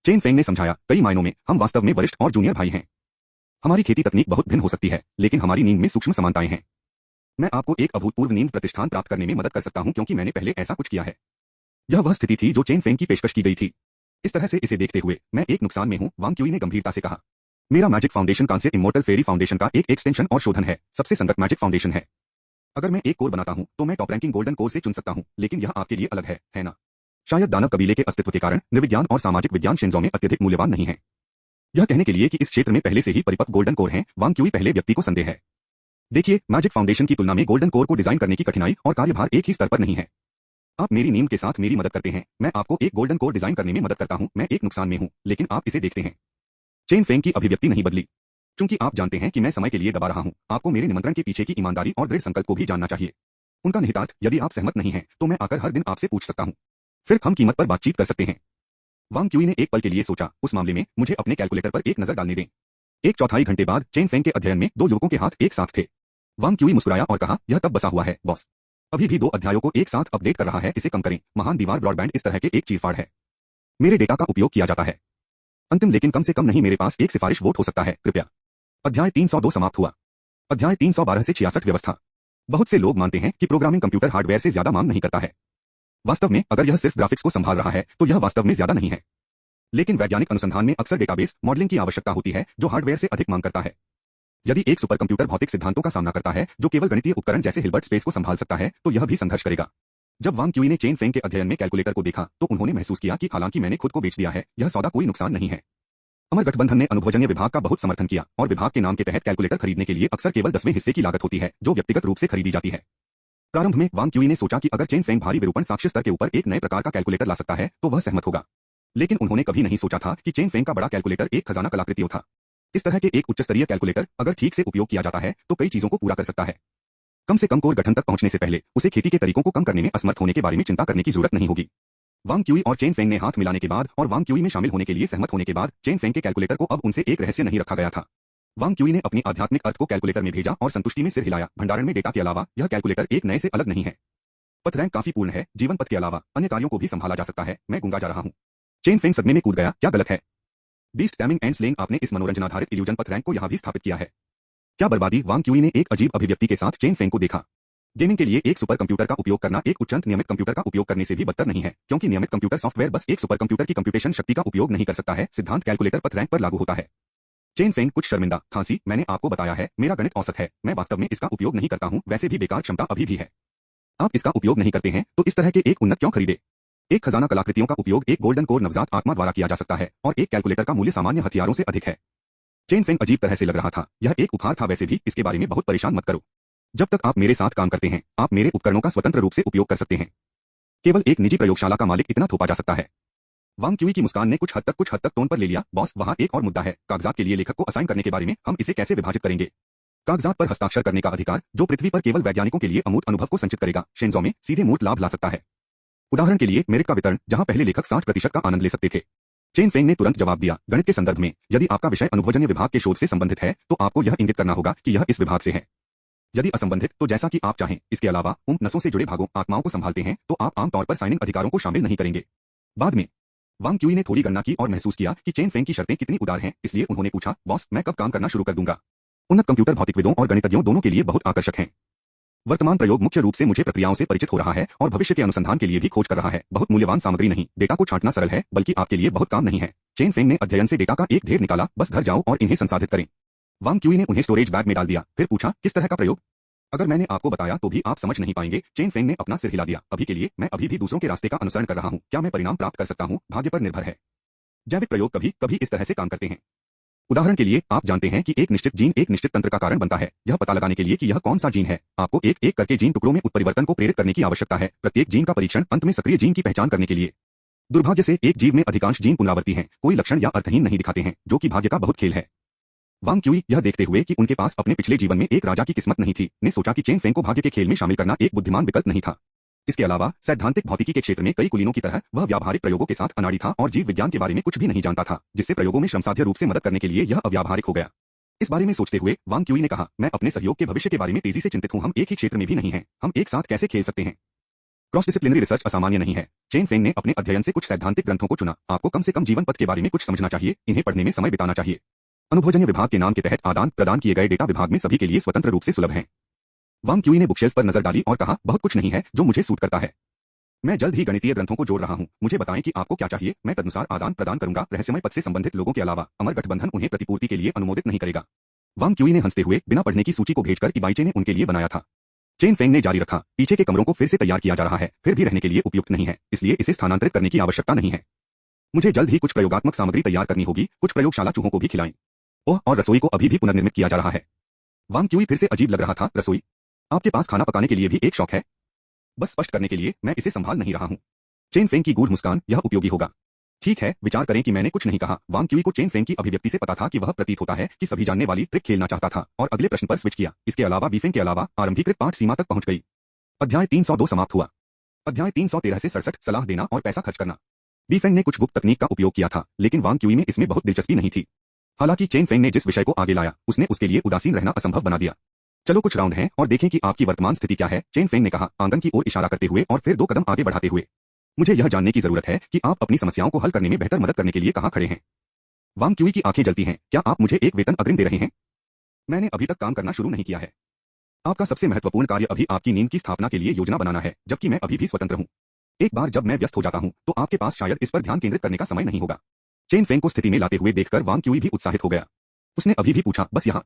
चेन फेंग ने समझाया, कई मायनों में हम वास्तव में वरिष्ठ और जूनियर भाई हैं। हमारी खेती तकनीक बहुत भिन्न हो सकती है, लेकिन हमारी नींद में सूक्ष्म समानताएं हैं। मैं आपको एक अभूतपूर्व नींद प्रतिष्ठान प्राप्त करने में मदद कर सकता हूं, क्योंकि मैंने पहले ऐसा कुछ किया है। यह वह स्थिति थी जो चेन फेंग की पेशकश की गई थी। इस तरह से इसे देखते हुए मैं एक नुकसान में हूं, वांग क्यूई ने गंभीरता से कहा। मेरा मैजिक फाउंडेशन कांस्य इमोर्टल फेरी फाउंडेशन का एक एक्सटेंशन और शोधन है, सबसे संगत मैजिक फाउंडेशन है। अगर मैं एक कोर बनाता हूं तो मैं टॉप रैंकिंग गोल्डन कोर से चुन सकता हूं, लेकिन यह आपके लिए अलग है ना? शायद दानव कबीले के अस्तित्व के कारण नृविज्ञान और सामाजिक विज्ञान शिंजो में अत्यधिक मूल्यवान नहीं है। यह कहने के लिए कि इस क्षेत्र में पहले से ही परिपक्व गोल्डन कोर हैं, वांग क्यूई पहले व्यक्ति को संदेह है। देखिए, मैजिक फाउंडेशन की तुलना में गोल्डन कोर को डिजाइन करने की कठिनाई और कार्यभार एक ही स्तर पर नहीं है। आप मेरी नींव के साथ मेरी मदद करते हैं, मैं आपको एक गोल्डन कोर डिजाइन करने में मदद करता हूं। मैं एक नुकसान में हूं, लेकिन आप इसे देखते हैं। चेन फेंग की अभिव्यक्ति नहीं बदली। क्योंकि आप जानते हैं कि मैं समय के लिए दबा रहा हूं, आपको मेरे निमंत्रण के पीछे की ईमानदारी और दृढ़ संकल्प को भी जानना चाहिए। उनका निहितार्थ, यदि आप सहमत नहीं हैं, तो मैं आकर हर दिन आपसे पूछ सकता हूं। फिर हम कीमत पर बातचीत कर सकते हैं। वांग क्यूई ने एक पल के लिए सोचा, उस मामले में मुझे अपने कैलकुलेटर पर एक नजर डालने दें। 1/4 घंटे बाद चेन फेंग के अध्ययन में 2 युवकों के हाथ एक साथ थे। वांग क्यूई मुस्कुराया और कहा, यह तब बसा हुआ है बॉस। अभी भी 2 अध्यायों को एक साथ अपडेट कर रहा है, इसे कम करें। महान दीवार ब्रॉडबैंड इस तरह के एक चीरफाड़ है। मेरे डेटा का उपयोग किया जाता है। अंतिम लेकिन कम से कम नहीं, मेरे पास एक सिफारिश वोट हो सकता है, कृपया। अध्याय 302 समाप्त हुआ। अध्याय 312 से 66 व्यवस्था। बहुत से लोग मानते हैं कि प्रोग्रामिंग कंप्यूटर हार्डवेयर से ज्यादा मांग नहीं करता है। वास्तव में अगर यह सिर्फ ग्राफिक्स को संभाल रहा है तो यह वास्तव में ज्यादा नहीं है। लेकिन वैज्ञानिक अनुसंधान में अक्सर डेटाबेस मॉडलिंग की आवश्यकता होती है, जो हार्डवेयर से अधिक मांग करता है। यदि एक सुपर कंप्यूटर भौतिक सिद्धांतों का सामना करता है जो केवल गणितीय उपकरण जैसे हिल्बर्ट स्पेस को संभाल सकता है, तो यह भी संघर्ष करेगा। जब वांग क्यूई ने चेन फेंग के अध्ययन में कैलकुलेटर को देखा तो उन्होंने महसूस किया कि हालांकि मैंने खुद को बेच दिया है, यह सौदा कोई नुकसान नहीं है। अमर गठबंधन ने अनुभवजन्य विभाग का बहुत समर्थन किया, और विभाग के नाम के तहत कैलकुलेटर खरीदने के लिए अक्सर केवल 10वें हिस्से की लागत होती है, जो व्यक्तिगत रूप से खरीदी जाती है। प्रारंभ में वांग क्यूई ने सोचा कि अगर चेन फेंग भारी विरूपण साक्ष्य स्तर के ऊपर एक नए प्रकार का कैलकुलेटर ला सकता है तो वह सहमत होगा। लेकिन उन्होंने कभी नहीं सोचा था कि चेन फेंग का बड़ा कैलकुलेटर एक खजाना कलाकृति था। इस तरह के एक उच्च स्तरीय कैलकुलेटर अगर ठीक से उपयोग किया जाता है तो कई चीजों को पूरा कर सकता है। कम से कम कोर गठन तक पहुंचने से पहले उसे खेती के तरीकों को कम करने में असमर्थ होने के बारे में चिंता करने की जरूरत नहीं होगी। वांग क्यूई और चेन फेंग ने हाथ मिलाने के बाद और वांग क्यूई में शामिल होने के लिए सहमत होने के बाद चेन फेंग के कैलकुलेटर को अब उनसे एक रहस्य नहीं रखा गया था। वांग क्यूई ने अपनी आध्यात्मिक अर्थ को कैलकुलेटर में भेजा और संतुष्टि में सिर हिलाया। भंडारण में डेटा के अलावा यह कैलकुलेटर एक नए से अलग नहीं है। पथ रैंक काफी पूर्ण है। जीवन पथ के अलावा अन्य कार्यों को भी संभाला जा सकता है। मैं गूंगा जा रहा हूँ। चेन फेंग सदमे में कूद गया। क्या गलत है? बीस्ट टैमिंग एंड स्लेइंग आपने इस मनोरंजनाधारित इल्यूजन पथ रैंक को यहाँ भी स्थापित किया है। क्या बर्बादी? वांग क्यूई ने एक अजीब अभिव्यक्ति के साथ चेन फेंग को देखा। गेमिंग के लिए एक सुपर कंप्यूटर का उपयोग करना एक उच्चंत नियमित कंप्यूटर का उपयोग करने से भी बदतर नहीं है, क्योंकि नियमित कंप्यूटर सॉफ्टवेयर बस एक सुपर कंप्यूटर की कंप्यूटेशन शक्ति का उपयोग नहीं कर सकता है। सिद्धांत कैलकुलेटर पथ रैंक पर लागू होता है। चेन फेंग कुछ शर्मिंदा। खांसी। मैंने आपको बताया है मेरा गणित औसत है। मैं वास्तव में इसका उपयोग नहीं करता हूँ। वैसे भी बेकार क्षमता अभी भी है। आप इसका उपयोग नहीं करते हैं तो इस तरह के एक उन्नत क्यों खरीदे? एक खजाना कलाकृतियों का उपयोग एक गोल्डन कोर नवजात आत्मा द्वारा किया जा सकता है और एक कैलकुलेटर का मूल्य सामान्य हथियारों से अधिक है। चेन फेंग अजीब तरह से लग रहा था। यह एक उपहार था। वैसे भी इसके बारे में बहुत परेशान मत करो। जब तक आप मेरे साथ काम करते हैं आप मेरे उपकरणों का स्वतंत्र रूप से उपयोग कर सकते हैं। केवल एक निजी प्रयोगशाला का मालिक इतना थोपा जा सकता है। वांग क्यूई की मुस्कान ने कुछ हद तक टोन पर ले लिया। बॉस, वहाँ एक और मुद्दा है। कागजात के लिए लेखक को असाइन करने के बारे में हम इसे कैसे विभाजित करेंगे? कागजात पर हस्ताक्षर करने का अधिकार जो पृथ्वी पर केवल वैज्ञानिकों के लिए अमूर्त अनुभव को संचित करेगा, शेंजो में सीधे मूर्त लाभ ला सकता है। उदाहरण के लिए मेरिट का वितरण, जहां पहले लेखक 60% का आनंद ले सकते थे। चेन फेंग ने तुरंत जवाब दिया। गणित के संदर्भ में यदि आपका विषय अनुभवजन्य विभाग के शोध से संबंधित है तो आपको यह इंगित करना होगा कि यह इस विभाग से है। यदि असंबंधित तो जैसा कि आप चाहें। इसके अलावा नसों से जुड़े भागों आत्माओं को संभालते हैं तो आप आमतौर पर साइनिंग अधिकारों को शामिल नहीं करेंगे। बाद में वांग क्यूई ने थोड़ी गणना की और महसूस किया कि चेन फेंग की शर्तें कितनी उदार हैं। इसलिए उन्होंने पूछा, बॉस, मैं कब काम करना शुरू कर दूंगा? उन्नत कंप्यूटर भौतिकविदों और गणितज्ञों दोनों के लिए बहुत आकर्षक हैं। वर्तमान प्रयोग मुख्य रूप से मुझे प्रक्रियाओं से परिचित हो रहा है और भविष्य के अनुसंधान के लिए भी खोज कर रहा है। बहुत मूल्यवान सामग्री नहीं। डेटा को छांटना सरल है, बल्कि आपके लिए बहुत काम नहीं है। चेन फेंग ने अध्ययन से डेटा का एक ढेर निकाला। बस घर जाओ और इन्हें संसाधित करें। वांग क्यूई ने उन्हें स्टोरेज बैग में डाल दिया। फिर पूछा, किस तरह का प्रयोग? अगर मैंने आपको बताया तो भी आप समझ नहीं पाएंगे। चेन फेंग ने अपना सिर हिला दिया। अभी के लिए मैं अभी भी दूसरों के रास्ते का अनुसरण कर रहा हूँ। क्या मैं परिणाम प्राप्त कर सकता हूँ? भाग्य पर निर्भर है। जैविक प्रयोग कभी कभी इस तरह से काम करते हैं। उदाहरण के लिए आप जानते हैं कि एक निश्चित जीन एक निश्चित तंत्र का कारण बनता है। यह पता लगाने के लिए कि यह कौन सा जीन है, आपको एक एक करके जीन टुकड़ों में उत्परिवर्तन को प्रेरित करने की आवश्यकता है। प्रत्येक जीन का परीक्षण अंत में सक्रिय जीन की पहचान करने के लिए। दुर्भाग्य से एक जीव में अधिकांश जीन पुनरावर्ती हैं, कोई लक्षण या अर्थहीन नहीं दिखाते हैं, जो कि भाग्य का बहुत खेल है। वांग क्यूई यह देखते हुए कि उनके पास अपने पिछले जीवन में एक राजा की किस्मत नहीं थी, ने सोचा कि चेन फेंग को भाग्य के खेल में शामिल करना एक बुद्धिमान विकल्प नहीं था। इसके अलावा सैद्धांतिक भौतिकी के क्षेत्र में कई कुलीनों की तरह वह व्यावहारिक प्रयोगों के साथ अनाड़ी था और जीव विज्ञान के बारे में कुछ भी नहीं जानता था, जिससे प्रयोगों में श्रमसाध्य रूप से मदद करने के लिए यह अव्यावहारिक हो गया। इस बारे में सोचते हुए वांग क्यूई ने कहा, मैं अपने सहयोग के भविष्य के बारे में तेजी से चिंतित हूँ। हम एक ही क्षेत्र में भी नहीं हैं। हम एक साथ कैसे खेल सकते हैं? क्रॉस डिसिप्लिनरी रिसर्च असामान्य नहीं है। चेन फेंग ने अपने अध्ययन से कुछ सैद्धांतिक ग्रंथों को चुना। आपको कम से कम जीवन पथ के बारे में कुछ समझना चाहिए। इन्हें पढ़ने में समय बिताना चाहिए। अनुभवजन्य विभाग के नाम के तहत आदान प्रदान किए गए डेटा विभाग में सभी के लिए स्वतंत्र रूप से सुलभ हैं। वांग क्यूई ने बुकशेल्फ पर नजर डाली और कहा, बहुत कुछ नहीं है जो मुझे सूट करता है। मैं जल्द ही गणितीय ग्रंथों को जोड़ रहा हूँ। मुझे बताएं कि आपको क्या चाहिए। मैं तदनुसार आदान प्रदान करूंगा। रहस्यमय पद से संबंधित लोगों के अलावा अमर गठबंधन उन्हें प्रतिपूर्ति के लिए अनुमोदित नहीं करेगा। वांग क्यूई ने हंसते हुए बिना पढ़ने की सूची को भेजकर इबाइचे ने उनके लिए बनाया था। चेन फेंग ने जारी रखा, पीछे के कमरों को फिर से तैयार किया जा रहा है, फिर भी रहने के लिए उपयुक्त नहीं है, इसलिए इसे स्थानांतरित करने की आवश्यकता नहीं है। मुझे जल्द ही कुछ प्रयोगात्मक सामग्री तैयार करनी होगी। कुछ प्रयोगशाला चूहों को भी खिलाएं। ओह, और रसोई को अभी भी पुनर्निर्मित किया जा रहा है। वांग क्यूई फिर से अजीब लग रहा था। रसोई? आपके पास खाना पकाने के लिए भी एक शौक है? बस स्पष्ट करने के लिए, मैं इसे संभाल नहीं रहा हूँ। चेन फेंग की गूढ़ मुस्कान, यह उपयोगी होगा। ठीक है, विचार करें कि मैंने कुछ नहीं कहा। वांग क्यूई को चेन फेंग की अभिव्यक्ति से पता था कि वह प्रतीत होता है कि सभी जानने वाली ट्रिक खेलना चाहता था और अगले प्रश्न पर स्विच किया। इसके अलावा बीफेंग के अलावा आरंभीकृत पाठ सीमा तक पहुंच गई। अध्याय 302 समाप्त हुआ। अध्याय 313 से 67 सलाह देना और पैसा खर्च करना। बीफेंग ने कुछ गुप्त तकनीक का उपयोग किया था, लेकिन वांग क्यूई में इसमें बहुत दिलचस्पी नहीं थी। हालांकि चेन फेंग ने जिस विषय को आगे लाया उसने उसके लिए उदासीन रहना असंभव बना दिया। चलो कुछ राउंड हैं और देखें कि आपकी वर्तमान स्थिति क्या है। चेन फेंग ने कहा, आंगन की ओर इशारा करते हुए और फिर 2 कदम आगे बढ़ाते हुए। मुझे यह जानने की जरूरत है कि आप अपनी समस्याओं को हल करने में बेहतर मदद करने के लिए कहां खड़े हैं। वांग क्यूई की आंखें जलती हैं। क्या आप मुझे एक वेतन अग्रिम दे रहे हैं? मैंने अभी तक काम करना शुरू नहीं किया है। आपका सबसे महत्वपूर्ण कार्य अभी आपकी नींद की स्थापना के लिए योजना बनाना है, जबकि मैं अभी भी स्वतंत्र हूं। एक बार जब मैं व्यस्त हो जाता हूं तो आपके पास शायद इस पर ध्यान केंद्रित करने का समय नहीं होगा। चेन फेंग को स्थिति में लाते हुए देखकर वांग क्यूई भी उत्साहित हो गया। उसने अभी भी पूछा, बस यहाँ?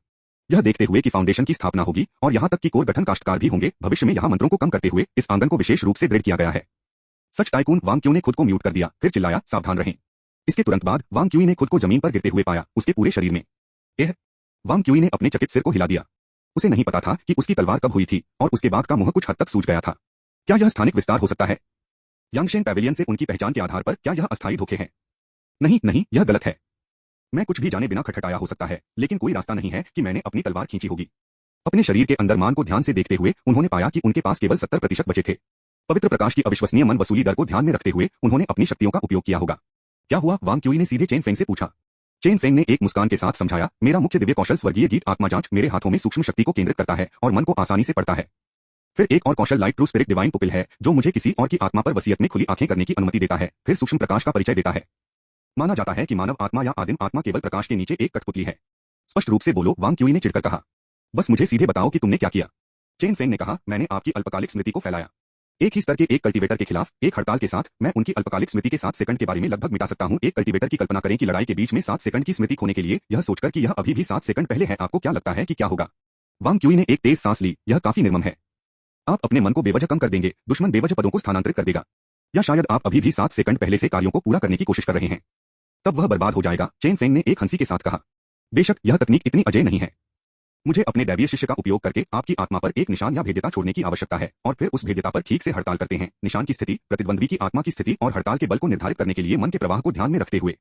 यह देखते हुए कि फाउंडेशन की स्थापना होगी और यहाँ तक कि कोर गठन काश्तकार भी होंगे, भविष्य में यहाँ मंत्रों को कम करते हुए इस आंगन को विशेष रूप से दृढ़ किया गया है। सच टाइकून। वांग क्यूई ने खुद को म्यूट कर दिया, फिर चिल्लाया, सावधान रहें। इसके तुरंत बाद वांग क्यूई ने खुद को जमीन पर गिरते हुए पाया, उसके पूरे शरीर में। वांग क्यूई ने अपने चकित सिर को हिला दिया। उसे नहीं पता था कि उसकी तलवार कब हुई थी और उसके बाद का मुंह कुछ हद तक सूज गया था। क्या यह स्थानिक विस्तार हो सकता है? यांगशेन पैवेलियन से उनकी पहचान के आधार पर क्या यह अस्थायी धोखे हैं? नहीं नहीं, यह गलत है। मैं कुछ भी जाने बिना खटखटाया हो सकता है, लेकिन कोई रास्ता नहीं है कि मैंने अपनी तलवार खींची होगी। अपने शरीर के अंदर मान को ध्यान से देखते हुए उन्होंने पाया कि उनके पास केवल 70% बचे थे। पवित्र प्रकाश की अविश्वसनीय मन वसूली दर को ध्यान में रखते हुए उन्होंने अपनी शक्तियों का उपयोग किया होगा। क्या हुआ? वांग क्यूई ने सीधे चेन फेंग से पूछा। चेन फेंग ने एक मुस्कान के साथ समझाया, मेरा मुख्य दिव्य कौशल स्वर्गीय गीत आत्मा जांच मेरे हाथों में सूक्ष्म शक्ति को केंद्रित करता है और मन को आसानी से पढ़ता है। फिर एक और कौशल light true spirit divine pupil है, जो मुझे किसी और की आत्मा पर वसीयत में खुली आंखें करने की अनुमति देता है, फिर सूक्ष्म प्रकाश का परिचय देता है। माना जाता है कि मानव आत्मा या आदिम आत्मा केवल प्रकाश के नीचे एक कठपुतली है। स्पष्ट रूप से बोलो, वांग क्यूई ने चिढ़कर कहा। बस मुझे सीधे बताओ कि तुमने क्या किया। चेन फेंग ने कहा, मैंने आपकी अल्पकालिक स्मृति को फैलाया। एक ही स्तर के एक कल्टीवेटर के खिलाफ एक हड़ताल के साथ मैं उनकी अल्पकालिक स्मृति के 7 सेकंड के बारे में लगभग मिटा सकता हूं। एक कल्टीवेटर की कल्पना करें कि लड़ाई के बीच में 7 सेकंड की स्मृति खोने के लिए यह सोचकर कि यह अभी भी 7 सेकंड पहले है, आपको क्या लगता है कि क्या होगा? वांग क्यूई ने एक तेज सांस ली। यह काफी निर्मम है। आप अपने मन को बेवजह कम कर देंगे, दुश्मन बेवजह पदों को स्थानांतरित कर देगा। या शायद आप अभी भी 7 सेकंड पहले से कार्यों को पूरा करने की कोशिश कर रहे हैं, तब वह बर्बाद हो जाएगा। चेन फेंग ने एक हंसी के साथ कहा, बेशक यह तकनीक इतनी अजय नहीं है। मुझे अपने दैवीय शिष्य का उपयोग करके आपकी आत्मा पर एक निशान या भेद्यता छोड़ने की आवश्यकता है और फिर उस भेद्यता पर ठीक से हड़ताल करते हैं। निशान की स्थिति, प्रतिद्वंद्वी की आत्मा की स्थिति और हड़ताल के बल को निर्धारित करने के लिए मन के प्रवाह को ध्यान में रखते हुए।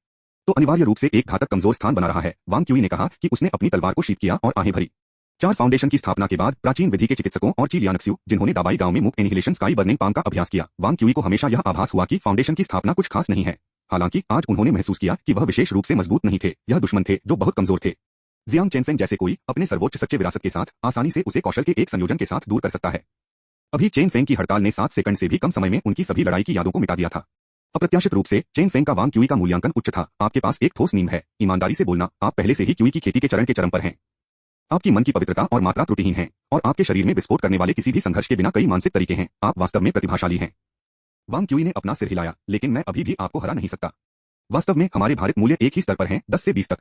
तो अनिवार्य रूप से एक घातक कमजोर स्थान बना रहा है। वांग क्यूई ने कहा कि उसने अपनी तलवार को शीत किया और आहें भरी। 4 फाउंडेशन की स्थापना के बाद प्राचीन विधि के चिकित्सकों और ची लियानक्स्यू, जिन्होंने दाबाई गांव में मुक्त एनिहिलेशन स्काई बर्निंग पाम का अभ्यास किया, वांग क्यूई को हमेशा यह आभास हुआ कि फाउंडेशन की स्थापना कुछ खास नहीं है। हालांकि आज उन्होंने महसूस किया कि वह विशेष रूप से मजबूत नहीं थे, यह दुश्मन थे जो बहुत कमजोर थे। जियांग चेनफेंग जैसे कोई अपने सर्वोच्च सच्चे विरासत के साथ आसानी से उसे कौशल के एक संयोजन के साथ दूर कर सकता है। अभी चेन फेंग की हड़ताल ने 7 सेकंड से भी कम समय में उनकी सभी लड़ाई की यादों को मिटा दिया था। अप्रत्याशित रूप से चेन फेंग का वांग क्यूई का मूल्यांकन उच्च था। आपके पास एक ठोस नींव है, ईमानदारी से बोलना, आप पहले से ही क्यूई की खेती के चरम पर हैं। आपकी मन की पवित्रता और मात्रा त्रुटिहीन है और आपके शरीर में विस्फोट करने वाले किसी भी संघर्ष के बिना कई मानसिक तरीके हैं। आप वास्तव में प्रतिभाशाली हैं। वांग क्यूई ने अपना सिर हिलाया, लेकिन मैं अभी भी आपको हरा नहीं सकता। वास्तव में हमारे भारित मूल्य एक ही स्तर पर हैं, 10 से 20 तक।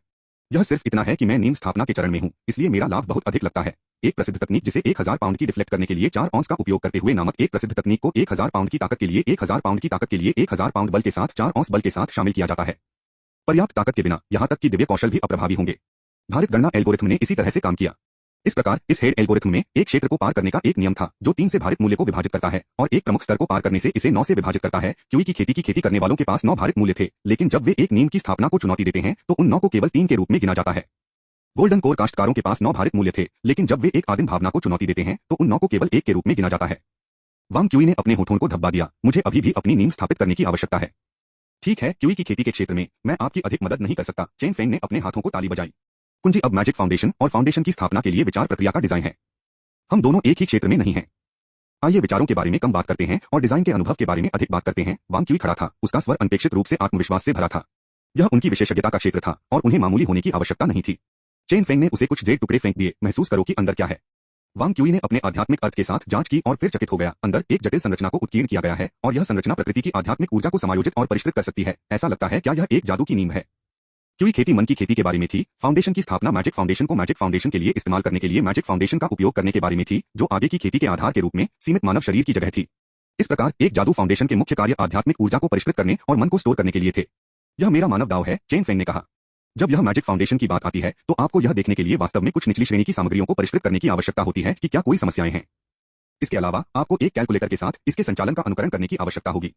यह सिर्फ इतना है कि मैं नींव स्थापना के चरण में हूं, इसलिए मेरा लाभ बहुत अधिक लगता है। एक प्रसिद्ध तकनीक जिसे 1000 पाउंड की डिफ्लेक्ट करने के लिए 4 औंस का उपयोग करते हुए नामक एक प्रसिद्ध तकनीक को 1000 पाउंड की ताकत के लिए 1000 पाउंड की ताकत के लिए 1000 पाउंड बल के साथ 4 औंस बल के साथ शामिल किया जाता है। पर्याप्त ताकत के बिना यहां तक कि दिव्य कौशल भी अप्रभावी होंगे। भारित गणना एल्गोरिथम ने इसी तरह से काम किया। इस प्रकार इस हेड एल्गोरिथम में एक क्षेत्र को पार करने का एक नियम था जो 3 से भारित मूल्य को विभाजित करता है और एक प्रमुख स्तर को पार करने से इसे 9 से विभाजित करता है। क्यूई की खेती करने वालों के पास 9 भारित मूल्य थे, लेकिन जब वे एक नींव की स्थापना को चुनौती देते हैं तो उन 9 को केवल 3 के रूप में गिना जाता है। गोल्डन कोर काश्तकारों के पास 9 भारित मूल्य थे, लेकिन जब वे एक आदिम भावना को चुनौती देते हैं तो उन 9 को केवल 1 के रूप में गिना जाता है। वांग क्यूई ने अपने होठों को धब्बा दिया। मुझे अभी भी अपनी नींव स्थापित करने की आवश्यकता है। ठीक है, क्यूई की खेती के क्षेत्र में मैं आपकी अधिक मदद नहीं कर सकता। चेन फेंग ने अपने हाथों को ताली बजाई। कुंजी अब मैजिक फाउंडेशन और फाउंडेशन की स्थापना के लिए विचार प्रक्रिया का डिजाइन है। हम दोनों एक ही क्षेत्र में नहीं हैं। आइए विचारों के बारे में कम बात करते हैं और डिजाइन के अनुभव के बारे में अधिक बात करते हैं। वांग क्यूई खड़ा था, उसका स्वर अनपेक्षित रूप से आत्मविश्वास से भरा था। यह उनकी विशेषज्ञता का क्षेत्र था और उन्हें मामूली होने की आवश्यकता नहीं थी। चेन फेंग ने उसे कुछ जेड टुकड़े फेंक दिए। महसूस करो कि अंदर क्या है। वांग क्यूई ने अपने आध्यात्मिक अर्थ के साथ जांच की और फिर चकित हो गया। अंदर एक जटिल संरचना को उत्कीर्ण किया गया है और यह संरचना प्रकृति की आध्यात्मिक ऊर्जा को समायोजित और परिष्कृत कर सकती है। ऐसा लगता है क्या यह एक जादू की नींव है? क्यूई खेती मन की खेती के बारे में थी। फाउंडेशन की स्थापना मैजिक फाउंडेशन को मैजिक फाउंडेशन के लिए इस्तेमाल करने के लिए मैजिक फाउंडेशन का उपयोग करने के बारे में थी, जो आगे की खेती के आधार के रूप में सीमित मानव शरीर की जगह थी। इस प्रकार एक जादू फाउंडेशन के मुख्य कार्य आध्यात्मिक ऊर्जा को परिष्कृत करने और मन को स्टोर करने के लिए थे। यह मेरा मानव दाव है, चेन फेंग ने कहा। जब यह मैजिक फाउंडेशन की बात आती है तो आपको यह देखने के लिए वास्तव में कुछ निचली श्रेणी की सामग्रियों को परिष्कृत करने की आवश्यकता होती है कि क्या कोई समस्याएं हैं। इसके अलावा आपको एक कैलकुलेटर के साथ इसके संचालन का अनुकरण करने की आवश्यकता होगी।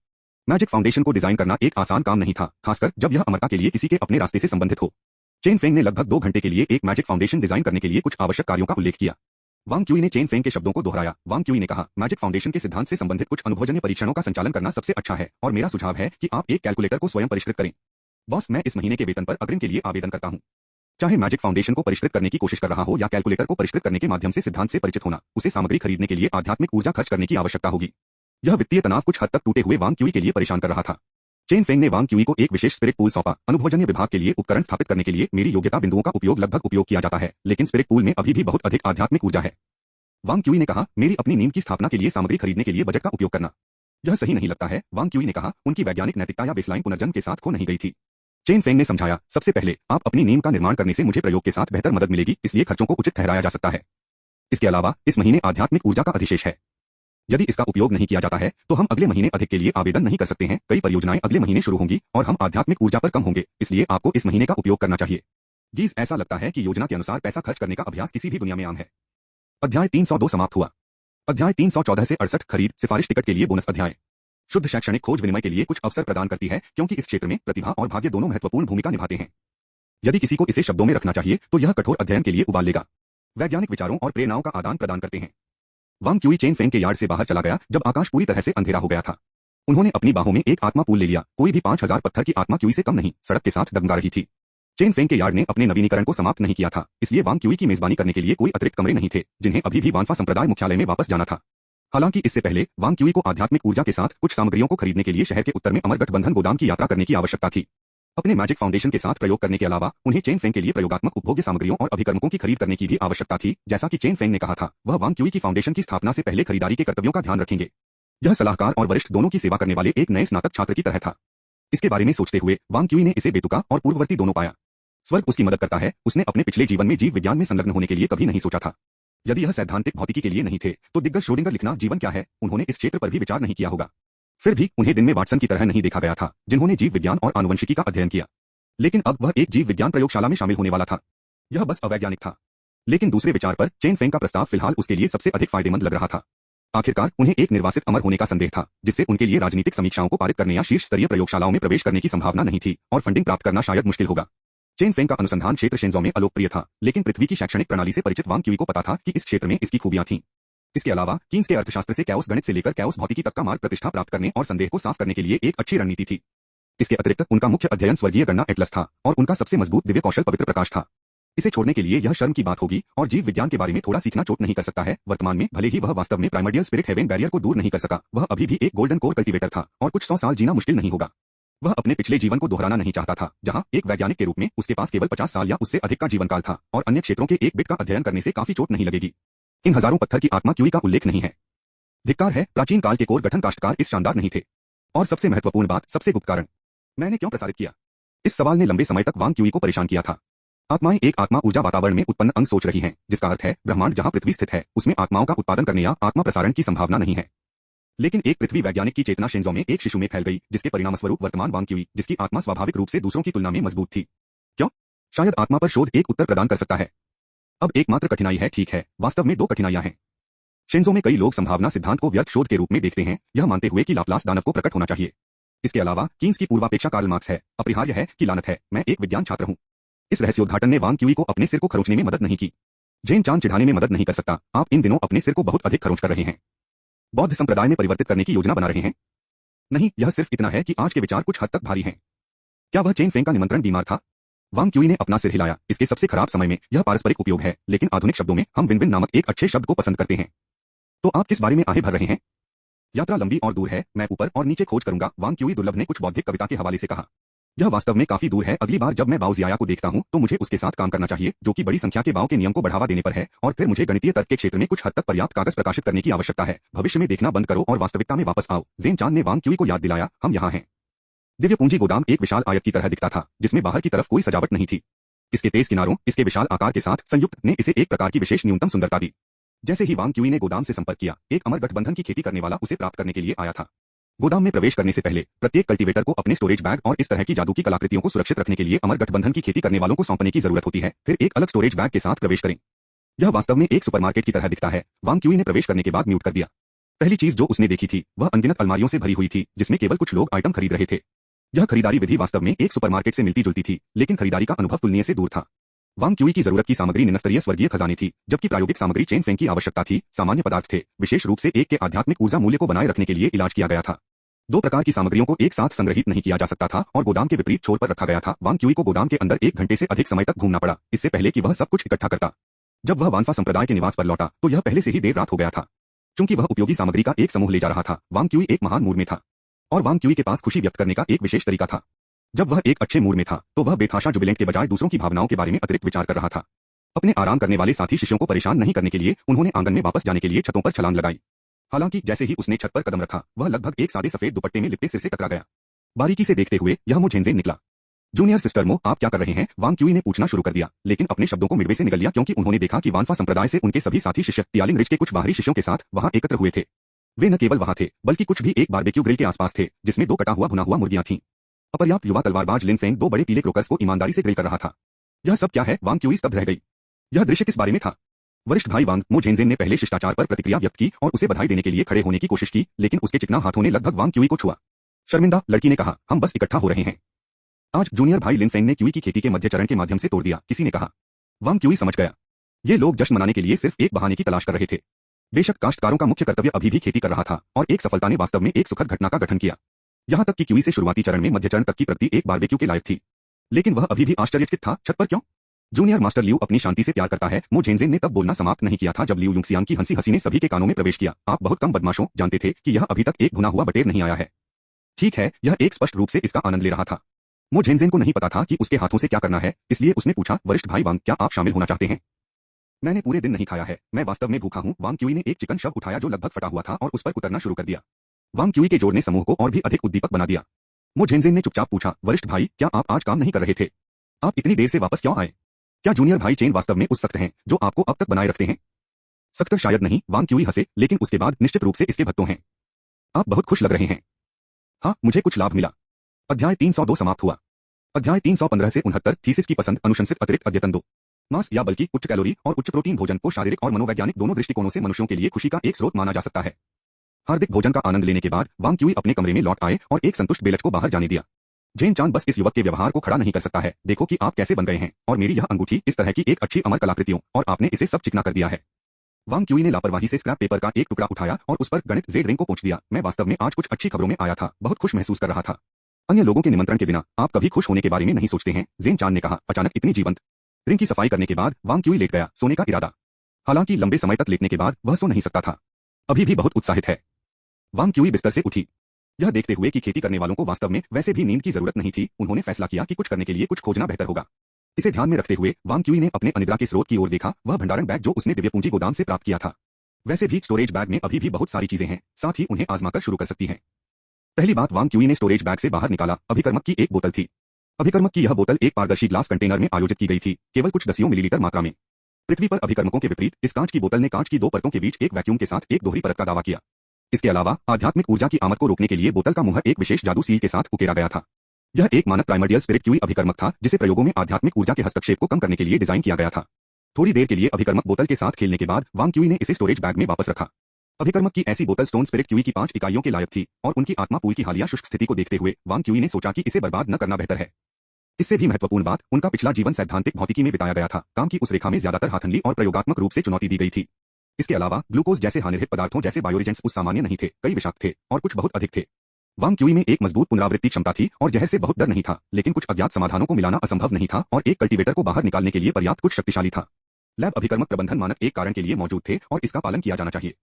मैजिक फाउंडेशन को डिजाइन करना एक आसान काम नहीं था, खासकर जब यह अमरता के लिए किसी के अपने रास्ते से संबंधित हो। चेन फेंग ने लगभग 2 घंटे के लिए एक मैजिक फाउंडेशन डिजाइन करने के लिए कुछ आवश्यक कार्यों का उल्लेख किया। वांग क्यूई ने चेन फेंग के शब्दों को दोहराया। वांग क्यूई ने कहा, मैजिक फाउंडेशन के सिद्धांत से संबंधित कुछ अनुभवजन्य परीक्षणों का संचालन करना सबसे अच्छा है और मेरा सुझाव है कि आप एक कैलकुलेटर को स्वयं परिष्कृत करें। बॉस, मैं इस महीने के वेतन पर अग्रिम के लिए आवेदन करता हूं। चाहे मैजिक फाउंडेशन को परिष्कृत करने की कोशिश कर रहा हो या कैलकुलेटर को परिष्कृत करने के माध्यम से सिद्धांत से परिचित होना, उसे सामग्री खरीदने के लिए आध्यात्मिक ऊर्जा खर्च करने की आवश्यकता होगी। यह वित्तीय तनाव कुछ हद तक टूटे हुए वांग क्यूई के लिए परेशान कर रहा था। चेन फेंग ने वांग क्यूई को एक विशेष स्पिरिट पूल सौंपा। अनुभवजन्य विभाग के लिए उपकरण स्थापित करने के लिए मेरी योग्यता बिंदुओं का लगभग उपयोग किया जाता है, लेकिन स्पिरिट पूल में अभी भी बहुत अधिक आध्यात्मिक ऊर्जा है। वांग क्यूई ने कहा, मेरी अपनी नींव की स्थापना के लिए सामग्री खरीदने के लिए बजट का उपयोग करना यह सही नहीं लगता है। वांग क्यूई ने कहा, उनकी वैज्ञानिक नैतिकता या बेसलाइन पुनर्जन्म के साथ खो नहीं गई थी। चेन फेंग ने समझाया, सबसे पहले आप अपनी नींव का निर्माण करने से मुझे प्रयोग के साथ बेहतर मदद मिलेगी, इसलिए खर्चों को उचित ठहराया जा सकता है। इसके अलावा इस महीने आध्यात्मिक ऊर्जा का अधिशेष है। यदि इसका उपयोग नहीं किया जाता है तो हम अगले महीने अधिक के लिए आवेदन नहीं कर सकते हैं। कई परियोजनाएं अगले महीने शुरू होंगी और हम आध्यात्मिक ऊर्जा पर कम होंगे, इसलिए आपको इस महीने का उपयोग करना चाहिए। गीज, ऐसा लगता है कि योजना के अनुसार पैसा खर्च करने का अभ्यास किसी भी दुनिया में आम है। अध्याय 302 समाप्त हुआ। अध्याय 314 से 68 खरीद सिफारिश टिकट के लिए बोनस अध्याय। शुद्ध शैक्षणिक खोज विनिमय के लिए कुछ अवसर प्रदान करती है क्योंकि इस क्षेत्र में प्रतिभा और भाग्य दोनों महत्वपूर्ण भूमिका निभाते हैं। यदि किसी को इसे शब्दों में रखना चाहिए तो यह कठोर अध्ययन के लिए उबाल लेगा। वैज्ञानिक विचारों और प्रेरणाओं का आदान प्रदान करते हैं। वांग क्यूई चेन फेंग के यार्ड से बाहर चला गया जब आकाश पूरी तरह से अंधेरा हो गया था। उन्होंने अपनी बाहों में एक आत्मा पूल ले लिया। कोई भी 5000 पत्थर की आत्मा क्यूई से कम नहीं, सड़क के साथ डगमगा रही थी। चेन फेंग के यार्ड ने अपने नवीनीकरण को समाप्त नहीं किया था, इसलिए वांग क्यूई की मेजबानी करने के लिए कोई अतिरिक्त कमरे नहीं थे जिन्हें अभी भी वानफा संप्रदाय मुख्यालय में वापस जाना था। हालांकि इससे पहले वांग क्यूई को आध्यात्मिक ऊर्जा के साथ कुछ सामग्रियों को खरीदने के लिए शहर के उत्तर में अमर गठबंधन गोदाम की यात्रा करने की आवश्यकता थी। अपने मैजिक फाउंडेशन के साथ प्रयोग करने के अलावा उन्हें चेन फेंग के लिए प्रयोगात्मक उपभोग्य सामग्रियों और अभिकर्मकों की खरीद करने की भी आवश्यकता थी। जैसा कि चेन फेंग ने कहा था, वह वांग क्यूई की फाउंडेशन की स्थापना से पहले खरीदारी के कर्तव्यों का ध्यान रखेंगे। यह सलाहकार और वरिष्ठ दोनों की सेवा करने वाले एक नए स्नातक छात्र की तरह था। इसके बारे में सोचते हुए वांग क्यूई ने इसे बेतुका और पूर्ववर्ती दोनों पाया। स्वर्ग उसकी मदद करता है, उसने अपने पिछले जीवन में जीव विज्ञान में संलग्न होने के लिए कभी नहीं सोचा था। यदि यह सैद्धांतिक भौतिकी के लिए नहीं थे तो दिग्गज श्रोडिंगर लिखना जीवन क्या है, उन्होंने इस क्षेत्र पर भी विचार नहीं किया होगा। फिर भी उन्हें दिन में वाटसन की तरह नहीं देखा गया था जिन्होंने जीव विज्ञान और आनुवंशिकी का अध्ययन किया। लेकिन अब वह एक जीव विज्ञान प्रयोगशाला में शामिल होने वाला था। यह बस अवैज्ञानिक था, लेकिन दूसरे विचार पर चेन फेंग का प्रस्ताव फिलहाल उसके लिए सबसे अधिक फायदेमंद लग रहा था। आखिरकार उन्हें एक निर्वासित अमर होने का संदेह था, जिससे उनके लिए राजनीतिक समीक्षाओं को पारित करने या शीर्ष स्तरीय प्रयोगशालाओं में प्रवेश करने की संभावना नहीं थी और फंडिंग प्राप्त करना शायद मुश्किल होगा। चेन फेंग का अनुसंधान क्षेत्र शेंजो में अलोकप्रिय था, लेकिन पृथ्वी की शैक्षणिक प्रणाली से परिचित वांग क्यूई को पता था कि इस क्षेत्र में इसकी खूबियां थीं। इसके अलावा कीन्स के अर्थशास्त्र से कैओस गणित से लेकर कैओस भौतिकी तक का मार्ग प्रतिष्ठा प्राप्त करने और संदेह को साफ करने के लिए एक अच्छी रणनीति थी। इसके अतिरिक्त उनका मुख्य अध्ययन स्वर्गीय गणना एटलस था और उनका सबसे मजबूत दिव्य कौशल पवित्र प्रकाश था। इसे छोड़ने के लिए यह शर्म की बात होगी और जीव विज्ञान के बारे में थोड़ा सीखना चोट नहीं कर सकता है। वर्तमान में भले ही वह वास्तव में प्राइमर्डियल स्पिरिट हेवन बैरियर को दूर नहीं कर सका, वह अभी भी एक गोल्डन कोर कल्टीवेटर था और कुछ 100 साल जीना मुश्किल नहीं होगा। वह अपने पिछले जीवन को दोहराना नहीं चाहता था, जहां एक वैज्ञानिक के रूप में उसके पास केवल 50 साल या उससे अधिक का जीवन काल था और अन्य क्षेत्रों के एक बिट का अध्ययन करने से काफी चोट नहीं लगेगी। इन हजारों पत्थर की आत्मा क्यूई का उल्लेख नहीं है। धिक्कार है, प्राचीन काल के कोर गठन काश्तकार इस शानदार नहीं थे। और सबसे महत्वपूर्ण बात, सबसे गुप्त कारण, मैंने क्यों प्रसारित किया? इस सवाल ने लंबे समय तक वांग क्यूई को परेशान किया था। आत्माएं एक आत्मा ऊर्जा वातावरण में उत्पन्न अंग सोच रही हैं, जिसका अर्थ है ब्रह्मांड जहां पृथ्वी स्थित है उसमें आत्माओं का उत्पादन करने या आत्मा प्रसारण की संभावना नहीं है। लेकिन एक पृथ्वी वैज्ञानिक की चेतना शेंजो में एक शिशु में फैल गई, जिसके परिणामस्वरूप वर्तमान वांग क्यूई, जिसकी आत्मा स्वाभाविक रूप से दूसरों की तुलना में मजबूत थी। क्यों? शायद आत्मा पर शोध एक उत्तर प्रदान कर सकता है। अब एकमात्र कठिनाई है, ठीक है, वास्तव में दो कठिनाइयां हैं। शेंजो में कई लोग संभावना सिद्धांत को व्यर्थ शोध के रूप में देखते हैं, यह मानते हुए कि लाप्लास दानव को प्रकट होना चाहिए। इसके अलावा कीन्स की पूर्वापेक्षा कार्ल मार्क्स है, अपरिहार्य है कि लानत है, मैं एक विज्ञान छात्र हूं। इस रहस्योद्घाटन ने वांग क्यूई को अपने सिर को खरोंचने में मदद नहीं की। जेन चांद चिढ़ाने में मदद नहीं कर सकता। आप इन दिनों अपने सिर को बहुत अधिक खरोंच कर रहे हैं। बौद्ध संप्रदाय में परिवर्तित करने की योजना बना रहे हैं? नहीं, यह सिर्फ इतना है कि आज के विचार कुछ हद तक भारी हैं। क्या वह चेन फेंग का निमंत्रण बीमार था? वांग क्यूई ने अपना सिर हिलाया। इसके सबसे खराब समय में यह पारस्परिक उपयोग है, लेकिन आधुनिक शब्दों में हम विन विन नामक एक अच्छे शब्द को पसंद करते हैं। तो आप किस बारे में आहें भर रहे हैं? यात्रा लंबी और दूर है, मैं ऊपर और नीचे खोज करूंगा, वांग क्यूई दुर्लभ ने कुछ बौद्धिक कविता के हवाले से कहा। यह वास्तव में काफी दूर है। अगली बार जब मैं बाओ जियाया को देखता हूं तो मुझे उसके साथ काम करना चाहिए, जो कि बड़ी संख्या के बाओ के नियम को बढ़ावा देने पर है, और फिर मुझे गणितीय तर्क के क्षेत्र में कुछ हद तक पर्याप्त कागज प्रकाशित करने की आवश्यकता है। भविष्य में देखना बंद करो और वास्तविकता में वापस आओ। जेन चांद ने वांग क्यूई को याद दिलाया, हम यहाँ हैं। दिव्य पूंजी गोदाम एक विशाल आयत की तरह दिखता था, जिसमें बाहर की तरफ कोई सजावट नहीं थी। इसके तेज किनारों, इसके विशाल आकार के साथ संयुक्त ने इसे एक प्रकार की विशेष न्यूनतम सुंदरता दी। जैसे ही वांग क्यूई ने गोदाम से संपर्क किया, एक अमर गठबंधन की खेती करने वाला उसे प्राप्त करने के लिए आया था। गोदाम में प्रवेश करने से पहले प्रत्येक कल्टीवेटर को अपने स्टोरेज बैग और इस तरह की जादू की कलाकृतियों को सुरक्षित रखने के लिए अमर गठबंधन की खेती करने वालों को सौंपने की जरूरत होती है। फिर एक अलग स्टोरेज बैग के साथ प्रवेश करें। यह वास्तव में एक सुपरमार्केट की तरह दिखता है। वांग क्यूई ने प्रवेश करने के बाद म्यूट कर दिया। पहली चीज जो उसने देखी थी वह अनगिनत अलमारियों से भरी हुई थी, जिसमें केवल कुछ लोग आइटम खरीद रहे थे। यह खरीदारी विधि वास्तव में एक सुपरमार्केट से मिलती जुलती थी, लेकिन खरीदारी का अनुभव तुलनीय से दूर था। वांग क्यूई की जरूरत की सामग्री निम्नस्तरीय स्वर्गीय खजाने थी, जबकि प्रायोगिक सामग्री चेन फेंग की आवश्यकता थी। सामान्य पदार्थ थे, विशेष रूप से एक के आध्यात्मिक ऊर्जा मूल्य को बनाए रखने के लिए इलाज किया गया था। दो प्रकार की सामग्रियों को एक साथ संग्रहित नहीं किया जा सकता था और गोदाम के विपरीत छोर पर रखा गया था। वांग क्यूई को गोदाम के अंदर 1 घंटे से अधिक समय तक घूमना पड़ा, इससे पहले कि वह सब कुछ इकट्ठा करता। जब वह वानफा संप्रदाय के निवास पर लौटा तो यह पहले से ही देर रात हो गया था। चूंकि वह उपयोगी सामग्री का एक समूह ले जा रहा था, वांग क्यूई एक महान मूड में था और वांग क्यूई के पास खुशी व्यक्त करने का एक विशेष तरीका था। जब वह एक अच्छे मूड में था तो वह बेतहाशा जुबिलेंट के बजाय दूसरों की भावनाओं के बारे में अतिरिक्त विचार कर रहा था। अपने आराम करने वाले साथी शिष्यों को परेशान नहीं करने के लिए उन्होंने आंगन में वापस जाने के लिए छतों पर छलांग लगाई। हालांकि जैसे ही उसने छत पर कदम रखा, वह लगभग एक सादे सफेद दुपट्टे में लिपटे सिर से टकरा गया। बारीकी से देखते हुए यह मो झेंझेन निकला। जूनियर सिस्टर मो, आप क्या कर रहे हैं? वांग क्यूई ने पूछना शुरू कर दिया, लेकिन अपने शब्दों को मिडवे से निगल लिया क्योंकि उन्होंने देखा कि वानफा संप्रदाय से उनके सभी साथी शिष्य तियालिंग रिज के कुछ बाहरी शिष्यों के साथ वहां एकत्र हुए थे। वे न केवल वहां थे, बल्कि कुछ भी एक बारबेक्यू ग्रिल के आसपास थे, जिसमें 2 कटा हुआ भुना हुआ मुर्गियां थीं। अपर्याप्त युवा तलवारबाज लिन फेंग 2 बड़े पीले क्रोकर्स को ईमानदारी से ग्रिल कर रहा था। यह सब क्या है? वांग क्यूई स्तब्ध रह गई। यह दृश्य किस बारे में था? वरिष्ठ भाई वांग मो झेनजेन ने पहले शिष्टाचार पर प्रतिक्रिया व्यक्त की और उसे बधाई देने के लिए खड़े होने की कोशिश की, लेकिन उसके चिकना हाथों ने लगभग वांग क्यूई को छुआ। शर्मिंदा लड़की ने कहा, हम बस इकट्ठा हो रहे हैं। आज जूनियर भाई लिन फेंग ने क्यूई की खेती के मध्य चरण के माध्यम से तोड़ दिया, किसी ने कहा। वांग क्यूई समझ गया। ये लोग जश्न मनाने के लिए सिर्फ एक बहाने की तलाश कर रहे थे। बेशक काश्तकारों का मुख्य कर्तव्य अभी भी खेती कर रहा था और एक सफलता ने वास्तव में एक सुखद घटना का गठन किया। यहां तक कि क्यूई से शुरुआती चरण में मध्य चरण तक की प्रगति एक बारबेक्यू के लायक थी, लेकिन वह अभी भी आश्चर्यचकित था। छत पर क्यों? जूनियर मास्टर लियू अपनी शांति से प्यार करता है। मो झेनजेन ने तब बोलना समाप्त नहीं किया था जब लियू युंगसियांग की हंसी हंसी ने सभी के कानों में प्रवेश किया। आप बहुत कम बदमाशों जानते थे कि यह अभी तक एक भुना हुआ बटेर नहीं आया है। ठीक है, यह एक स्पष्ट रूप से इसका आनंद ले रहा था। मो झेनजेन को नहीं पता था कि उसके हाथों से क्या करना है, इसलिए उसने पूछा, वरिष्ठ भाई वांग, क्या आप शामिल होना चाहते हैं? मैंने पूरे दिन नहीं खाया है, मैं वास्तव में भूखा हूं। वांग क्यूई ने एक चिकन शव उठाया जो लगभग फटा हुआ था और उस पर कुतरना शुरू कर दिया। वांग क्यूई के जोर ने समूह को और भी अधिक उद्दीपक बना दिया। मो झेनजेन ने चुपचाप पूछा, वरिष्ठ भाई, क्या आप आज काम नहीं कर रहे थे? आप इतनी देर से वापस क्यों आए? क्या जूनियर भाई चेन वास्तव में उस सख्त हैं जो आपको अब तक बनाए रखते हैं? सख्त शायद नहीं, वांग क्यूई हंसे, लेकिन उसके बाद निश्चित रूप से इसके भक्तों हैं। आप बहुत खुश लग रहे हैं। हाँ, मुझे कुछ लाभ मिला। अध्याय 302 समाप्त हुआ। अध्याय 315 से 69 थीसिस की पसंद अनुशंसित अतिरिक्त अद्यतन 2 मांस या बल्कि उच्च कैलोरी और उच्च प्रोटीन भोजन को शारीरिक और मनोवैज्ञानिक दोनों दृष्टिकोणों से मनुष्यों के लिए खुशी का एक स्रोत माना जा सकता है। हार्दिक भोजन का आनंद लेने के बाद वांग क्यूई अपने कमरे में लौट आए और एक संतुष्ट बेलच को बाहर जाने दिया। जेन चान बस इस युवक के व्यवहार को खड़ा नहीं कर सकता है। देखो कि आप कैसे बन गए हैं, और मेरी यह अंगूठी इस तरह की एक अच्छी अमर कलाकृतियों, और आपने इसे सब चिकना कर दिया है। वांग क्यूई ने लापरवाही से स्क्रैप पेपर का एक टुकड़ा उठाया और उस पर गणित जेड रिंग को पोंछ दिया। मैं वास्तव में आज कुछ अच्छी खबरों में आया था, बहुत खुश महसूस कर रहा था। अन्य लोगों के निमंत्रण के बिना आप कभी खुश होने के बारे में नहीं सोचते हैं, जेन चान ने कहा। अचानक इतनी जीवंत रिंग की सफाई करने के बाद वांग क्यूई लेट गया, सोने का इरादा। हालांकि लंबे समय तक लेटने के बाद वह सो नहीं सकता था। अभी भी बहुत उत्साहित है। वांग क्यूई बिस्तर से उठी। यह देखते हुए कि खेती करने वालों को वास्तव में वैसे भी नींद की जरूरत नहीं थी, उन्होंने फैसला किया कि कुछ करने के लिए कुछ खोजना बेहतर होगा। इसे ध्यान में रखते हुए वांग क्यूई ने अपने अनिद्रा के स्रोत की ओर देखा, वह भंडारण बैग जो उसने दिव्य पूंजी गोदाम से प्राप्त किया था। वैसे भी स्टोरेज बैग में अभी भी बहुत सारी चीजें हैं, साथ ही उन्हें आजमाकर शुरू कर सकती हैं। पहली बात वांग क्यूई ने स्टोरेज बैग से बाहर निकाला, अभिकर्मक की एक बोतल थी। अभिकर्मक की यह बोतल एक पारदर्शी ग्लास कंटेनर में आयोजित की गई थी, केवल कुछ दसियों मिलीलीटर मात्रा में। पृथ्वी पर अभिकर्मकों के विपरीत इस कांच की बोतल ने कांच की दो परतों के बीच एक वैक्यूम के साथ एक दोहरी परत का दावा किया। इसके अलावा आध्यात्मिक ऊर्जा की आमद को रोकने के लिए बोतल का मुंह एक विशेष जादू सील के साथ उकेरा गया था। यह एक मानक प्राइमर्डियल स्पिरिट क्यूई अभिकर्मक था, जिसे प्रयोगों में आध्यात्मिक ऊर्जा के हस्तक्षेप को कम करने के लिए डिजाइन किया गया था। थोड़ी देर के लिए अभिकर्मक बोतल के साथ खेलने के बाद वांग क्यूई ने इसे स्टोरेज बैग में वापस रखा। अभिकर्मक की ऐसी बोतल स्टोन स्पिरिट क्यूई की 5 इकाइयों के लायक थी, और उनकी आत्मा पूल की हालिया शुष्क स्थिति को देखते हुए वांग क्यूई ने सोचा कि इसे बर्बाद न करना बेहतर है। इससे भी महत्वपूर्ण बात, उनका पिछला जीवन सैद्धांतिक भौतिकी में बिताया गया था। काम की उस रेखा में ज्यादातर हाथनली और प्रयोगात्मक रूप से चुनौती दी गई थी। इसके अलावा ग्लूकोज जैसे हानिरहित पदार्थों जैसे बायोरिजेंट्स उस सामान्य नहीं थे, कई विषाक्त थे और कुछ बहुत अधिक थे। वांग क्यूई में एक मजबूत पुनरावृत्ति क्षमता थी और जहर से बहुत डर नहीं था, लेकिन कुछ अज्ञात समाधानों को मिलाना असंभव नहीं था और एक कल्टीवेटर को बाहर निकालने के लिए पर्याप्त कुछ शक्तिशाली था। लैब अभिकर्मक प्रबंधन मानक एक कारण के लिए मौजूद थे और इसका पालन किया जाना चाहिए।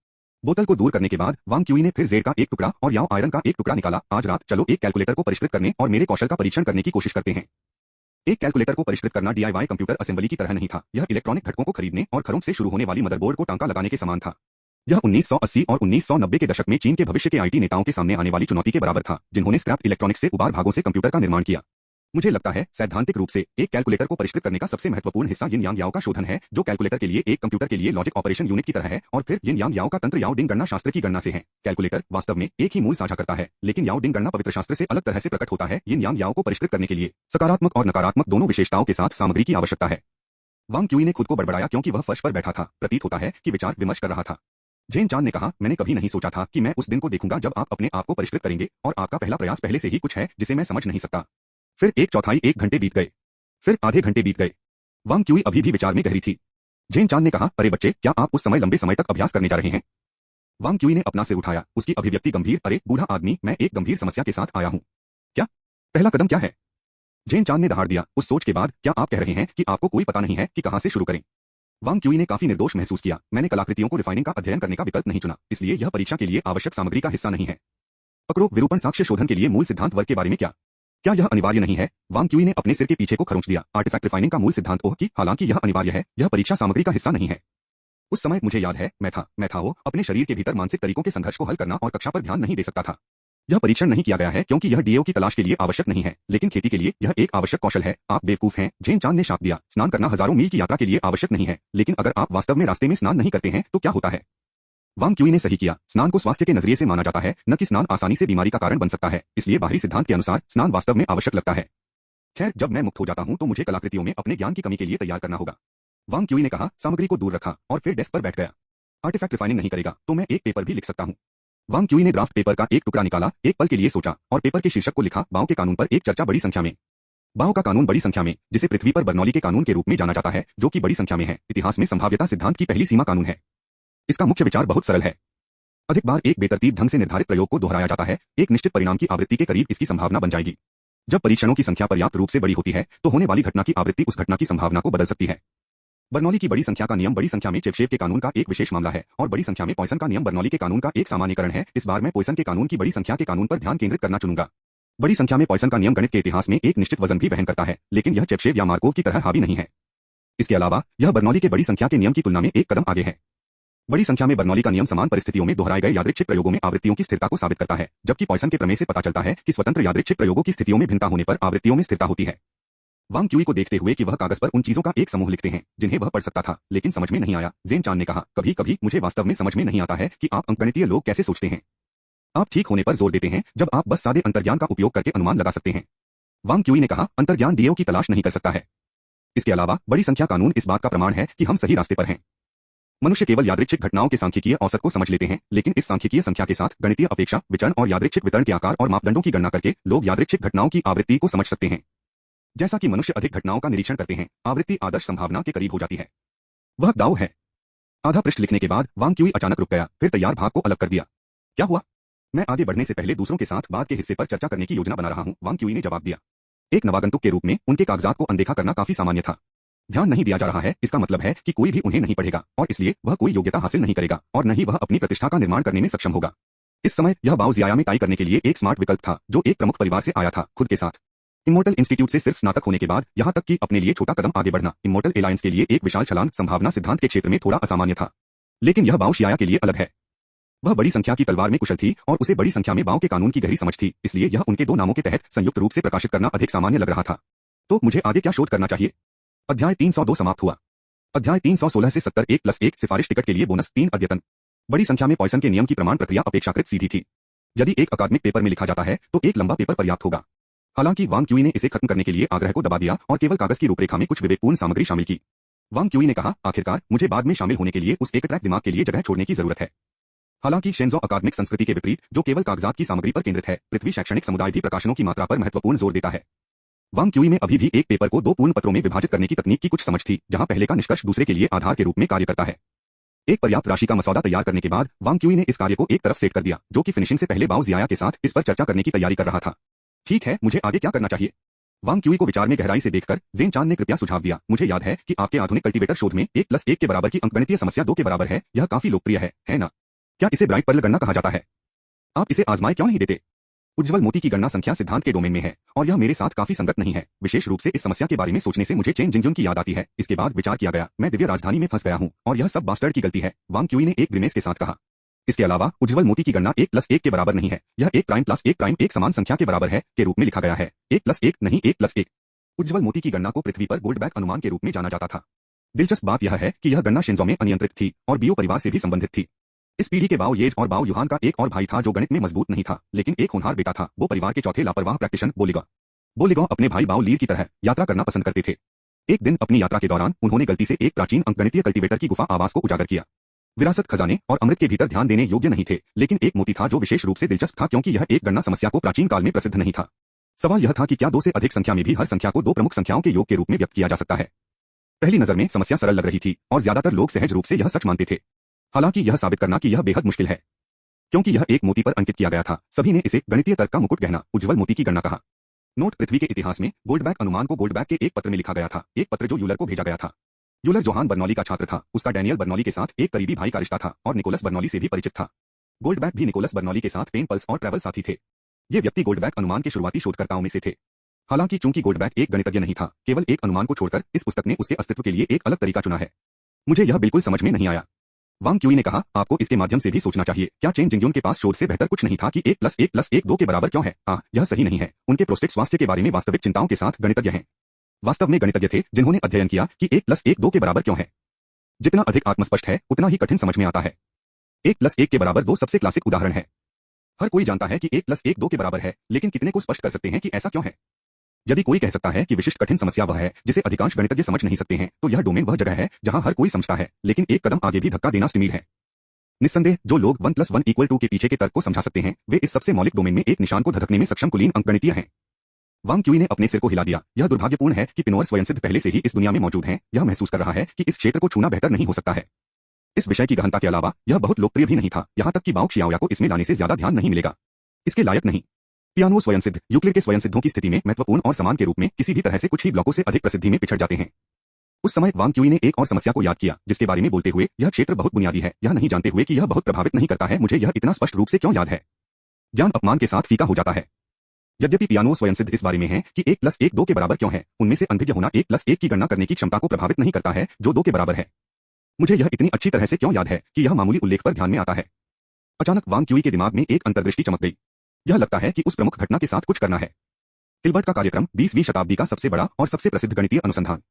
बोतल को दूर करने के बाद वांग क्यूई ने फिर जेड का एक टुकड़ा और याओ आयरन का एक टुकड़ा निकाला। आज रात चलो एक कैलकुलेटर को परिष्कृत करने और मेरे कौशल का परीक्षण करने की कोशिश करते हैं। एक कैलकुलेटर को परिष्कृत करना DIY कंप्यूटर असेंबली की तरह नहीं था, यह इलेक्ट्रॉनिक घटकों को खरीदने और खरोंच से शुरू होने वाली मदरबोर्ड को टांका लगाने के समान था। यह 1980 और 1990 के दशक में चीन के भविष्य के IT नेताओं के सामने आने वाली चुनौती के बराबर था, जिन्होंने स्क्रैप इलेक्ट्रॉनिक्स से उबार भागों से कंप्यूटर का निर्माण किया। मुझे लगता है सैद्धांतिक रूप से एक कैलकुलेटर को परिष्कृत करने का सबसे महत्वपूर्ण हिस्सा यिन यांग याओ का शोधन है, जो कैलकुलेटर के लिए एक कंप्यूटर के लिए लॉजिक ऑपरेशन यूनिट की तरह है, और फिर यिन यांग याओ का तंत्र याओ डिंग गणना शास्त्र की गणना से है। कैलकुलेटर वास्तव में एक ही मूल साझा करता है, लेकिन याओ डिंग गणना पवित्र शास्त्र से अलग तरह से प्रकट होता है। यिन यांग याओ को परिष्कृत करने के लिए सकारात्मक और नकारात्मक दोनों विशेषताओं के साथ सामग्री की आवश्यकता है। वांग क्यूई ने खुद को बड़बड़ाया क्योंकि वह फर्श पर बैठा था, प्रतीत होता है कि विचार विमर्श कर रहा था। जेन चान ने कहा, मैंने कभी नहीं सोचा था कि मैं उस दिन को देखूंगा जब आप अपने आप को परिष्कृत करेंगे, और आपका पहला प्रयास पहले से ही कुछ है जिसे मैं समझ नहीं सकता। फिर एक चौथाई एक घंटे बीत गए, फिर आधे घंटे बीत गए। वांग क्यूई अभी भी विचार में गहरी थी। जेन चान ने कहा, अरे बच्चे, क्या आप उस समय लंबे समय तक अभ्यास करने जा रहे हैं? वांग क्यूई ने अपना सिर उठाया, उसकी अभिव्यक्ति गंभीर। अरे बूढ़ा आदमी, मैं एक गंभीर समस्या के साथ आया हूं। क्या? पहला कदम क्या है? जेन चान ने दहाड़ दिया, उस सोच के बाद क्या आप कह रहे हैं कि आपको कोई पता नहीं है कि कहां से शुरू करें? वांग क्यूई ने काफी निर्दोष महसूस किया। मैंने कलाकृतियों को रिफाइनिंग का अध्ययन करने का विकल्प नहीं चुना, इसलिए यह परीक्षा के लिए आवश्यक सामग्री का हिस्सा नहीं है। पकड़ो, विरूपण साक्ष्य शोधन के लिए मूल सिद्धांत वर्ग के बारे में क्या यह अनिवार्य नहीं है? वांग क्यूई ने अपने सिर के पीछे को खरोंच दिया। आर्टिफैक्ट रिफाइनिंग का मूल सिद्धांत ओह कि हालांकि यह अनिवार्य है, यह परीक्षा सामग्री का हिस्सा नहीं है। उस समय मुझे याद है, मैं था वो अपने शरीर के भीतर मानसिक तरीकों के संघर्ष को हल करना और कक्षा पर ध्यान नहीं दे सकता था। यह परीक्षण नहीं किया गया है क्योंकि यह डीओ की तलाश के लिए आवश्यक नहीं है, लेकिन खेती के लिए यह एक आवश्यक कौशल है। आप बेवकूफ हैं, जेन चान ने शाप दिया। स्नान करना हजारों मील की यात्रा के लिए आवश्यक नहीं है, लेकिन अगर आप वास्तव में रास्ते में स्नान नहीं करते हैं तो क्या होता है? वांग क्यूई ने सही किया। स्नान को स्वास्थ्य के नजरिए से माना जाता है, न कि स्नान आसानी से बीमारी का कारण बन सकता है, इसलिए बाहरी सिद्धांत के अनुसार स्नान वास्तव में आवश्यक लगता है। खैर, जब मैं मुक्त हो जाता हूं तो मुझे कलाकृतियों में अपने ज्ञान की कमी के लिए तैयार करना होगा। वांग क्यूई ने कहा, सामग्री को दूर रखा और फिर डेस्क पर बैठ गया। आर्टिफैक्ट रिफाइनिंग नहीं करेगा तो मैं एक पेपर भी लिख सकता हूँ। वांग क्यूई ने ड्राफ्ट पेपर का एक टुकड़ा निकाला, एक पल के लिए सोचा और पेपर के शीर्षक को लिखा, बाओ के कानून पर एक चर्चा बड़ी संख्या में। बाओ का कानून बड़ी संख्या में, जिसे पृथ्वी पर बर्नौली के कानून के रूप में जाना जाता है, जो कि बड़ी संख्या में है, इतिहास में संभाव्यता सिद्धांत की पहली सीमा कानून है। इसका मुख्य विचार बहुत सरल है। अधिक बार एक बेतरतीब ढंग से निर्धारित प्रयोग को दोहराया जाता है, एक निश्चित परिणाम की आवृत्ति के करीब इसकी संभावना बन जाएगी। जब परीक्षणों की संख्या पर्याप्त रूप से बड़ी होती है तो होने वाली घटना की आवृत्ति उस घटना की संभावना को बदल सकती है। बर्नौली की बड़ी संख्या का नियम बड़ी संख्या में चेबीशेव के कानून का एक विशेष मामला है और बड़ी संख्या में पॉइसन का नियम बर्नौली के कानून का एक सामान्यीकरण है। इस बार मैं पॉइसन के कानून की बड़ी संख्या के कानून पर ध्यान केंद्रित करना चुनूंगा। बड़ी संख्या में पॉइसन का नियम गणित के इतिहास में एक निश्चित वजन भी वहन करता है, लेकिन यह चेबीशेव या मार्कोव की तरह हावी नहीं है। इसके अलावा यह बर्नौली के बड़ी संख्या के नियम की तुलना में एक कदम आगे है। बड़ी संख्या में बर्नौली का नियम समान परिस्थितियों में दोहराए गए यादृच्छिक प्रयोगों में आवृत्तियों की स्थिरता को साबित करता है, जबकि पॉइसन के प्रमेय से पता चलता है कि स्वतंत्र यादृच्छिक प्रयोगों की स्थितियों में भिन्नता होने पर आवृत्तियों में स्थिरता होती है। वांग क्यूई को देखते हुए कि वह कागज पर उन चीजों का एक समूह लिखते हैं जिन्हें वह पढ़ सकता था, लेकिन समझ में नहीं आया, जेन चान ने कहा, कभी कभी मुझे वास्तव में समझ में नहीं आता है कि आप अंकगणितीय लोग कैसे सोचते हैं। आप ठीक होने पर जोर देते हैं जब आप बस सादे अंतर्ज्ञान का उपयोग करके अनुमान लगा सकते हैं। वांग क्यूई ने कहा, अंतर्ज्ञान डीओ की तलाश नहीं कर सकता है। इसके अलावा बड़ी संख्या कानून इस बात का प्रमाण है कि हम सही रास्ते पर हैं। मनुष्य केवल यादृच्छिक घटनाओं के सांख्यिकीय औसत को समझ लेते हैं, लेकिन इस सांख्यिकीय संख्या के साथ गणितीय अपेक्षा, विचरण और यादृच्छिक वितरण के आकार और मापदंडों की गणना करके लोग यादृच्छिक घटनाओं की आवृत्ति को समझ सकते हैं। जैसा कि मनुष्य अधिक घटनाओं का निरीक्षण करते हैं, आवृत्ति आदर्श संभावना के करीब हो जाती है। वह दाव है। आधा पृष्ठ लिखने के बाद वांग क्यूई अचानक रुक गया, फिर तैयार भाग को अलग कर दिया। क्या हुआ? मैं आगे बढ़ने से पहले दूसरों के साथ बाद के हिस्से पर चर्चा करने की योजना बना रहा हूं, वांग क्यूई ने जवाब दिया। एक नवागंतुक के रूप में उनके कागजात को अनदेखा करना काफी सामान्य था। ध्यान नहीं दिया जा रहा है, इसका मतलब है कि कोई भी उन्हें नहीं पढ़ेगा और इसलिए वह कोई योग्यता हासिल नहीं करेगा और न ही वह अपनी प्रतिष्ठा का निर्माण करने में सक्षम होगा। इस समय यह बाओ जियाया में टाई करने के लिए एक स्मार्ट विकल्प था, जो एक प्रमुख परिवार से आया था, खुद के साथ। इमोर्टल इंस्टीट्यूट से सिर्फ स्नातक होने के बाद यहां तक कि अपने लिए छोटा कदम आगे बढ़ना इमोर्टल एलायंस के लिए एक विशाल छलांग संभावना सिद्धांत के क्षेत्र में थोड़ा असामान्य था, लेकिन यह बाओ शियाया के लिए अलग है। वह बड़ी संख्या की तलवार में कुशल थी और उसे बड़ी संख्या में बाओ के कानून की गहरी समझ थी, इसलिए यह उनके दो नामों के तहत संयुक्त रूप से प्रकाशित करना अधिक सामान्य लग रहा था। तो मुझे आगे क्या शोध करना चाहिए? अध्याय 302 समाप्त हुआ। अध्याय 316 से 70 1+1 सिफारिश टिकट के लिए बोनस 3 अद्यतन। बड़ी संख्या में पॉइसन के नियम की प्रमाण प्रक्रिया अपेक्षाकृत सीधी थी। यदि एक अकादमिक पेपर में लिखा जाता है तो एक लंबा पेपर पर्याप्त होगा। हालांकि वांग क्यूई ने इसे खत्म करने के लिए आग्रह को दबा दिया और केवल कागज की रूपरेखा में कुछ विवेकपूर्ण सामग्री शामिल की। वांग क्यूई ने कहा, आखिरकार मुझे बाद में शामिल होने के लिए उस एक ट्रैक दिमाग के लिए जगह छोड़ने की जरूरत है। हालांकि शेंजो अकादमिक संस्कृति के विपरीत, जो केवल कागजात की सामग्री पर केंद्रित है, पृथ्वी शैक्षणिक समुदाय भी प्रकाशनों की मात्रा पर महत्वपूर्ण जोर देता है। वांग क्यूई में अभी भी एक पेपर को दो पूर्ण पत्रों में विभाजित करने की तकनीक की कुछ समझ थी, जहां पहले का निष्कर्ष दूसरे के लिए आधार के रूप में कार्य करता है। एक पर्याप्त राशि का मसौदा तैयार करने के बाद वांग क्यूई ने इस कार्य को एक तरफ सेट कर दिया, जो कि फिनिशिंग से पहले बाओ जियाया के साथ इस पर चर्चा करने की तैयारी कर रहा था। ठीक है, मुझे आगे क्या करना चाहिए? वांग क्यूई को विचार में गहराई से देखकर जेन चान ने कृपया सुझाव दिया, मुझे याद है कि आपके आधुनिक कल्टीवेटर शोध में 1+1 के बराबर की अंकगणितीय समस्या 2 के बराबर है। यह काफी लोकप्रिय है ना? क्या इसे ब्राइट पर्ल गणना कहा जाता है? आप इसे आजमाए क्यों नहीं देते? उज्ज्वल मोती की गणना संख्या सिद्धांत के डोमेन में है और यह मेरे साथ काफी संगत नहीं है। विशेष रूप से इस समस्या के बारे में सोचने से मुझे चेन जिंगजुन की याद आती है। इसके बाद विचार किया गया, मैं दिव्य राजधानी में फंस गया हूं और यह सब बास्टर्ड की गलती है, वांग क्यूई ने एक ग्रिमेस के साथ कहा। इसके अलावा उज्ज्वल मोती की गणना 1+1 के बराबर नहीं है, यह 1 एक समान संख्या के बराबर है के रूप में लिखा गया है। 1+1 नहीं 1+1। उज्ज्वल मोती की गणना को पृथ्वी पर गोल्डबैक अनुमान के रूप में जाना जाता था। दिलचस्प बात यह है कि यह गणना शिंजो में अनियंत्रित थी और बियो परिवार से भी संबंधित थी। इस पीढ़ी के बाओ येज और बाओ युहान का एक और भाई था जो गणित में मजबूत नहीं था, लेकिन एक होनहार बेटा था। वो परिवार के चौथे लापरवाह प्रैक्टिशनर बोलिगो अपने भाई बाओ लीर की तरह यात्रा करना पसंद करते थे। एक दिन अपनी यात्रा के दौरान उन्होंने गलती से एक प्राचीन अंकगणितीय कल्टीवेटर की गुफा आवास को उजागर किया। विरासत, खजाने और अमृत के भीतर ध्यान देने योग्य नहीं थे, लेकिन एक मोती था जो विशेष रूप से दिलचस्प था क्योंकि यह एक गणना समस्या को प्राचीन काल में प्रसिद्ध नहीं था। सवाल यह था कि क्या 2 से अधिक संख्या में भी हर संख्या को 2 प्रमुख संख्याओं के योग के रूप में व्यक्त किया जा सकता है। पहली नजर में समस्या सरल लग रही थी और ज्यादातर लोग सहज रूप से यह सच मानते थे। हालांकि यह साबित करना कि यह बेहद मुश्किल है, क्योंकि यह एक मोती पर अंकित किया गया था। सभी ने इसे गणितीय तर्क का मुकुट गहना उज्ज्वल मोती की गणना कहा। नोट, पृथ्वी के इतिहास में गोल्डबैक अनुमान को गोल्डबैक के एक पत्र में लिखा गया था, एक पत्र जो यूलर को भेजा गया था। यूलर जोहान बर्नौली का छात्र था, उसका डैनियल बर्नौली के साथ एक करीबी भाई का रिश्ता था और निकोलस बर्नौली से भी परिचित था। गोल्डबैक भी निकोलस बर्नौली के साथ पेन पल्स और ट्रैवल साथी थे। ये व्यक्ति गोल्डबैक अनुमान के शुरुआती शोधकर्ताओं में से थे। हालांकि चूंकि गोल्डबैक एक गणितज्ञ नहीं था, केवल एक अनुमान को छोड़कर इस पुस्तक ने उसके अस्तित्व के लिए एक अलग तरीका चुना है। मुझे यह बिल्कुल समझ में नहीं आया। वांग क्यूई ने कहा, आपको इसके माध्यम से भी सोचना चाहिए। क्या चेन जिंगजुन के पास शोध से बेहतर कुछ नहीं था कि 1+1+1 2 के बराबर क्यों है? यह सही नहीं है। उनके प्रोस्टेट स्वास्थ्य के बारे में वास्तविक चिंताओं के साथ गणितज्ञ हैं। वास्तव में गणितज्ञ थे जिन्होंने अध्ययन किया कि 1+1 2 के बराबर क्यों है। जितना अधिक आत्मस्पष्ट है उतना ही कठिन समझ में आता है। 1+1 के बराबर 2 सबसे क्लासिक उदाहरण है। हर कोई जानता है कि 1+1 2 के बराबर है, लेकिन कितने को स्पष्ट कर सकते हैं कि ऐसा क्यों है? यदि कोई कह सकता है कि विशिष्ट कठिन समस्या वह है जिसे अधिकांश गणितज्ञ समझ नहीं सकते हैं, तो यह डोमेन वह जगह है जहां हर कोई समझता है, लेकिन एक कदम आगे भी धक्का देना स्टिमीर है। निस्संदेह जो लोग 1+1=2 के पीछे के तर्क को समझा सकते हैं, वे इस सबसे मौलिक डोमेन में एक निशान को धधकने में सक्षम कुलीन अंकगणितीय हैं। वांग क्यूई ने अपने सिर को हिला दिया। यह दुर्भाग्यपूर्ण है कि पिनोर स्वयंसिद्ध पहले से ही इस दुनिया में मौजूद हैं। यह महसूस कर रहा है कि इस क्षेत्र को छूना बेहतर नहीं हो सकता है। इस विषय की गहनता के अलावा यह बहुत लोकप्रिय भी नहीं था, यहाँ तक कि बाओ शियाओया को इसमें लाने से ज्यादा ध्यान नहीं मिलेगा। इसके लायक नहीं। पियानो स्वयंसिद्ध यूक्लिड के स्वयंसिद्धों की स्थिति में महत्वपूर्ण और समान के रूप में किसी भी तरह से कुछ ही ब्लॉकों से अधिक प्रसिद्धि में पिछड़ जाते हैं। उस समय वांग क्यूई ने एक और समस्या को याद किया, जिसके बारे में बोलते हुए यह क्षेत्र बहुत बुनियादी है, यह नहीं जानते हुए कि यह बहुत प्रभावित नहीं करता है। मुझे यह इतना स्पष्ट रूप से क्यों याद है? ज्ञान अपमान के साथ फीका हो जाता है। यद्यपि पियानो स्वयंसिद्ध इस बारे में है कि 1+1 2 के बराबर क्यों है, उनमें से अनभिज्ञ होना 1+1 की गणना करने की क्षमता को प्रभावित नहीं करता है, जो 2 के बराबर है। मुझे यह इतनी अच्छी तरह से क्यों याद है कि यह मामूली उल्लेख पर ध्यान में आता है। अचानक वांग क्यूई के दिमाग में एक अंतर्दृष्टि चमक गई। यह लगता है कि उस प्रमुख घटना के साथ कुछ करना है। हिल्बर्ट का कार्यक्रम 20वीं शताब्दी का सबसे बड़ा और सबसे प्रसिद्ध गणितीय अनुसंधान।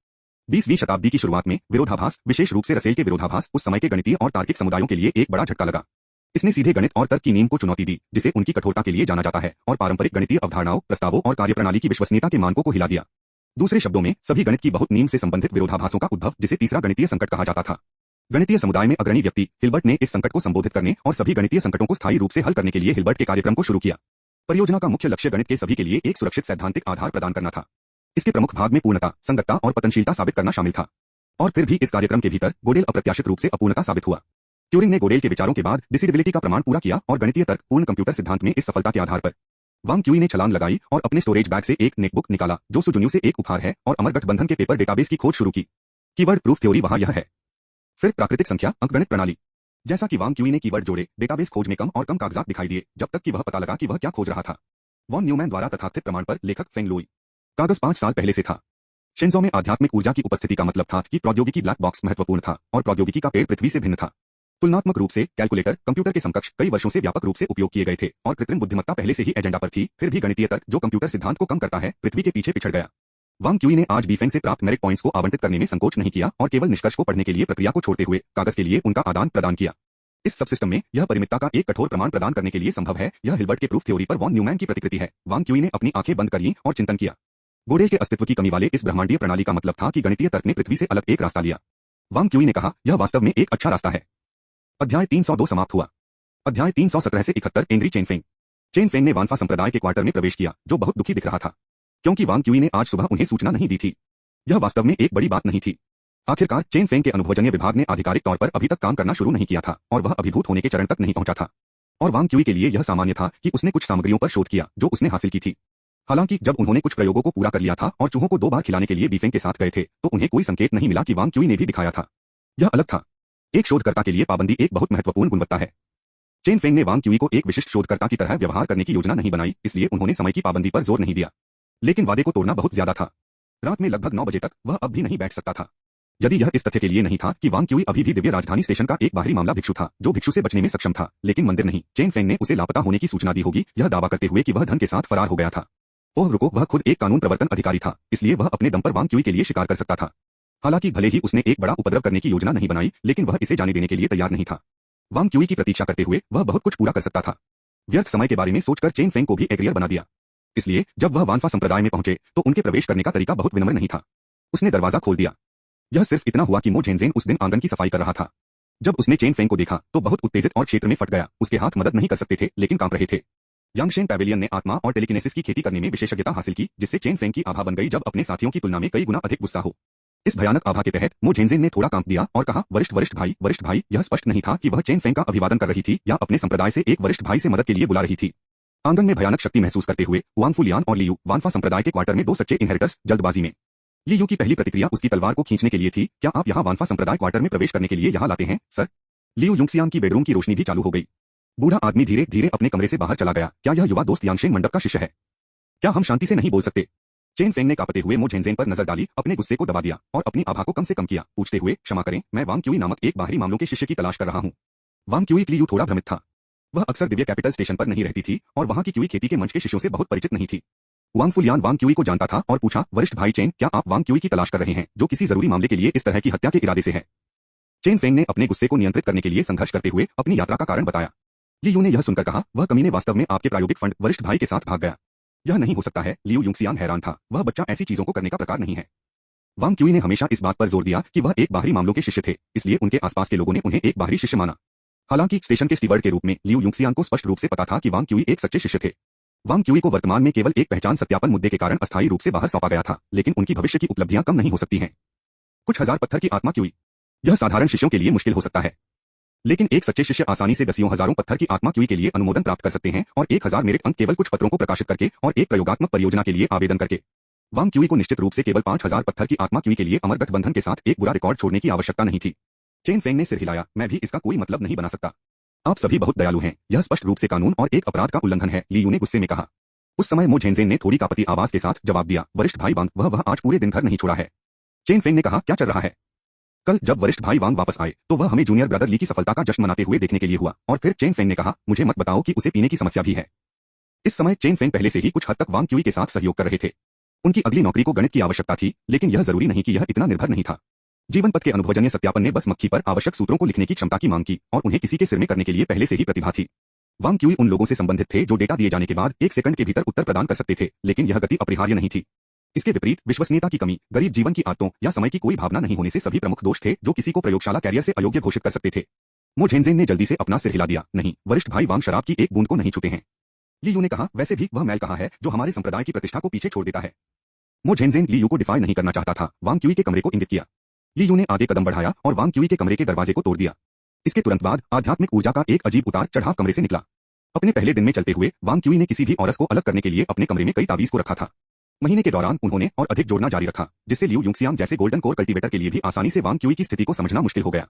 20वीं शताब्दी की शुरुआत में विरोधाभास, विशेष रूप से रसेल के विरोधाभास, उस समय के गणितीय और तार्किक समुदायों के लिए एक बड़ा झटका लगा। इसने सीधे गणित और तर्क की नींव को चुनौती दी, जिसे उनकी कठोरता के लिए जाना जाता है, और पारंपरिक गणितीय अवधारणाओं, प्रस्तावों और कार्यप्रणाली की विश्वसनीयता के मानकों को हिला दिया। दूसरे शब्दों में, सभी गणित की बहुत नींव से संबंधित विरोधाभासों का उद्भव, जिसे तीसरा गणितीय संकट कहा जाता था। गणितीय समुदाय में अग्रणी व्यक्ति हिल्बर्ट ने इस संकट को संबोधित करने और सभी गणितीय संकटों को स्थायी रूप से हल करने के लिए हिल्बर्ट के कार्यक्रम को शुरू किया। परियोजना का मुख्य लक्ष्य गणित के सभी के लिए एक सुरक्षित सैद्धांतिक आधार प्रदान करना था। इसके प्रमुख भाग में पूर्णता, संगतता और पतनशीलता साबित करना शामिल था। और फिर भी इस कार्यक्रम के भीतर गोडेल अप्रत्याशित रूप से अपूर्णता साबित हुआ। ट्यूरिंग ने गोडेल के विचारों के बाद डिसिडिबिलिटी का प्रमाण पूरा किया और गणितीय तर्क पूर्ण कंप्यूटर सिद्धांत में इस सफलता के आधार पर वांग क्यूई ने छलांग लगाई और अपने स्टोरेज बैग से एक नेटबुक निकाला, जो सुजुन्यू से एक उपहार है, और अमर गठबंधन के पेपर डेटाबेस की खोज शुरू की। कीवर्ड प्रूफ थ्योरी वहां यह है। फिर प्राकृतिक संख्या अंकगणित प्रणाली। जैसा कि वांग क्यूई ने कीवर्ड जोड़े, डेटाबेस खोज में कम और कम कागजात दिखाई दिए, जब तक कि वह पता लगा कि वह क्या खोज रहा था। वॉन न्यूमैन द्वारा तथाकथित प्रमाण पर लेखक फेंग लुई। कागज 5 साल पहले से था। शिंजो में आध्यात्मिक ऊर्जा की उपस्थिति का मतलब था कि प्रौद्योगिकी ब्लैक बॉक्स महत्वपूर्ण था, और प्रौद्योगिकी का पेड़ पृथ्वी से भिन्न था। तुलनात्मक रूप से कैलकुलेटर कंप्यूटर के समकक्ष कई वर्षों से व्यापक रूप से उपयोग किए गए थे, और कृत्रिम बुद्धिमत्ता पहले से ही एजेंडा पर थी। फिर भी गणितीय तर्क, जो कंप्यूटर सिद्धांत को कम करता है, पृथ्वी के पीछे पिछड़ गया। वांग क्यूई ने आज भी फेंग से प्राप्त मेरिट पॉइंट्स को आवंटित करने में संकोच नहीं किया, और केवल निष्कर्ष को पढ़ने के लिए प्रक्रिया को छोड़ते हुए कागज के लिए उनका आदान प्रदान किया। इस सबसिस्टम में यह परिमितता का एक कठोर प्रमाण प्रदान करने के लिए संभव है। यह हिल्बर्ट के प्रूफ थ्योरी पर वॉन न्यूमैन की प्रतिकृति है। वांग क्यूई ने अपनी आंखें बंद करी और चिंतन किया। गोडेल के अस्तित्व की कमी वाले इस ब्रह्मांडीय प्रणाली का मतलब था कि गणितीय तर्क ने पृथ्वी से अलग एक रास्ता लिया। वांग क्यूई ने कहा, यह वास्तव में एक अच्छा रास्ता है। अध्याय 302 समाप्त हुआ। अध्याय 317 से 71 angry chain Feng. Chain Feng ने वानफा संप्रदाय के क्वार्टर में प्रवेश किया, जो बहुत दुखी दिख रहा था, क्योंकि वांग क्यूई ने आज सुबह उन्हें सूचना नहीं दी थी। यह वास्तव में एक बड़ी बात नहीं थी। आखिरकार चेन फेंग के अनुभवजन्य विभाग ने आधिकारिक तौर पर अभी तक काम करना शुरू नहीं किया था, और वह अभिभूत होने के चरण तक नहीं पहुंचा था। और वांग क्यूई के लिए यह सामान्य था कि उसने कुछ सामग्रियों पर शोध किया जो उसने हासिल की थी। हालांकि जब उन्होंने कुछ प्रयोगों को पूरा कर लिया था और चूहों को 2 बार खिलाने के लिए बीफेंग के साथ गए थे, तो उन्हें कोई संकेत नहीं मिला कि वांग क्यूई ने भी दिखाया था। यह अलग था। एक शोधकर्ता के लिए पाबंदी एक बहुत महत्वपूर्ण गुणवत्ता है। चेन फेंग ने वांग क्यूई को एक विशिष्ट शोधकर्ता की तरह व्यवहार करने की योजना नहीं बनाई, इसलिए उन्होंने समय की पाबंदी पर जोर नहीं दिया। लेकिन वादे को तोड़ना बहुत ज्यादा था। रात में लगभग 9 बजे तक वह अब भी नहीं बैठ सकता था। यदि यह इस तथ्य के लिए नहीं था कि वांग क्यूई अभी भी दिव्य राजधानी स्टेशन का एक बाहरी मामला भिक्षु था, जो भिक्षु से बचने में सक्षम था, लेकिन मंदिर नहीं, चेन फेंग ने उसे लापता होने की सूचना दी होगी, यह दावा करते हुए कि वह धन के साथ फरार हो गया था। ओह रुको, वह खुद एक कानून प्रवर्तन अधिकारी था, इसलिए वह अपने दम पर वांग क्यूई के लिए शिकार कर सकता था। हालांकि भले ही उसने एक बड़ा उपद्रव करने की योजना नहीं बनाई, लेकिन वह इसे जाने देने के लिए तैयार नहीं था। वांग क्यूई की प्रतीक्षा करते हुए वह बहुत कुछ पूरा कर सकता था। व्यर्थ समय के बारे में सोचकर चेन फेंग को भी एग्रियर बना दिया। इसलिए जब वह वानफा संप्रदाय में पहुंचे, तो उनके प्रवेश करने का तरीका बहुत विनम्र नहीं था। उसने दरवाजा खोल दिया। यह सिर्फ इतना हुआ कि मो झेनझेन उस दिन आंगन की सफाई कर रहा था। जब उसने चेन फेंग को देखा, तो बहुत उत्तेजित और क्षेत्र में फट गया। उसके हाथ मदद नहीं कर सकते थे, लेकिन कांप रहे थे। यांगशेन पैवेलियन ने आत्मा और टेलीकिनेसिस की खेती करने में विशेषज्ञता हासिल की, जिससे चेन फेंग की आभा बन गई जब अपने साथियों की तुलना में कई गुना अधिक गुस्सा हो। इस भयानक आभा के तहत मो झेनझेन ने थोड़ा कांप दिया और कहा, वरिष्ठ भाई। यह स्पष्ट नहीं था कि वह चेन फेंग का अभिवादन कर रही थी या अपने संप्रदाय से एक वरिष्ठ भाई से मदद के लिए बुला रही थी। आंगन में भयानक शक्ति महसूस करते हुए वांग फुलियान और लियू, वानफा संप्रदाय के क्वार्टर में 2 सच्चे इनहेरिटर्स, जल्दबाजी में। लियू की पहली प्रतिक्रिया उसकी तलवार को खींचने के लिए थी। क्या आप यहाँ वानफा संप्रदाय क्वार्टर में प्रवेश करने के लिए यहाँ लाते हैं, सर? लियू युंगसियान की बेडरूम की रोशनी भी चालू हो गई। बूढ़ा आदमी धीरे धीरे अपने कमरे से बाहर चला गया। क्या यह युवा दोस्त यांगशेन मंडप का शिष्य है? क्या हम शांति से नहीं बोल सकते? चेन फेंग ने कांपते हुए मो झेनझेन पर नजर डाली, अपने गुस्से को दबा दिया और अपनी आभा को कम से कम किया, पूछते हुए, क्षमा करें, मैं वांग क्यूई नामक एक बाहरी मामलों के शिष्य की तलाश कर रहा हूँ। वांग क्यूई के लिए थोड़ा भ्रमित था। वह अक्सर दिव्य कैपिटल स्टेशन पर नहीं रहती थी और वहां की क्यूई खेती के मंच के शिष्यों से बहुत परिचित नहीं थी। वांग फुलियान वांग क्यूई को जानता था और पूछा, वरिष्ठ भाई चेन, क्या आप वांग क्यूई की तलाश कर रहे हैं, जो किसी जरूरी मामले के लिए इस तरह की हत्या के इरादे से है? चेन फेंग ने अपने गुस्से को नियंत्रित करने के लिए संघर्ष करते हुए अपनी यात्रा का कारण बताया। लियू ने यह सुनकर कहा, वह कमीने वास्तव में आपके प्रायोगिक फंड वरिष्ठ भाई के साथ भाग गया। यह नहीं हो सकता है। लियू युंगसियांग हैरान था, वह बच्चा ऐसी चीजों को करने का प्रकार नहीं है। वांग क्यूई ने हमेशा इस बात पर जोर दिया कि वह एक बाहरी मामलों के शिष्य थे, इसलिए उनके आसपास के लोगों ने उन्हें एक बाहरी शिष्य माना। हालांकि स्टेशन के स्टीवर्ड के रूप में लियू युंगसियांग को स्पष्ट रूप से पता था कि वांग क्यूई एक सच्चे शिष्य थे। वांग क्यूई को वर्तमान में केवल एक पहचान सत्यापन मुद्दे के कारण अस्थायी रूप से बाहर सौंपा गया था, लेकिन उनकी भविष्य की उपलब्धियां कम नहीं हो सकती हैं। कुछ हजार पत्थर की आत्मा क्यूई। यह साधारण शिष्यों के लिए मुश्किल हो सकता है, लेकिन एक सच्चे शिष्य आसानी से दसियों हजारों पत्थर की आत्मा क्यूई के लिए अनुमोदन प्राप्त कर सकते हैं, और 1000 मेरिट अंक केवल कुछ पत्रों को प्रकाशित करके और एक प्रयोगात्मक परियोजना के लिए आवेदन करके। वांग क्यूई को निश्चित रूप से केवल 5000 पत्थर की आत्मा क्यूई के लिए अमर गठबंधन के साथ एक बुरा रिकॉर्ड छोड़ने की आवश्यकता नहीं थी। चेन फेंग ने सिर हिलाया, मैं भी इसका कोई मतलब नहीं बना सकता। आप सभी बहुत दयालु हैं, यह स्पष्ट रूप से कानून और एक अपराध का उल्लंघन है, लियू ने गुस्से में कहा। उस समय मो झेनजेन ने थोड़ी कापती आवाज के साथ जवाब दिया, वरिष्ठ भाई वांग, वह आज पूरे दिन घर नहीं छोड़ा है। चेन फेंग ने कहा, क्या चल रहा है? कल जब वरिष्ठ भाई वांग वापस आए तो वह हमें जूनियर ब्रदर ली की सफलता का जश्न मनाते हुए देखने के लिए हुआ, और फिर चेन फेंग ने कहा, मुझे मत बताओ कि उसे पीने की समस्या भी है। इस समय चेन फेंग पहले से ही कुछ हद तक वांग क्यूई के साथ सहयोग कर रहे थे। उनकी अगली नौकरी को गणित की आवश्यकता थी, लेकिन यह जरूरी नहीं कि यह इतना निर्भर नहीं था। जीवन पथ के अनुभवजन्य सत्यापन ने बस मक्खी पर आवश्यक सूत्रों को लिखने की क्षमता की मांग की, और उन्हें किसी के सिर में करने के लिए पहले से ही प्रतिभा थी। वांग क्यूई उन लोगों से संबंधित थे जो डेटा दिए जाने के बाद 1 सेकंड के भीतर उत्तर प्रदान कर सकते थे, लेकिन यह गति अपरिहार्य नहीं थी। इसके विपरीत विश्वसनीयता की कमी, गरीब जीवन की आदतों या समय की कोई भावना नहीं होने से सभी प्रमुख दोष थे जो किसी को प्रयोगशाला कैरियर से अयोग्य घोषित कर सकते थे। मो झेनजेन ने जल्दी से अपना सिर हिला दिया, नहीं, वरिष्ठ भाई वांग शराब की एक बूंद को नहीं छूते हैं। लियू ने कहा, वैसे भी वह मैल कहा है जो हमारे संप्रदाय की प्रतिष्ठा को पीछे छोड़ देता है। मो झेनजेन लियू को डिफाई नहीं करना चाहता था। वांग क्यूई के कमरे को इंगित किया। लियू ने आगे कदम बढ़ाया और वांग क्यूई के कमरे के दरवाजे को तोड़ दिया। इसके तुरंत बाद आध्यात्मिक ऊर्जा का एक अजीब उतार चढ़ाव कमरे से निकला। अपने पहले दिन में चलते हुए वांग क्यूई ने किसी भी औरस को अलग करने के लिए अपने कमरे में कई ताबीज को रखा था। महीने के दौरान उन्होंने और अधिक जोड़ना जारी रखा, जिससे लियू युंगसियांग जैसे गोल्डन कोर कल्टीवेटर के लिए भी आसानी से वांग क्यूई की स्थिति को समझना मुश्किल हो गया।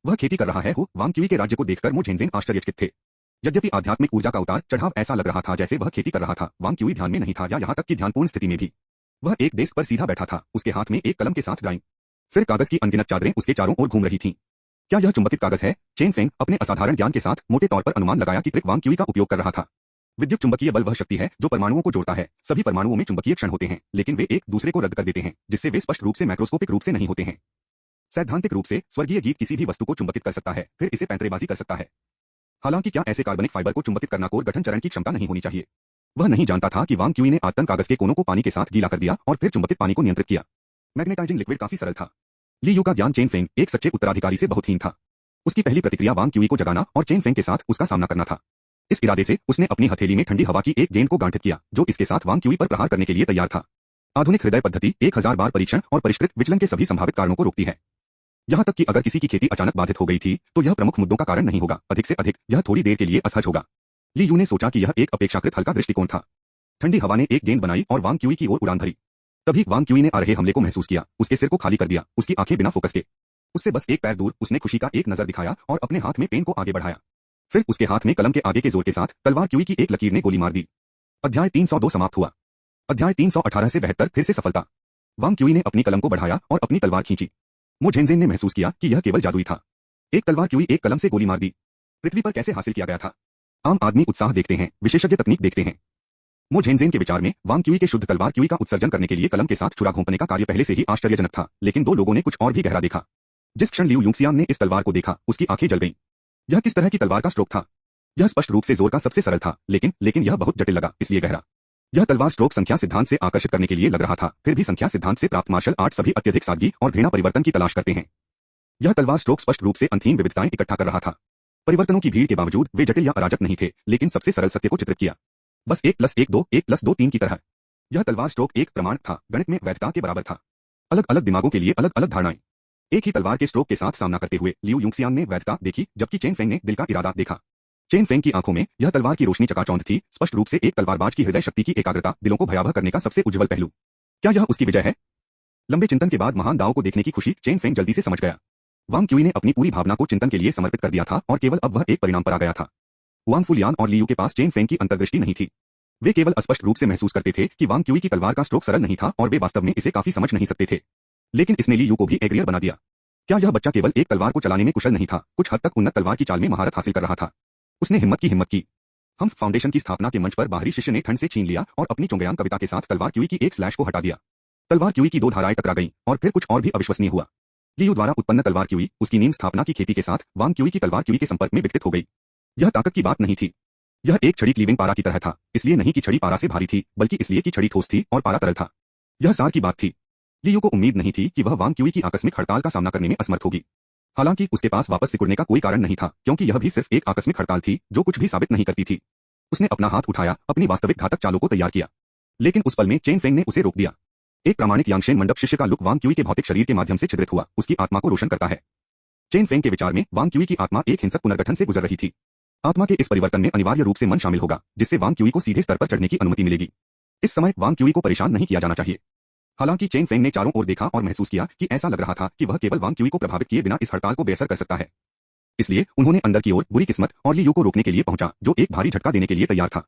वह खेती कर रहा है हो। वांग क्यूई के राज्य को देखकर मो झेनजेन आश्चर्यचकित थे। यद्यपि आध्यात्मिक ऊर्जा का उतार चढ़ाव ऐसा लग रहा था जैसे वह खेती कर रहा था, वांग क्यूई ध्यान में नहीं था, या यहाँ तक कि ध्यानपूर्ण स्थिति में भी। वह एक डेस्क पर सीधा बैठा था, उसके हाथ में एक कलम के साथ ड्राइंग, फिर कागज की अनगिनत चादरें उसके चारों ओर घूम रही थीं। क्या यह चुंबकित कागज है? चेन फेंग अपने असाधारण ज्ञान के साथ मोटे तौर पर अनुमान लगाया कि ट्रिक वांग क्यूई का उपयोग कर रहा था। विद्युत चुंबकीय बल वह शक्ति है जो परमाणुओं को जोड़ता है। सभी परमाणुओं में चुंबकीय क्षण होते हैं, लेकिन वे एक दूसरे को रद्द कर देते हैं, जिससे वे स्पष्ट रूप से मैक्रोस्कोपिक रूप से नहीं होते हैं। सैद्धांतिक रूप से स्वर्गीय गीत किसी भी वस्तु को चुंबकित कर सकता है, फिर इसे पैंतरेबाजी कर सकता है। हालांकि क्या ऐसे कार्बनिक फाइबर को चुंबकित करना कोर गठन चरण की क्षमता नहीं होनी चाहिए? वह नहीं जानता था कि वांग क्यूई ने आतन कागज के कोनों को पानी के साथ गीला कर दिया और फिर चुंबकित पानी को नियंत्रित किया। मैग्नेटाइजिंग लिक्विड काफी सरल था। लियू का ज्ञान चेन फेंग एक सच्चे उत्तराधिकारी से बहुत हीन था। उसकी पहली प्रतिक्रिया वांग क्यूई को जगाना और चेन फेंग के साथ उसका सामना करना था। इस इरादे से उसने अपनी हथेली में ठंडी हवा की एक गेंद को गांठित किया, जो इसके साथ वांग क्यूई पर प्रहार करने के लिए तैयार था। आधुनिक हृदय पद्धति 1000 बार परीक्षण और परिष्कृत विचलन के सभी संभावित कारणों को रोकती है। यहाँ तक कि अगर किसी की खेती अचानक बाधित हो गई थी, तो यह प्रमुख मुद्दों का कारण नहीं होगा। अधिक से अधिक यह थोड़ी देर के लिए असहज होगा। लियू ने सोचा कि यह एक अपेक्षाकृत हल्का दृष्टिकोण था। ठंडी हवा ने एक गेंद बनाई और वांग क्यूई की ओर उड़ान भरी। तभी वांग क्यूई ने आ रहे हमले को महसूस किया, उसके सिर को खाली कर दिया, उसकी आंखें बिना फोकस के। उससे बस एक पैर दूर उसने खुशी का एक नजर दिखाया और अपने हाथ में पेन को आगे बढ़ाया। फिर उसके हाथ में कलम के आगे के जोर के साथ तलवार क्यूई की एक लकीर ने गोली मार दी। अध्याय 302 समाप्त हुआ। अध्याय 318 से 72 फिर से सफलता। वांग क्यूई ने अपनी कलम को बढ़ाया और अपनी तलवार खींची। मो झेनजेन ने महसूस किया कि यह केवल जादुई था। एक तलवार क्यूई एक कलम से गोली मार दी। पृथ्वी पर कैसे हासिल किया गया था? आम आदमी उत्साह देखते हैं, विशेषज्ञ तकनीक देखते हैं। मो झेनजेन के विचार में वांग क्यूई के शुद्ध तलवार क्यूई का उत्सर्जन करने के लिए कलम के साथ छुरा घोंपने का कार्य पहले से ही आश्चर्यजनक था, लेकिन दो लोगों ने कुछ और भी गहरा देखा। जिस क्षण लियू युंगसियांग ने इस तलवार को देखा, उसकी आंखें जल गईं। यह किस तरह की तलवार का स्ट्रोक था? यह स्पष्ट रूप से जोर का सबसे सरल था, लेकिन यह बहुत जटिल लगा, इसलिए गहरा। यह तलवार स्ट्रोक संख्या सिद्धांत से आकर्षित करने के लिए लग रहा था, फिर भी संख्या सिद्धांत से प्राप्त मार्शल आर्ट सभी अत्यधिक सादगी और घृणा परिवर्तन की तलाश करते हैं। यह तलवार स्ट्रोक स्पष्ट रूप से अंतहीन विविधताएं इकट्ठा कर रहा था। परिवर्तनों की भीड़ के बावजूद वे जटिल या अराजक नहीं थे, लेकिन सबसे सरल सत्य को चित्रित किया। बस 1+1 2, 1+2 3 की तरह। यह तलवार स्ट्रोक एक प्रमाण था, गणित में वैधता के बराबर था। अलग अलग दिमागों के लिए अलग अलग धारणाएं। एक ही तलवार के स्ट्रोक के साथ सामना करते हुए लियू युंगसियांग ने वैधता देखी, जबकि चेन फेंग ने दिल का इरादा देखा। चेन फेंग की आंखों में यह तलवार की रोशनी चकाचौंध थी, स्पष्ट रूप से एक तलवारबाज की हृदय शक्ति की एकाग्रता, दिलों को भयावह करने का सबसे उज्जवल पहलू। क्या यह उसकी विजय है? लंबे चिंतन के बाद महान दाव को देखने की खुशी चेन फेंग जल्दी से समझ गया। वांग क्यूई ने अपनी पूरी भावना को चिंतन के लिए समर्पित कर दिया था और केवल अब वह एक परिणाम पर आ गया था। वांग फुलियान और लियू के पास चेन फेंग की अंतर्दृष्टि नहीं थी। वे केवल स्पष्ट रूप से महसूस करते थे कि वांग क्यूई की तलवार का स्ट्रोक सरल नहीं था और वे वास्तव में इसे काफी समझ नहीं सकते थे। लेकिन इसने लियू को भी एग्रियर बना दिया। क्या यह बच्चा केवल एक तलवार को चलाने में कुशल नहीं था, कुछ हद तक उन्नत तलवार की चाल में महारत हासिल कर रहा था। उसने हिम्मत की। हम फाउंडेशन की स्थापना के मंच पर बाहरी शिष्य ने ठंड से छीन लिया और अपनी चुंगयान कविता के साथ तलवार क्यूई की एक स्लैश को हटा दिया। तलवार क्यूई की दो धाराएं टकरा गईं और फिर कुछ और भी अविश्वसनीय हुआ। लियू द्वारा उत्पन्न तलवार क्यूई उसकी नीम स्थापना की खेती के साथ वांग क्यूई की तलवार क्यूई के संपर्क में विकसित हो गई। यह ताकत की बात नहीं थी। यह एक छड़ी क्लीविंग पारा की तरह था, इसलिए नहीं कि छड़ी पारा से भारी थी, बल्कि इसलिए कि छड़ी ठोस थी और पारा तरल था। यह सार की बात थी। लियू को उम्मीद नहीं थी कि वह वांग क्यूई की आकस्मिक हड़ताल का सामना करने में असमर्थ होगी। हालांकि उसके पास वापस सिकुड़ने का कोई कारण नहीं था, क्योंकि यह भी सिर्फ एक आकस्मिक हड़ताल थी जो कुछ भी साबित नहीं करती थी। उसने अपना हाथ उठाया, अपनी वास्तविक घातक चालों को तैयार किया, लेकिन उस पल में चेन फेंग ने उसे रोक दिया। एक प्रामाणिक यांगशेन मंडप शिष्य का लुक वांग क्यूई के भौतिक शरीर के माध्यम से छिद्रित हुआ, उसकी आत्मा को रोशन करता है। चेन फेंग के विचार में वांग क्यूई की आत्मा एक हिंसक पुनर्गठन से गुजर रही थी। आत्मा के इस परिवर्तन में अनिवार्य रूप से मन शामिल होगा, जिससे वांग क्यूई को सीधे स्तर पर चढ़ने की अनुमति मिलेगी। इस समय वांग क्यूई को परेशान नहीं किया जाना चाहिए। हालांकि चेन फेंग ने चारों ओर देखा और महसूस किया कि ऐसा लग रहा था कि वह केवल वांग क्यूई को प्रभावित किए बिना इस हड़ताल को बेअसर कर सकता है। इसलिए उन्होंने अंदर की ओर बुरी किस्मत और लियू को रोकने के लिए पहुंचा, जो एक भारी झटका देने के लिए तैयार था।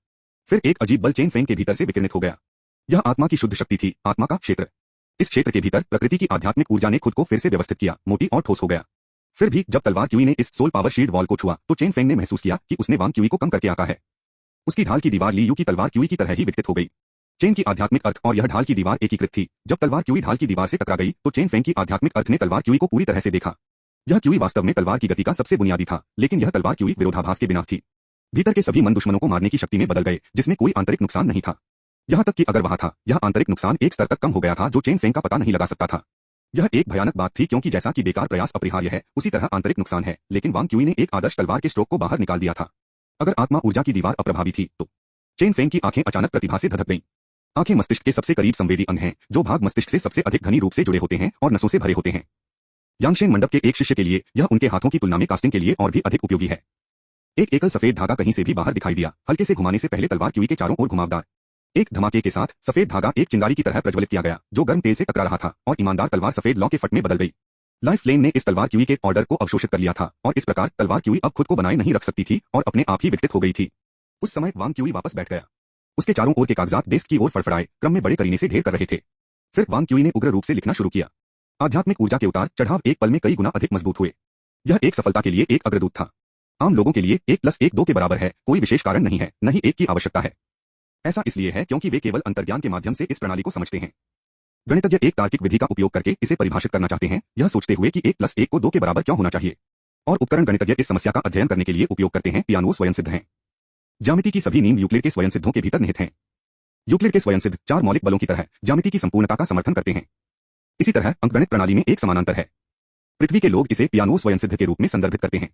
फिर एक अजीब बल चेन फेंग के भीतर से विकिरणित हो गया। यह आत्मा की शुद्ध शक्ति थी, आत्मा का क्षेत्र। इस क्षेत्र के भीतर प्रकृति की आध्यात्मिक ऊर्जा ने खुद को फिर से व्यवस्थित किया, मोटी और ठोस हो गया। फिर भी जब तलवार क्यूई ने इस सोल पावर शील्ड वॉल को छुआ, तो चेन फेंग ने महसूस किया कि उसने वांग क्यूई को कम करके आका है। उसकी ढाल की दीवार लियू की तलवार क्यूई की तरह ही विकसित हो गई। चेन की आध्यात्मिक अर्थ और यह ढाल की दीवार एकीकृत थी। जब तलवार क्यूई ढाल की दीवार से टकरा गई, तो चेन फेंग की आध्यात्मिक अर्थ ने तलवार क्यूई को पूरी तरह से देखा। यह क्यूई वास्तव में तलवार की गति का सबसे बुनियादी था, लेकिन यह तलवार क्यूई विरोधाभास के बिना थी। भीतर के सभी मन दुश्मनों को मारने की शक्ति में बदल गए, जिसमें कोई आंतरिक नुकसान नहीं था। यहां तक कि अगर वहां था, यह आंतरिक नुकसान एक स्तर तक कम हो गया था जो चेन फेंग का पता नहीं लगा सकता था। यह एक भयानक बात थी, क्योंकि जैसा कि बेकार प्रयास अपरिहार्य है, उसी तरह आंतरिक नुकसान है, लेकिन वांग क्यूई ने एक आदर्श तलवार के स्ट्रोक को बाहर निकाल दिया था। अगर आत्मा ऊर्जा की दीवार अप्रभावी थी, तो चेन फेंग की आंखें अचानक प्रतिभा से धधक गईं। आंखें मस्तिष्क के सबसे करीब संवेदी अंग हैं, जो भाग मस्तिष्क से सबसे अधिक घनी रूप से जुड़े होते हैं और नसों से भरे होते हैं। यांगशेन मंडप के एक शिष्य के लिए यह उनके हाथों की तुलना में कास्टिंग के लिए और भी अधिक उपयोगी है। एक एकल सफेद धागा कहीं से भी बाहर दिखाई दिया, हल्के से घुमाने से पहले तलवार क्यूई के चारों ओर घुमावदार। एक धमाके के साथ सफेद धागा एक चिंगारी की तरह प्रज्वलित किया गया, जो गर्म तेल से टकरा रहा था, और ईमानदार तलवार सफेद लौ के फट में बदल गई। लाइफ फ्लेम ने इस तलवार क्यूई के ऑर्डर को अवशोषित कर लिया था, और इस प्रकार तलवार क्यूई अब खुद को बनाए नहीं रख सकती थी और अपने आप ही विकसित हो गई थी। उस समय वांग क्यूई वापस बैठ गया। उसके चारों ओर के कागजात डेस्क की ओर फड़फड़ाए, क्रम में बड़े करीने से ढेर कर रहे थे। फिर वांग क्यूई ने उग्र रूप से लिखना शुरू किया। आध्यात्मिक ऊर्जा के उतार चढ़ाव एक पल में कई गुना अधिक मजबूत हुए। यह एक सफलता के लिए एक अग्रदूत था। आम लोगों के लिए 1+1 2 के बराबर है, कोई विशेष कारण नहीं है, न ही एक की आवश्यकता है। ऐसा इसलिए है क्योंकि वे केवल अंतर्ज्ञान के माध्यम से इस प्रणाली को समझते हैं। गणितज्ञ एक तार्किक विधि का उपयोग करके इसे परिभाषित करना चाहते हैं, यह सोचते हुए कि 1+1 को 2 के बराबर क्यों होना चाहिए। और उपकरण गणितज्ञ इस समस्या का अध्ययन करने के लिए उपयोग करते हैं पियानो स्वयंसिद्ध हैं। ज्यामिति की सभी नींव यूक्लिड के स्वयंसिद्धों के भीतर निहित हैं। यूक्लिड के स्वयंसिद्ध 4 मौलिक बलों की तरह ज्यामिति की संपूर्णता का समर्थन करते हैं। इसी तरह अंकगणित प्रणाली में एक समानांतर है। पृथ्वी के लोग इसे पियानो स्वयंसिद्ध के रूप में संदर्भित करते हैं।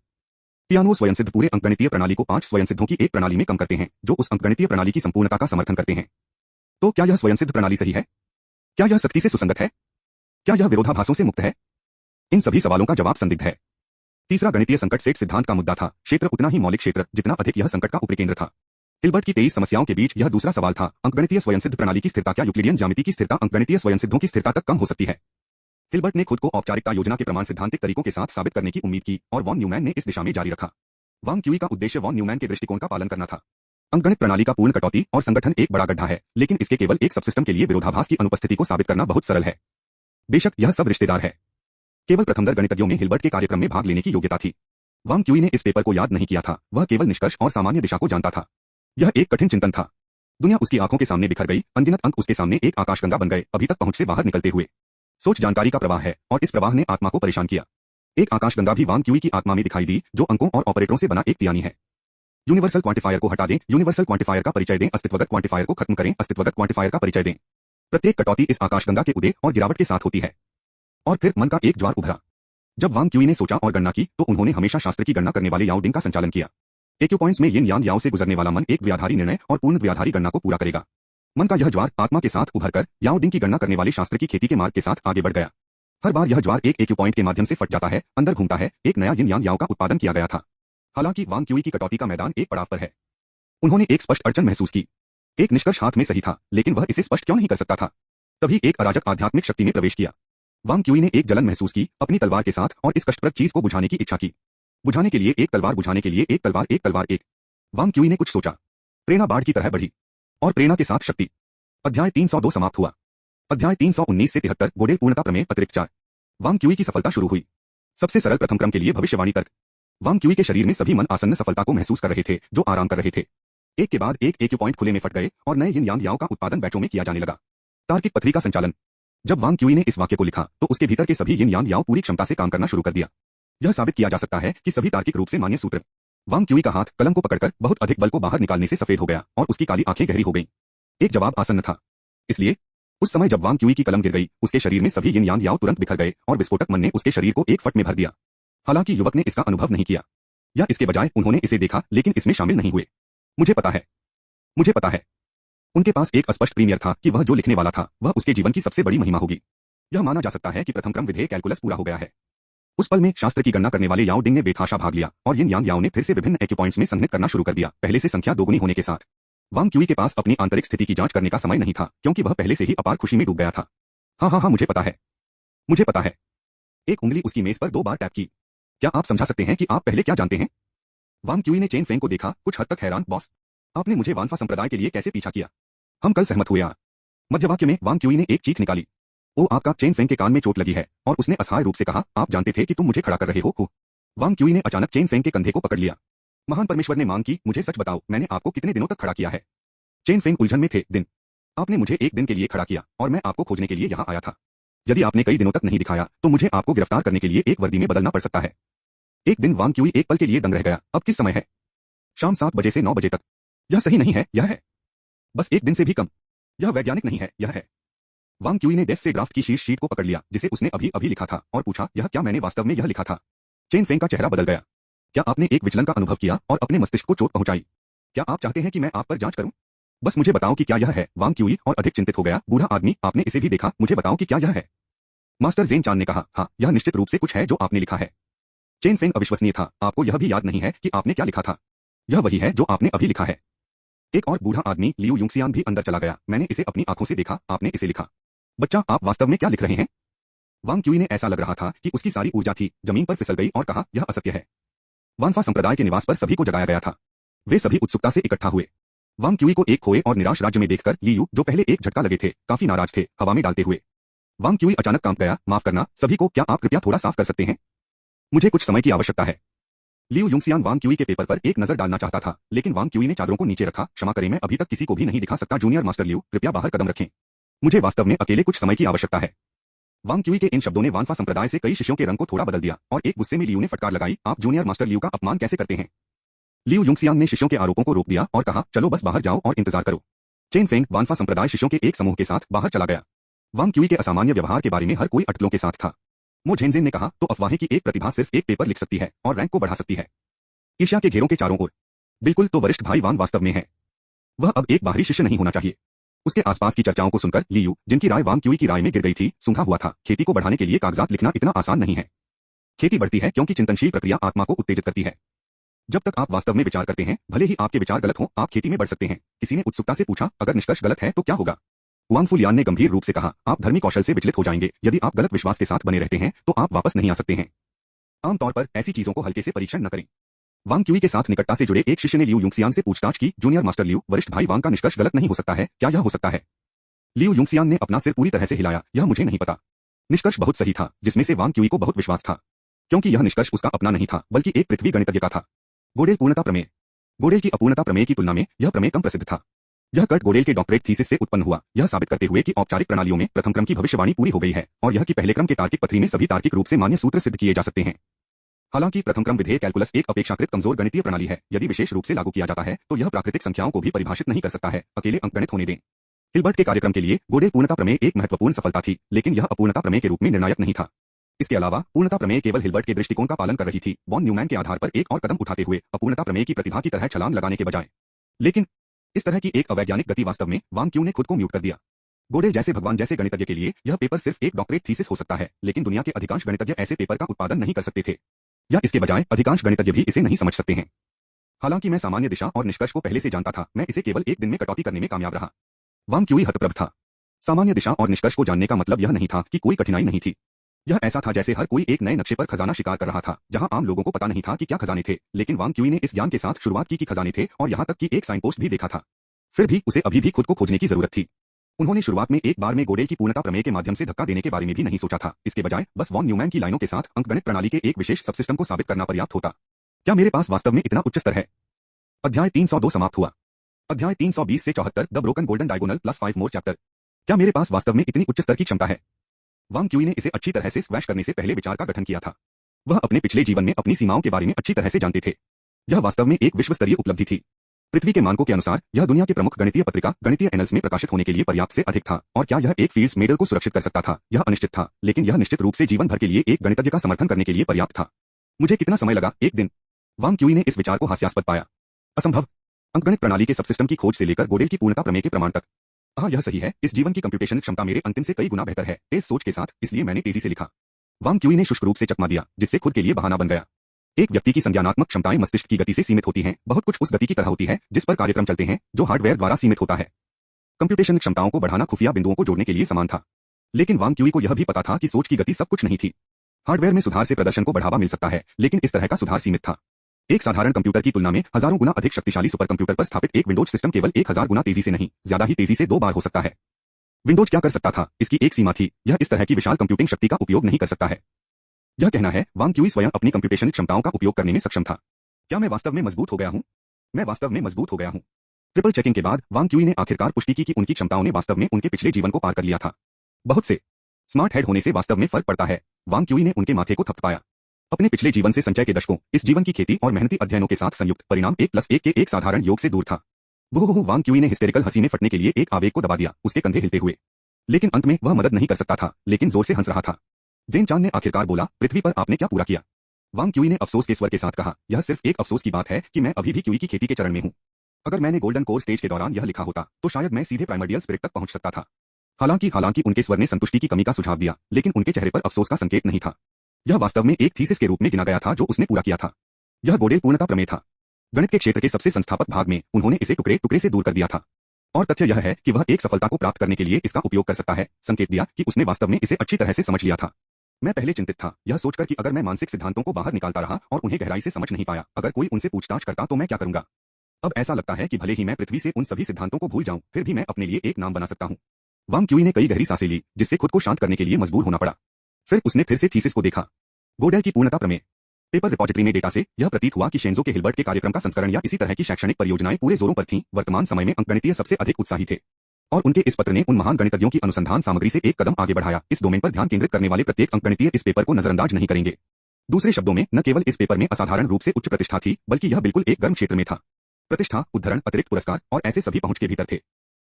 पियानो स्वयंसिद्ध पूरे अंकगणितीय प्रणाली को 5 स्वयंसिद्धों की एक प्रणाली में कम करते हैं, जो उस अंकगणितीय प्रणाली की संपूर्णता का समर्थन करते हैं। तो क्या यह स्वयंसिद्ध प्रणाली सही है? क्या यह सख्ती से सुसंगत है? क्या यह विरोधाभासों से मुक्त है? इन सभी सवालों का जवाब संदिग्ध है। तीसरा गणितीय संकट सेट सिद्धांत का मुद्दा था, क्षेत्र उतना ही मौलिक क्षेत्र जितना अधिक यह संकट का उपकेंद्र था। हिल्बर्ट की 23 समस्याओं के बीच यह दूसरा सवाल था, अंकगणितीय स्वयंसिद्ध प्रणाली की स्थिरता क्या यूक्लिडियन ज्यामिति की स्थिरता अंकगणितीय स्वयंसिद्धों की स्थिरता तक कम हो सकती है? हिल्बर्ट ने खुद को औपचारिकता योजना के प्रमाण सिद्धांतिक तरीकों के साथ साबित करने की उम्मीद की, और वॉन न्यूमैन ने इस दिशा में जारी रखा। वांग क्यूई का उद्देश्य वॉन न्यूमैन के दृष्टिकोण का पालन करना था। अंकगणित प्रणाली का पूर्ण कटौती और संगठन एक बड़ा गड्ढा है, लेकिन इसके केवल एक सबसिस्टम के लिए विरोधाभास की अनुपस्थिति को साबित करना बहुत सरल है। बेशक यह सब रिश्तेदार है। केवल प्रथमदर गणितज्ञों में हिल्बर्ट के कार्यक्रम में भाग लेने की योग्यता थी। वांग क्यूई ने इस पेपर को याद नहीं किया था, वह केवल निष्कर्ष और सामान्य दिशा को जानता था। यह एक कठिन चिंतन था। दुनिया उसकी आंखों के सामने बिखर गई, अनगिनत अंक उसके सामने एक आकाशगंगा बन गए, अभी तक पहुंच से बाहर निकलते हुए। सोच जानकारी का प्रवाह है, और इस प्रवाह ने आत्मा को परेशान किया। एक आकाशगंगा भी वांग क्यूई की आत्मा में दिखाई दी, जो अंकों और ऑपरेटरों से बना एक तियानी है। यूनिवर्सल क्वांटिफायर को हटा दें, यूनिवर्सल क्वांटिफायर का परिचय दें, अस्तित्वगत क्वांटिफायर को खत्म करें, अस्तित्वगत क्वांटिफायर का परिचय दें। प्रत्येक कटौती इस आकाशगंगा के उदय और गिरावट के साथ होती है। और फिर मन का एक ज्वार उभरा। जब वांग क्यूई ने सोचा और गणना की, तो उन्होंने हमेशा शास्त्र की गणना करने वाले याओ डिंग का संचालन किया। एक्यू पॉइंट्स में यिन यांग याओ से गुजरने वाला मन एक व्याधारी निर्णय और पूर्ण व्याधारी गणना को पूरा करेगा। मन का यह ज्वार आत्मा के साथ उभरकर याओ डिंग की गणना करने वाले शास्त्र की खेती के मार्ग के साथ आगे बढ़ गया। हर बार यह ज्वार एक एक्यू पॉइंट के माध्यम से फट जाता है, अंदर घूमता है, एक नया यिन यांग याओ का उत्पादन किया गया था। हालांकि वांग क्यूई की कटौती का मैदान एक पड़ाव पर है। उन्होंने एक स्पष्ट अड़चन महसूस की। एक निष्कर्ष हाथ में सही था, लेकिन वह इसे स्पष्ट क्यों नहीं कर सकता था? तभी एक अराजक आध्यात्मिक शक्ति ने प्रवेश किया। वांग क्यूई ने एक जलन महसूस की, अपनी तलवार के साथ, और इस कष्टप्रद चीज को बुझाने की इच्छा की। बुझाने के लिए एक तलवार, बुझाने के लिए एक तलवार, एक तलवार, एक। वांग क्यूई ने कुछ सोचा। प्रेरणा बाढ़ की तरह बढ़ी, और प्रेरणा के साथ शक्ति। अध्याय 302 समाप्त हुआ। अध्याय 319 से 73 गोडेल पूर्णता प्रमेय अतिरिक्त 4। वांग क्यूई की सफलता शुरू हुई। सबसे सरल प्रथम क्रम के लिए भविष्यवाणी तर्क। वांग क्यूई के शरीर में सभी मन आसन्न सफलता को महसूस कर रहे थे, जो आराम कर रहे थे। एक के बाद एक एक्यू पॉइंट खुले में फट गए, और नए यिन यांग याओ का उत्पादन बैचों में किया जाने लगा। तार्किक पथरी का संचालन। जब वांग क्यूई ने इस वाक्य को लिखा, तो उसके भीतर के सभी यिन यांग याओ पूरी क्षमता से काम करना शुरू कर दिया। यह साबित किया जा सकता है कि सभी तार्किक रूप से मान्य सूत्र वांग क्यूई का हाथ कलम को पकड़कर बहुत अधिक बल को बाहर निकालने से सफेद हो गया और उसकी काली आंखें गहरी हो गईं। एक जवाब आसन्न था। इसलिए उस समय जब वांग क्यूई की कलम गिर गई, उसके शरीर में सभी यिन यांग याओ तुरंत बिखर गए और विस्फोटक मन ने उसके शरीर को एक फट में भर दिया। हालांकि युवक ने इसका अनुभव नहीं किया, या इसके बजाय उन्होंने इसे देखा लेकिन इसमें शामिल नहीं हुए। मुझे पता है, मुझे पता है। उनके पास एक स्पष्ट प्रीमियर था कि वह जो लिखने वाला था वह उसके जीवन की सबसे बड़ी महिमा होगी। यह माना जा सकता है कि प्रथम क्रम विधेय कैलकुलस पूरा हो गया है। उस पल में शास्त्र की गणना करने वाले याओ डिंग ने बेतहाशा भाग लिया और यिन यांग याओ ने फिर से विभिन्न एक्यूपॉइंट्स में संघनित करना शुरू कर दिया, पहले से संख्या दोगुनी होने के साथ। वांग क्यूई के पास अपनी आंतरिक स्थिति की जांच करने का समय नहीं था, क्योंकि वह पहले से ही अपार खुशी में डूब गया था। हाँ, मुझे पता है, मुझे पता है। एक उंगली उसकी मेज पर 2 बार टैप की। क्या आप समझा सकते हैं कि आप पहले क्या जानते हैं? वांग क्यूई ने चेन फेंग को देखा, कुछ हद तक हैरान। बॉस, आपने मुझे वानफा संप्रदाय के लिए कैसे पीछा किया? हम कल सहमत हुए। मध्यवाक्य में वांग क्यूई ने एक चीख निकाली। ओ आपका, चेन फेंग के कान में चोट लगी है, और उसने असहाय रूप से कहा, आप जानते थे कि तुम मुझे खड़ा कर रहे हो। वांग क्यूई ने अचानक चेन फेंग के कंधे को पकड़ लिया। महान परमेश्वर ने मांग की, मुझे सच बताओ, मैंने आपको कितने दिनों तक खड़ा किया है? चेन फेंग उलझन में थे। दिन। आपने मुझे एक दिन के लिए खड़ा किया और मैं आपको खोजने के लिए यहाँ आया था। यदि आपने कई दिनों तक नहीं दिखाया तो मुझे आपको गिरफ्तार करने के लिए एक वर्दी में बदलना पड़ सकता है। एक दिन वांग क्यूई एक पल के लिए दंग रह गया। अब किस समय है? शाम 7 बजे से 9 बजे तक। यह सही नहीं है, यह है बस एक दिन से भी कम। यह वैज्ञानिक नहीं है, यह है। वांग क्यूई ने डेस्क से ड्राफ्ट की शीर्ष शीट को पकड़ लिया जिसे उसने अभी अभी लिखा था और पूछा, यह क्या मैंने वास्तव में यह लिखा था? चेन फेंग का चेहरा बदल गया। क्या आपने एक विचलन का अनुभव किया और अपने मस्तिष्क को चोट पहुंचाई? क्या आप चाहते हैं कि मैं आप पर जांच करूं? बस मुझे बताओ कि क्या यह है? वांग क्यूई और अधिक चिंतित हो गया। बूढ़ा आदमी, आपने इसे भी देखा, मुझे बताओ कि क्या यह है? मास्टर जेन चान ने कहा, हाँ, यह निश्चित रूप से कुछ है जो आपने लिखा है। चेन फेंग अविश्वसनीय था। आपको यह भी याद नहीं है कि आपने क्या लिखा था? यह वही है जो आपने अभी लिखा है। एक और बूढ़ा आदमी लियू युंगसियान भी अंदर चला गया। मैंने इसे अपनी आंखों से देखा, आपने इसे लिखा। बच्चा, आप वास्तव में क्या लिख रहे हैं? वांग क्यूई ने ऐसा लग रहा था कि उसकी सारी ऊर्जा थी जमीन पर फिसल गई और कहा, यह असत्य है। वानफा संप्रदाय के निवास पर सभी को जगाया गया था। वे सभी उत्सुकता से इकट्ठा हुए। वांग क्यूई को एक खोए और निराश राज्य में देखकर लियू, जो पहले एक झटका लगे थे, काफी नाराज थे, हवा में डालते हुए। वांग क्यूई अचानक कांप गया। माफ करना सभी को, क्या आप कृपया थोड़ा साफ कर सकते हैं? मुझे कुछ समय की आवश्यकता है। लियू युंगसियान वांग क्यूई के पेपर पर एक नजर डालना चाहता था, लेकिन वांग क्यूई ने चादरों को नीचे रखा। क्षमा करें, मैं अभी तक किसी को भी नहीं दिखा सकता। जूनियर मास्टर लियू, कृपया बाहर कदम रखें। मुझे वास्तव में अकेले कुछ समय की आवश्यकता है। वांग क्यूई के इन शब्दों ने वानफा संप्रदाय से कई शिष्यों के रंग को थोड़ा बदल दिया और एक गुस्से में लियू ने फटकार लगाई, आप जूनियर मास्टर लियू का अपमान कैसे करते हैं? लियू युंगसियान ने शिष्यों के आरोपों को रोक दिया और कहा, चलो बस बाहर जाओ और इंतजार करो। चेन फेंग वानफा संप्रदाय शिष्यों के एक समूह के साथ बाहर चला गया। वांग क्यूई के असामान्य व्यवहार के बारे में हर कोई अटकलों के साथ था। मो झेनजेन ने कहा, तो अफवाहें की एक प्रतिभा सिर्फ एक पेपर लिख सकती है और रैंक को बढ़ा सकती है। ईर्ष्या के घेरों के चारों ओर। बिल्कुल, तो वरिष्ठ भाई वान वास्तव में है। वह अब एक बाहरी शिष्य नहीं होना चाहिए। उसके आसपास की चर्चाओं को सुनकर लियू, जिनकी राय वांग क्यूई की राय में गिर गई थी, सूंघा हुआ था। खेती को बढ़ाने के लिए कागजात लिखना इतना आसान नहीं है। खेती बढ़ती है क्योंकि चिंतनशील प्रक्रिया आत्मा को उत्तेजित करती है। जब तक आप वास्तव में विचार करते हैं, भले ही आपके विचार गलत हों, आप खेती में बढ़ सकते हैं। किसी ने उत्सुकता से पूछा, अगर निष्कर्ष गलत है तो क्या होगा? वांग फुलियान ने गंभीर रूप से कहा, आप धर्मी कौशल से विचलित हो जाएंगे। यदि आप गलत विश्वास के साथ बने रहते हैं तो आप वापस नहीं आ सकते हैं। आमतौर पर ऐसी चीजों को हल्के से परीक्षण न करें। वांग क्यूई के साथ निकटता से जुड़े एक शिष्य ने लियू युंगसियान से पूछताछ की, जूनियर मास्टर लियू, वरिष्ठ भाई वांग का निष्कर्ष गलत नहीं हो सकता है, क्या यह हो सकता है? लियू युंगसियान ने अपना सिर पूरी तरह से हिलाया, यह मुझे नहीं पता। निष्कर्ष बहुत सही था, जिसमें से वांग क्यूई को बहुत विश्वास था, क्योंकि यह निष्कर्ष उसका अपना नहीं था, बल्कि एक पृथ्वी गणितज्ञ का था। गोडेल पूर्णता प्रमेय। गोडेल की अपूर्णता प्रमेय की तुलना में यह प्रमेय कम प्रसिद्ध था। यह कर्ट गोडेल के डॉक्टरेट थीसिस से उत्पन्न हुआ, यह साबित करते हुए कि औपचारिक प्रणालियों में प्रथम क्रम की भविष्यवाणी पूरी हो गई है, और यह कि पहले क्रम के तार्किक पथरी में सभी तार्किक रूप से मान्य सूत्र सिद्ध किए जा सकते हैं। हालांकि प्रथम क्रम विधेय कैलकुलस एक अपेक्षाकृत कमजोर गणितीय प्रणाली है। यदि विशेष रूप से लागू किया जाता है तो यह प्राकृतिक संख्याओं को भी परिभाषित नहीं कर सकता है, अकेले अंकगणित होने दें। हिल्बर्ट के कार्यक्रम के लिए गोडेल पूर्णता प्रमेय एक महत्वपूर्ण सफलता थी, लेकिन यह अपूर्णता प्रमेय के रूप में निर्णायक नहीं था। इसके अलावा पूर्णता प्रमेय केवल हिल्बर्ट के दृष्टिकोण का पालन कर रही थी, वॉन न्यूमैन के आधार पर एक और कदम उठाते हुए, अपूर्णता प्रमेय की प्रतिभा की तरह छलांग लगाने के बजाय। लेकिन इस तरह की एक अवैज्ञानिक गति वास्तव में वांग क्यू ने खुद को म्यूट कर दिया। गोडेल जैसे भगवान जैसे गणितज्ञ के लिए यह पेपर सिर्फ एक डॉक्टरेट थीसिस हो सकता है, लेकिन दुनिया के अधिकांश गणितज्ञ ऐसे पेपर का उत्पादन नहीं कर सकते थे, या इसके बजाय अधिकांश गणितज्ञ भी इसे नहीं समझ सकते हैं। हालांकि मैं सामान्य दिशा और निष्कर्ष को पहले से जानता था, मैं इसे केवल एक दिन में कटौती करने में कामयाब रहा। वांग क्यूई हतप्रभ था। सामान्य दिशा और निष्कर्ष को जानने का मतलब यह नहीं था कि कोई कठिनाई नहीं थी। यह ऐसा था जैसे हर कोई एक नए नक्शे पर खजाना शिकार कर रहा था, जहां आम लोगों को पता नहीं था कि क्या खजाने थे, लेकिन वांग क्यूई ने इस ज्ञान के साथ शुरुआत की कि खजाने थे, और यहां तक कि एक साइनपोस्ट भी देखा था। फिर भी उसे अभी भी खुद को खोजने की जरूरत थी। उन्होंने शुरुआत में एक बार में गोडेल की पूर्णता प्रमेय के माध्यम से धक्का देने के बारे में भी नहीं सोचा था। इसके बजाय बस वॉन न्यूमैन की लाइनों के साथ अंकगणित प्रणाली के एक विशेष सबसिस्टम को साबित करना पर्याप्त होता। क्या मेरे पास वास्तव में इतना उच्च स्तर है? अध्याय 302 समाप्त हुआ। अध्याय 320 से 74 the broken golden diagonal plus 5 more chapter. क्या मेरे पास वास्तव में इतनी उच्च स्तर की क्षमता है? वांग क्यूई ने इसे अच्छी तरह से स्क्वैश करने से पहले विचार का गठन किया था। वह अपने पिछले जीवन में अपनी सीमाओं के बारे में अच्छी तरह से जानते थे। यह वास्तव में एक विश्व स्तरीय उपलब्धि थी। पृथ्वी के मानकों के अनुसार यह दुनिया की प्रमुख गणितीय पत्रिका गणितीय एनल्स में प्रकाशित होने के लिए पर्याप्त से अधिक था। और क्या यह एक फील्ड्स मेडल को सुरक्षित कर सकता था, यह अनिश्चित था, लेकिन यह निश्चित रूप से जीवन भर के लिए एक गणितज्ञ का समर्थन करने के लिए पर्याप्त था। मुझे कितना समय लगा? एक दिन। वांग क्यूई ने इस विचार को हास्यास्पद पाया। असंभव। अंकगणित प्रणाली के सबसिस्टम की खोज से लेकर गोडेल की पूर्णता प्रमेय के प्रमाण तक। हाँ, यह सही है। इस जीवन की कंप्यूटेशन क्षमता मेरे अंतिम से कई गुना बेहतर है। तेज सोच के साथ, इसलिए मैंने तेजी से लिखा। वांग क्यूई ने शुष्क रूप से चकमा दिया, जिससे खुद के लिए बहाना बन गया। एक व्यक्ति की संज्ञानात्मक क्षमताएं मस्तिष्क की गति से सीमित होती हैं। बहुत कुछ उस गति की तरह होती है जिस पर कार्यक्रम चलते हैं, जो हार्डवेयर द्वारा सीमित होता है। कंप्यूटेशन क्षमताओं को बढ़ाना खुफिया बिंदुओं को जोड़ने के लिए समान था। लेकिन वांग क्यूई को यह भी पता था कि सोच की गति सब कुछ नहीं थी। हार्डवेयर में सुधार से प्रदर्शन को बढ़ावा मिल सकता है, लेकिन इस तरह का सुधार सीमित था। एक साधारण कंप्यूटर की तुलना में हजारों गुना अधिक शक्तिशाली सुपर कंप्यूटर पर स्थापित एक विंडोज सिस्टम केवल 1000 गुना तेजी से नहीं, ज्यादा ही तेजी से 2 बार हो सकता है। विंडोज क्या कर सकता था, इसकी एक सीमा थी। यह इस तरह की विशाल कंप्यूटिंग शक्ति का उपयोग नहीं कर सकता है। यह कहना है, वांग क्यूई स्वयं अपनी कंप्यूटेशन क्षमताओं का उपयोग करने में सक्षम था। क्या मैं वास्तव में मजबूत हो गया हूं? मैं वास्तव में मजबूत हो गया हूं। ट्रिपल चेकिंग के बाद वांग क्यूई ने आखिरकार पुष्टि की कि उनकी क्षमताओं ने वास्तव में उनके पिछले जीवन को पार कर लिया था। बहुत से स्मार्ट हेड होने से वास्तव में फर्क पड़ता है। वांग क्यूई ने उनके माथे को थपथपाया। अपने पिछले जीवन से संचय के दशकों, इस जीवन की खेती और मेहनती अध्ययनों के साथ संयुक्त परिणाम 1+1 के एक साधारण योग से दूर था। बुहुबुहु। वांग क्यूई ने हिस्टेरिकल हंसी में फटने के लिए एक आवेग को दबा दिया, उसके कंधे हिलते हुए। लेकिन अंत में वह मदद नहीं कर सकता था, लेकिन जोर से हंस रहा था। जेन चान ने आखिरकार बोला, पृथ्वी पर आपने क्या पूरा किया? वांग क्यूई ने अफसोस के स्वर के साथ कहा, यह सिर्फ एक अफसोस की बात है कि मैं अभी भी क्यूई की खेती के चरण में हूं। अगर मैंने गोल्डन कोर स्टेज के दौरान यह लिखा होता, तो शायद मैं सीधे प्राइमर्डियल स्पिरिट तक पहुंच सकता था। हालांकि उनके स्वर ने संतुष्टि की कमी का सुझाव दिया, लेकिन उनके चेहरे पर अफसोस का संकेत नहीं था। यह वास्तव में एक थीसिस के रूप में गिना गया था जो उसने पूरा किया था। यह गोडेल पूर्णता प्रमेय था। गणित के क्षेत्र के सबसे संस्थापक भाग में उन्होंने इसे टुकड़े टुकड़े से दूर कर दिया था। और तथ्य यह है कि वह एक सफलता को प्राप्त करने के लिए इसका उपयोग कर सकता है, संकेत दिया कि उसने वास्तव में इसे अच्छी तरह से समझ लिया था। मैं पहले चिंतित था, यह सोचकर कि अगर मैं मानसिक सिद्धांतों को बाहर निकालता रहा और उन्हें गहराई से समझ नहीं पाया, अगर कोई उनसे पूछताछ करता तो मैं क्या करूंगा। अब ऐसा लगता है कि भले ही मैं पृथ्वी से उन सभी सिद्धांतों को भूल जाऊं, फिर भी मैं अपने लिए एक नाम बना सकता हूं। वांग क्यूई ने कई गहरी सांसें ली, जिससे खुद को शांत करने के लिए मजबूर होना पड़ा। फिर उसने फिर से थीसिस को देखा। गोडेल की पूर्णता प्रमेय। पेपर रिपॉजिटरी में डेटा से यह प्रतीत हुआ कि शेंजो के हिल्बर्ट के कार्यक्रम का संस्करण या इसी तरह की शैक्षणिक परियोजनाएं पूरे जोरों पर थीं। वर्तमान समय में अंकगणितीय सबसे अधिक उत्साही थे। और उनके इस पत्र ने उन महान गणितज्ञों की अनुसंधान सामग्री से एक कदम आगे बढ़ाया। इस डोमेन पर ध्यान केंद्रित करने वाले प्रत्येक अंकगणितीय इस पेपर को नजरअंदाज नहीं करेंगे। दूसरे शब्दों में, न केवल इस पेपर में असाधारण रूप से उच्च प्रतिष्ठा थी, बल्कि यह बिल्कुल एक गर्म क्षेत्र में था। प्रतिष्ठा, उद्धरण, अतिरिक्त पुरस्कार और ऐसे सभी पहुंच के भीतर थे।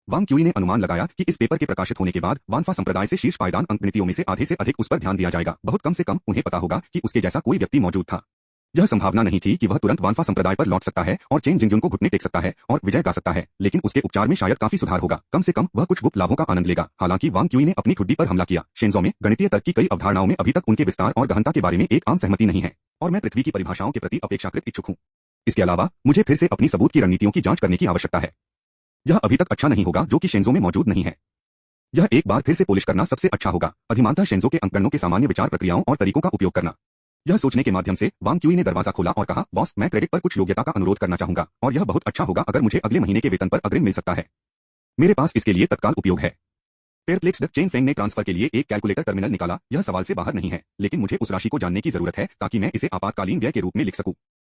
वांग क्यूई ने अनुमान लगाया कि इस पेपर के प्रकाशित होने के बाद वानफा संप्रदाय से शीर्ष पायदान अंकगणितियों में से आधे से अधिक उस पर ध्यान दिया जाएगा। बहुत कम से कम उन्हें पता होगा कि उसके जैसा कोई व्यक्ति मौजूद था। यह संभावना नहीं थी कि वह तुरंत वानफा संप्रदाय पर लौट सकता है और चेन जिंगजुन को घुटने टेक सकता है और विजय गा सकता है, लेकिन उसके उपचार में शायद काफी सुधार होगा। कम से कम वह कुछ गुप्त लाभों का आनंद लेगा। हालांकि वांग क्यूई ने अपनी ठुड्डी पर हमला किया। शेंजो में गणितीय तर्क की कई अवधारणाओं में अभी तक उनके विस्तार और गहनता के बारे में एक आम सहमति नहीं है, और मैं पृथ्वी की परिभाषाओं के प्रति अपेक्षाकृत इच्छुक हूं। इसके अलावा मुझे फिर से अपनी सबूत की रणनीतियों की जांच करने की आवश्यकता है। यह अभी तक अच्छा नहीं होगा जो कि शेंजो में मौजूद नहीं है। यह एक बार फिर से पोलिश करना सबसे अच्छा होगा। अधिमानतः शेंजो के अंकगणनों के सामान्य विचार प्रक्रियाओं और तरीकों का उपयोग करना। यह सोचने के माध्यम से वांग क्यूई ने दरवाजा खोला और कहा, बॉस, मैं क्रेडिट पर कुछ योग्यता का अनुरोध करना चाहूंगा, और यह बहुत अच्छा होगा अगर मुझे अगले महीने के वेतन पर अग्रिम मिल सकता है। मेरे पास इसके लिए तत्काल उपयोग है। पेरप्लेक्स्ड चेन फेंग ने ट्रांसफर के लिए एक कैलकुलेटर टर्मिनल निकाला। यह सवाल से बाहर नहीं है, लेकिन मुझे उस राशि को जानने की जरूरत है ताकि मैं इसे आपातकालीन व्यय के रूप में लिख सकूं।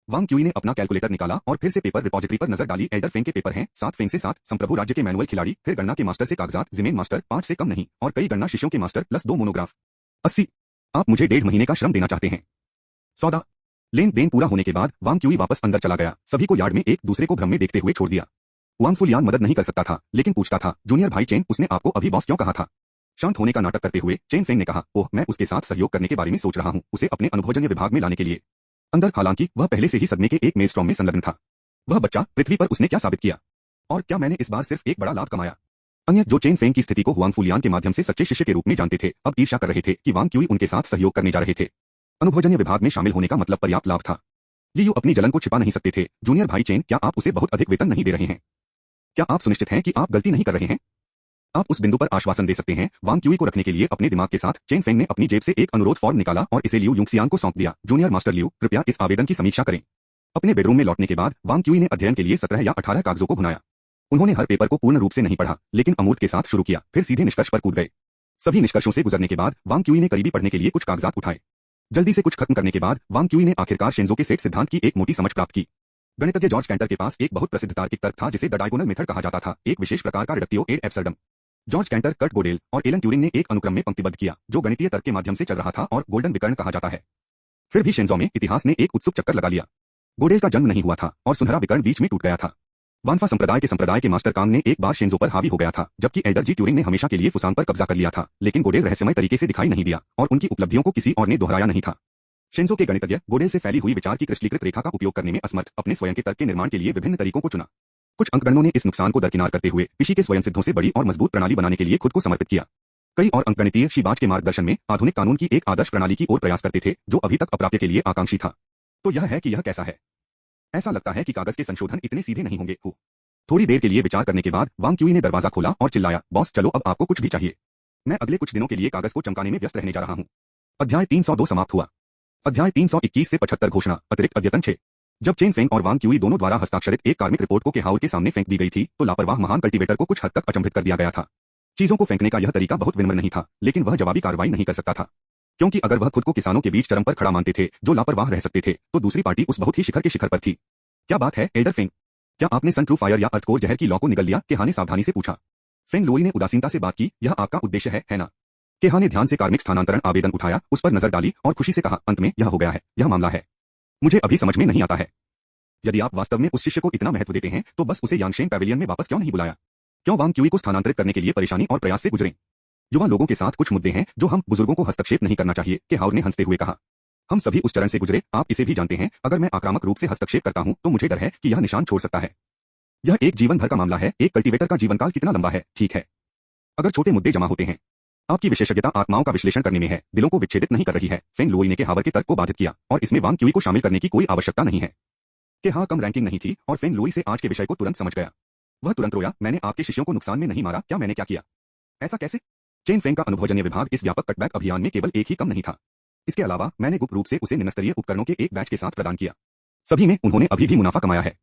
वांग क्यूई ने अपना कैलकुलेटर निकाला और फिर से पेपर रिपॉजिटरी पर नजर डाली। एल्डर फेंग के पेपर हैं, 7 फेंग से 7, संप्रभु राज्य के मैनुअल खिलाड़ी, फिर गणना के मास्टर से कागजात, जिमेन मास्टर 5 से कम नहीं, और कई गणना शिष्यों के मास्टर प्लस 2 मोनोग्राफ। 80। आप मुझे 1.5 महीने का श्रम देना चाहते हैं। सौदा। लेन देन पूरा होने के बाद वांग क्यूई वापस अंदर चला गया। सभी को यार्ड में एक दूसरे को भ्रम में देखते हुए छोड़ दिया। वांग फुलियान मदद नहीं कर सकता था, लेकिन पूछता था, जूनियर भाई चेन, उसने आपको अभी बॉस क्यों कहा था? शांत होने का नाटक करते हुए चेन फेंग ने कहा, ओह, मैं उसके साथ सहयोग करने के बारे में सोच रहा हूं, उसे अपने अनुभवजन्य विभाग में लाने के लिए। अंदर, हालांकि वह पहले से ही सदमे के एक मेलस्ट्रॉम में संलग्न था। वह बच्चा, पृथ्वी पर उसने क्या साबित किया? और क्या मैंने इस बार सिर्फ एक बड़ा लाभ कमाया? अन्य जो चेन फेंग की स्थिति को हुआंग फुलियान के माध्यम से सच्चे शिष्य के रूप में जानते थे, अब ईर्ष्या कर रहे थे कि वांग क्यूई उनके साथ सहयोग करने जा रहे थे। अनुभवजन्य विभाग में शामिल होने का मतलब पर्याप्त लाभ था। लियू अपनी जलन को छिपा नहीं सकते थे। जूनियर भाई चेन, क्या आप उसे बहुत अधिक वेतन नहीं दे रहे हैं? क्या आप सुनिश्चित हैं कि आप गलती नहीं कर रहे हैं? आप उस बिंदु पर आश्वासन दे सकते हैं। वांग क्यूई को रखने के लिए अपने दिमाग के साथ चेन फेंग ने अपनी जेब से एक अनुरोध फॉर्म निकाला और इसे लियू युंगसियांग को सौंप दिया। जूनियर मास्टर लियू, कृपया इस आवेदन की समीक्षा करें। अपने बेडरूम में लौटने के बाद वांग क्यूई ने अध्ययन के लिए 17 या 18 कागजों को भुनाया। उन्होंने हर पेपर को पूर्ण रूप से नहीं पढ़ा, लेकिन अमूर्त के साथ शुरू किया, फिर सीधे निष्कर्ष पर कूद गए। सभी निष्कर्षों से गुजरने के बाद वांग क्यूई ने करीबी पढ़ने के लिए कुछ कागजात उठाए। जल्दी से कुछ खत्म करने के बाद वांग क्यूई ने आखिरकार शेंजो के सेट सिद्धांत की एक मोटी समझ प्राप्त की। गणितज्ञ जॉर्ज कैंटर के पास एक बहुत प्रसिद्ध तार्किक तर्क था जिसे द डायगोनल मेथड कहा जाता था, एक विशेष प्रकार का रिडक्टियो एड एब्सर्डम। जॉर्ज कैंटर, कर्ट गोडेल और एलन ट्यूरिंग ने एक अनुक्रम में पंक्तिबद्ध किया जो गणितीय तर्क के माध्यम से चल रहा था और गोल्डन विकर्ण कहा जाता है। फिर भी शेंजो में इतिहास ने एक उत्सुक चक्कर लगा लिया। गोडेल का जन्म नहीं हुआ था और सुनहरा विकर्ण बीच में टूट गया था। वानफा संप्रदाय के मास्टर कांग ने एक बार शिंजो पर हावी हो गया था, जबकि एल्डर जी ट्यूरिंग ने हमेशा के लिए फुसान पर कब्जा कर लिया था, लेकिन गोडेल रहस्यमय तरीके से दिखाई नहीं दिया और उनकी उपलब्धियों को किसी और ने दोहराया नहीं था। शिंजो के गणितज्ञ गोडेल से फैली हुई विचार की क्रिस्टलीकृत रेखा का उपयोग करने में असमर्थ अपने स्वयं के तर्क के निर्माण के लिए विभिन्न तरीकों को चुना। कुछ अंकगणों ने इस नुकसान को दरकिनार करते हुए पिशी के स्वयं सिद्धों से बड़ी और मजबूत प्रणाली बनाने के लिए खुद को समर्पित किया। कई और अंकगणितीय शिबाज के मार्गदर्शन में आधुनिक कानून की एक आदर्श प्रणाली की ओर प्रयास करते थे, जो अभी तक अप्राप्य के लिए आकांक्षी था। तो यह है कि यह कैसा है। ऐसा लगता है कि कागज के संशोधन इतने सीधे नहीं होंगे। थोड़ी देर के लिए विचार करने के बाद वांग क्यूई ने दरवाजा खोला और चिल्लाया, बॉस चलो अब आपको कुछ भी चाहिए। मैं अगले कुछ दिनों के लिए कागज को चमकाने में व्यस्त रहने जा रहा हूँ। अध्याय 302 समाप्त हुआ। अध्याय 321 से 75 घोषणा अतिरिक्त अद्यतन 6। जब चेन फेंग और वांग क्यूई दोनों द्वारा हस्ताक्षरित एक कार्मिक रिपोर्ट को केहाउर के सामने फेंक दी गई थी, तो लापरवाह महान कल्टीवेटर को कुछ हद तक अचंभित कर दिया गया था। चीजों को फेंकने का यह तरीका बहुत विनम्र नहीं था, लेकिन वह जवाबी कार्रवाई नहीं कर सकता था, क्योंकि अगर वह खुद को किसानों के बीच चरम पर खड़ा मानते थे जो लापरवाह रह सकते थे, तो दूसरी पार्टी उस बहुत ही शिखर के शिखर पर थी। क्या बात है एल्डर फेंग, क्या आपने सन ट्रू फायर या अर्थकोर जहर की लॉ को निगल लिया? केहा ने सावधानी से पूछा। फेंग लोई ने उदासीनता से बात की, यह आपका उद्देश्य है ना? केहा ने ध्यान से कार्मिक स्थानांतरण आवेदन उठाया, उस पर नजर डाली और खुशी से कहा, अंत में यह हो गया है, यह मामला है। मुझे अभी समझ में नहीं आता है। यदि आप वास्तव में उस शिष्य को इतना महत्व देते हैं, तो बस उसे यांगशेन पैविलियन में वापस क्यों नहीं बुलाया? क्यों वांग क्यूई को स्थानांतरित करने के लिए परेशानी और प्रयास से गुजरे? युवा लोगों के साथ कुछ मुद्दे हैं जो हम बुजुर्गों को हस्तक्षेप नहीं करना चाहिए, केहाउर ने हंसते हुए कहा। हम सभी उस चरण से गुजरे, आप इसे भी जानते हैं। अगर मैं आक्रामक रूप से हस्तक्षेप करता हूं, तो मुझे डर है कि यह निशान छोड़ सकता है। यह एक जीवन भर का मामला है। एक कल्टीवेटर का जीवनकाल कितना लंबा है? ठीक है, अगर छोटे मुद्दे जमा होते हैं। आपकी विशेषज्ञता आत्माओं का विश्लेषण करने में है, दिलों को विच्छेदित नहीं कर रही है। फेंग लोई ने केहावर के तर्क को बाधित किया, और इसमें वांग क्यूई को शामिल करने की कोई आवश्यकता नहीं है। केहा कम रैंकिंग नहीं थी और फेंग लोई से आज के विषय को तुरंत समझ गया। वह तुरंत रोया, मैंने आपके शिष्यों को नुकसान में नहीं मारा। क्या मैंने क्या किया? ऐसा कैसे? चेन फेंग का अनुभवजन्य विभाग इस व्यापक कटबैक अभियान में केवल एक ही कम नहीं था। इसके अलावा मैंने गुप्त रूप से उसे निम्नस्तरीय उपकरणों के एक बैच के साथ प्रदान किया। सभी में उन्होंने अभी भी मुनाफा कमाया है।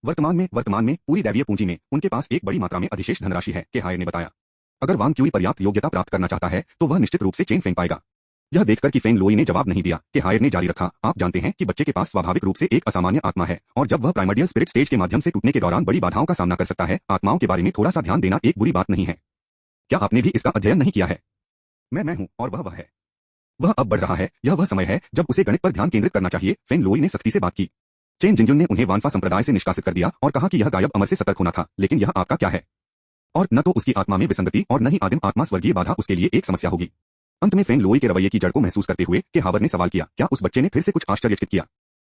वर्तमान में पूरी दैवीय पूंजी में उनके पास एक बड़ी मात्रा में अधिशेष धनराशि है, केहायर ने बताया। अगर वांग क्यूई पर्याप्त योग्यता प्राप्त करना चाहता है, तो वह निश्चित रूप से चेन फेंग पाएगा। यह देखकर कि फेंग लोई ने जवाब नहीं दिया, केहायर ने जारी रखा, आप जानते हैं कि बच्चे के पास स्वाभाविक रूप से एक असामान्य आत्मा है, और जब वह प्राइमर्डियल स्पिरिट स्टेज के माध्यम से टूटने के दौरान बड़ी बाधाओं का सामना कर सकता है, आत्माओं के बारे में थोड़ा सा ध्यान देना एक बुरी बात नहीं है। क्या आपने भी इसका अध्ययन नहीं किया है? मैं हूं और वह है। वह अब बढ़ रहा है। यह वह समय है जब उसे गणित पर ध्यान केंद्रित करना चाहिए। फेंग लोई ने सख्ती से बात की। चेन जिंगजुन ने उन्हें वानफा संप्रदाय से निष्कासित कर दिया और कहा कि यह गायब अमर से सतर्क होना था, लेकिन यह आपका क्या है? और न तो उसकी आत्मा में विसंगति और न ही आदिम आत्मा स्वर्गीय बाधा उसके लिए एक समस्या होगी। अंत में फेंग लोई के रवैये की जड़ को महसूस करते हुए केहावर ने सवाल किया, क्या उस बच्चे ने फिर से कुछ आश्चर्यचकित किया?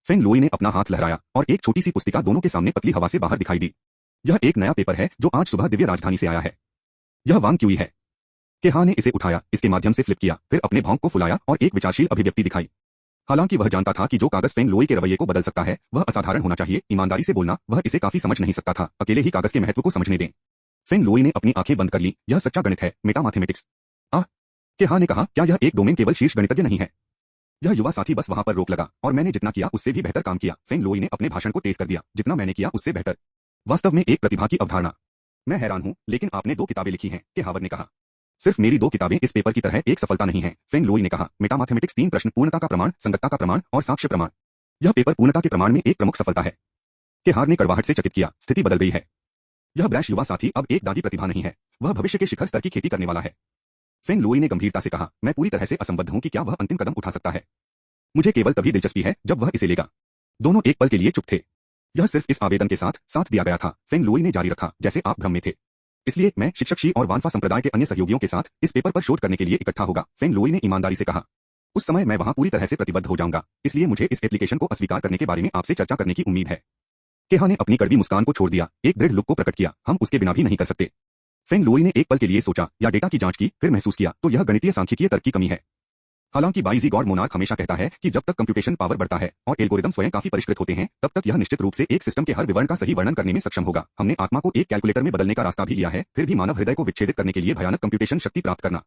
फेंग लोई ने अपना हाथ लहराया और एक छोटी सी पुस्तिका दोनों के सामने पतली हवा से बाहर दिखाई दी। यह एक नया पेपर है जो आज सुबह दिव्य राजधानी से आया है। यह वांग क्यूई है। केहा ने इसे उठाया, इसके माध्यम से फ्लिप किया, फिर अपने भौंक को फुलाया और एक विचारशील अभिव्यक्ति दिखाई। हालांकि वह जानता था कि जो कागज फेंग लोई के रवैये को बदल सकता है, वह असाधारण होना चाहिए। ईमानदारी से बोलना, वह इसे काफी समझ नहीं सकता था। अकेले ही कागज के महत्व को समझने दें। फेंग लोई ने अपनी आंखें बंद कर ली। यह सच्चा गणित है, मेटा मैथमेटिक्स। केहा ने कहा, क्या यह एक डोमेन केवल शीर्ष गणितज्ञ नहीं है? यह युवा साथी बस वहां पर रोक लगा, और मैंने जितना किया उससे भी बेहतर काम किया। फेंग लोई ने अपने भाषण को तेज कर दिया, जितना मैंने किया उससे बेहतर। वास्तव में एक प्रतिभा की अवधारणा। मैं हैरान हूं, केहावर आपने 2 किताबें लिखी हैं, केहावर ने कहा। सिर्फ मेरी 2 किताबें इस पेपर की तरह एक सफलता नहीं है, फेंग लोई ने कहा। मेटा मैथमेटिक्स 3 प्रश्न, पूर्णता का प्रमाण, संगतता का प्रमाण और साक्ष्य प्रमाण। यह पेपर पूर्णता के प्रमाण में एक प्रमुख सफलता है। केहावर ने कड़वाहट से चकित किया, स्थिति बदल गई है। यह ब्रैश युवा साथी अब एक दादी प्रतिभा नहीं है, वह भविष्य के शिखर स्तर की खेती करने वाला है। फेंग लोई ने गंभीरता से कहा, मैं पूरी तरह से असंबद्ध हूं कि क्या वह अंतिम कदम उठा सकता है। मुझे केवल तभी दिलचस्पी है जब वह इसे लेगा। दोनों एक पल के लिए चुप थे। यह सिर्फ इस आवेदन के साथ दिया गया था। फेंग लोई ने जारी रखा, जैसे आप भ्रम में थे। इसलिए मैं शिक्षक शी और वानफा संप्रदाय के अन्य सहयोगियों के साथ इस पेपर पर शोध करने के लिए इकट्ठा होगा। फेंग लोई ने ईमानदारी से कहा, उस समय मैं वहां पूरी तरह से प्रतिबद्ध हो जाऊंगा, इसलिए मुझे इस एप्लीकेशन को अस्वीकार करने के बारे में आपसे चर्चा करने की उम्मीद है। केहा ने अपनी कड़वी मुस्कान को छोड़ दिया, एक दृढ़ लुक को प्रकट किया, हम उसके बिना भी नहीं कर सकते। फेंग लोई ने एक पल के लिए सोचा या डेटा की जांच की, फिर महसूस किया तो यह गणितीय सांख्यिकीय तर्क की कमी है। हालांकि बाइजी गॉड मोनार्क हमेशा कहता है कि जब तक कंप्यूटेशन पावर बढ़ता है और एल्गोरिदम स्वयं काफी परिष्कृत होते हैं, तब तक यह निश्चित रूप से एक सिस्टम के हर विवरण का सही वर्णन करने में सक्षम होगा। हमने आत्मा को एक कैलकुलेटर में बदलने का रास्ता भी लिया है, फिर भी मानव हृदय को विच्छेदित करने के लिए भयानक कंप्यूटेशन शक्ति प्राप्त करना।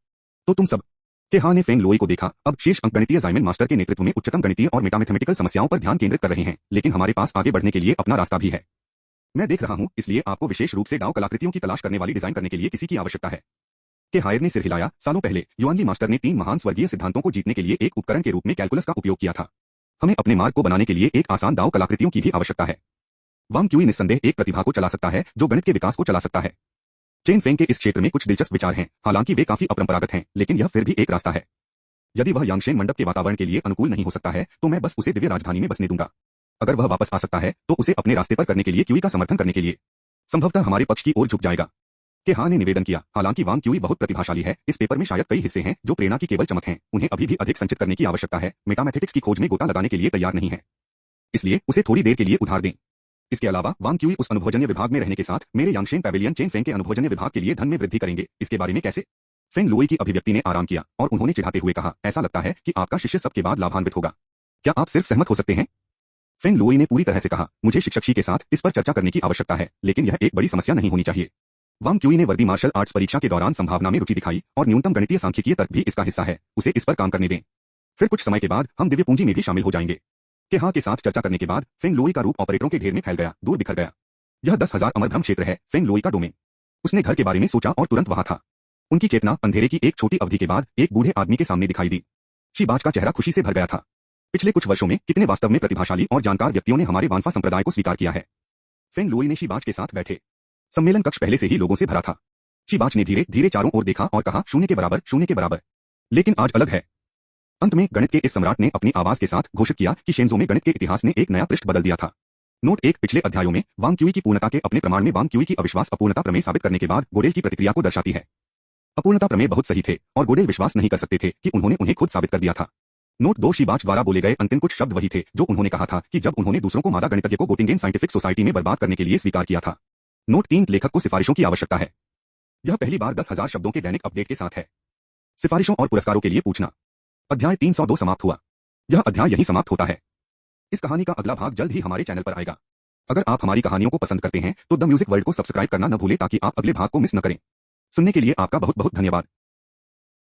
तो तुम सब। केहा ने फेंग लोई को देखा। अब शीर्ष अंकगणितीय जाइमन मास्टर के नेतृत्व में उच्चतम गणितीय और मेटामैथमेटिकल समस्याओं पर ध्यान केंद्रित कर रहे हैं, लेकिन हमारे पास आगे बढ़ने के लिए अपना रास्ता भी है। मैं देख रहा हूं, इसलिए आपको विशेष रूप से डाउ कलाकृतियों की तलाश करने वाली डिजाइन करने के लिए किसी की आवश्यकता है। केहायर ने सिर हिलाया। सालों पहले युआनली मास्टर ने 3 महान स्वर्गीय सिद्धांतों को जीतने के लिए एक उपकरण के रूप में कैलकुलस का उपयोग किया था। हमें अपने मार्ग को बनाने के लिए एक आसान दाव कलाकृतियों की भी आवश्यकता है। वांग क्यूई निस्संदेह एक प्रतिभा को चला सकता है जो गणित के विकास को चला सकता है। चेन फेंग के इस क्षेत्र में कुछ दिलचस्प विचार हैं, हालांकि वे काफी अपरंपरागत हैं, लेकिन यह फिर भी एक रास्ता है। यदि वह यांगशेन मंडप के वातावरण के लिए अनुकूल नहीं हो सकता है, तो मैं बस उसे दिव्य राजधानी में बसने दूंगा। अगर वह वापस आ सकता है तो उसे अपने रास्ते पर करने के लिए क्यूई का समर्थन करने के लिए संभवतः हमारे पक्ष की ओर झुक जाएगा। के हाँ ने निवेदन किया, हालांकि वांग क्यूई बहुत प्रतिभाशाली है, इस पेपर में शायद कई हिस्से हैं जो प्रेरणा की केवल चमक हैं, उन्हें अभी भी अधिक संचित करने की आवश्यकता है, मेटामैथेटिक्स की खोज में गोता लगाने के लिए तैयार नहीं है, इसलिए उसे थोड़ी देर के लिए उधार दें। इसके अलावा वांग क्यूई उस अनुभवजन्य विभाग में रहने के साथ मेरे यांगशेन पैवेलियन चेन फेंग के अनुभवजन्य विभाग के लिए धन में वृद्धि करेंगे। इसके बारे में कैसे? फेंग लुई की अभिव्यक्ति ने आराम किया और उन्होंने चिढ़ाते हुए कहा, ऐसा लगता है कि आपका शिष्य सबके बाद लाभान्वित होगा। क्या आप सिर्फ सहमत हो सकते हैं? फेंग लुई ने पूरी तरह से कहा, मुझे शिक्षक शी के साथ इस पर चर्चा करने की आवश्यकता है, लेकिन यह एक बड़ी समस्या नहीं होनी चाहिए। वांग क्यूई ने वर्दी मार्शल आर्ट्स परीक्षा के दौरान संभावना में रुचि दिखाई और न्यूनतम गणितीय सांख्यिकीय तर्क भी इसका हिस्सा है, उसे इस पर काम करने दें। फिर कुछ समय के बाद हम दिव्य पूंजी में भी शामिल हो जाएंगे। के हाँ के साथ चर्चा करने के बाद फेंग लुई का रूप ऑपरेटरों के ढेर में फैल गया, दूर बिखर गया। यह 10,000 अमरभ्रम क्षेत्र है, फेंग लुई का डोमेन। उसने घर के बारे में सोचा और तुरंत वहां था। उनकी चेतना अंधेरे की एक छोटी अवधि के बाद एक बूढ़े आदमी के सामने दिखाई दी। शीबाज का चेहरा खुशी से भर गया था। पिछले कुछ वर्षों में कितने वास्तव में प्रतिभाशाली और जानकार व्यक्तियों ने हमारे वानफा संप्रदाय को स्वीकार किया है। फेंग लुई ने शीबाज के साथ बैठे। सम्मेलन कक्ष पहले से ही लोगों से भरा था। शीबाज ने धीरे धीरे चारों ओर देखा और कहा, शून्य के बराबर, शून्य के बराबर। लेकिन आज अलग है। अंत में गणित के इस सम्राट ने अपनी आवाज के साथ घोषित किया कि शेंजो में गणित के इतिहास ने एक नया पृष्ठ बदल दिया था। नोट 1 पिछले अध्यायों में वांग क्यूई की पूर्णता के अपने प्रमाण में वांग क्यूई की अविश्वास अपूर्णता प्रमेय साबित करने के बाद गोडेल की प्रतिक्रिया को दर्शाती है। अपूर्णता प्रमेय बहुत सही थे और गोडेल विश्वास नहीं कर सकते थे कि उन्होंने उन्हें खुद साबित कर दिया था। नोट 2 शीबाज द्वारा बोले गए अंतिम कुछ शब्द वही थे जो उन्होंने कहा था कि जब उन्होंने दूसरों को मादा गणितज्ञ को गोटिंगेन साइंटिफिक सोसाइटी में बर्बाद करने के लिए स्वीकार किया था। नोट 3 लेखक को सिफारिशों की आवश्यकता है। यह पहली बार 10,000 शब्दों के दैनिक अपडेट के साथ है। सिफारिशों और पुरस्कारों के लिए पूछना। अध्याय 302 समाप्त हुआ। यह अध्याय यहीं समाप्त होता है। इस कहानी का अगला भाग जल्द ही हमारे चैनल पर आएगा। अगर आप हमारी कहानियों को पसंद करते हैं तो द म्यूजिक वर्ल्ड को सब्सक्राइब करना न भूलें ताकि आप अगले भाग को मिस न करें। सुनने के लिए आपका बहुत बहुत धन्यवाद।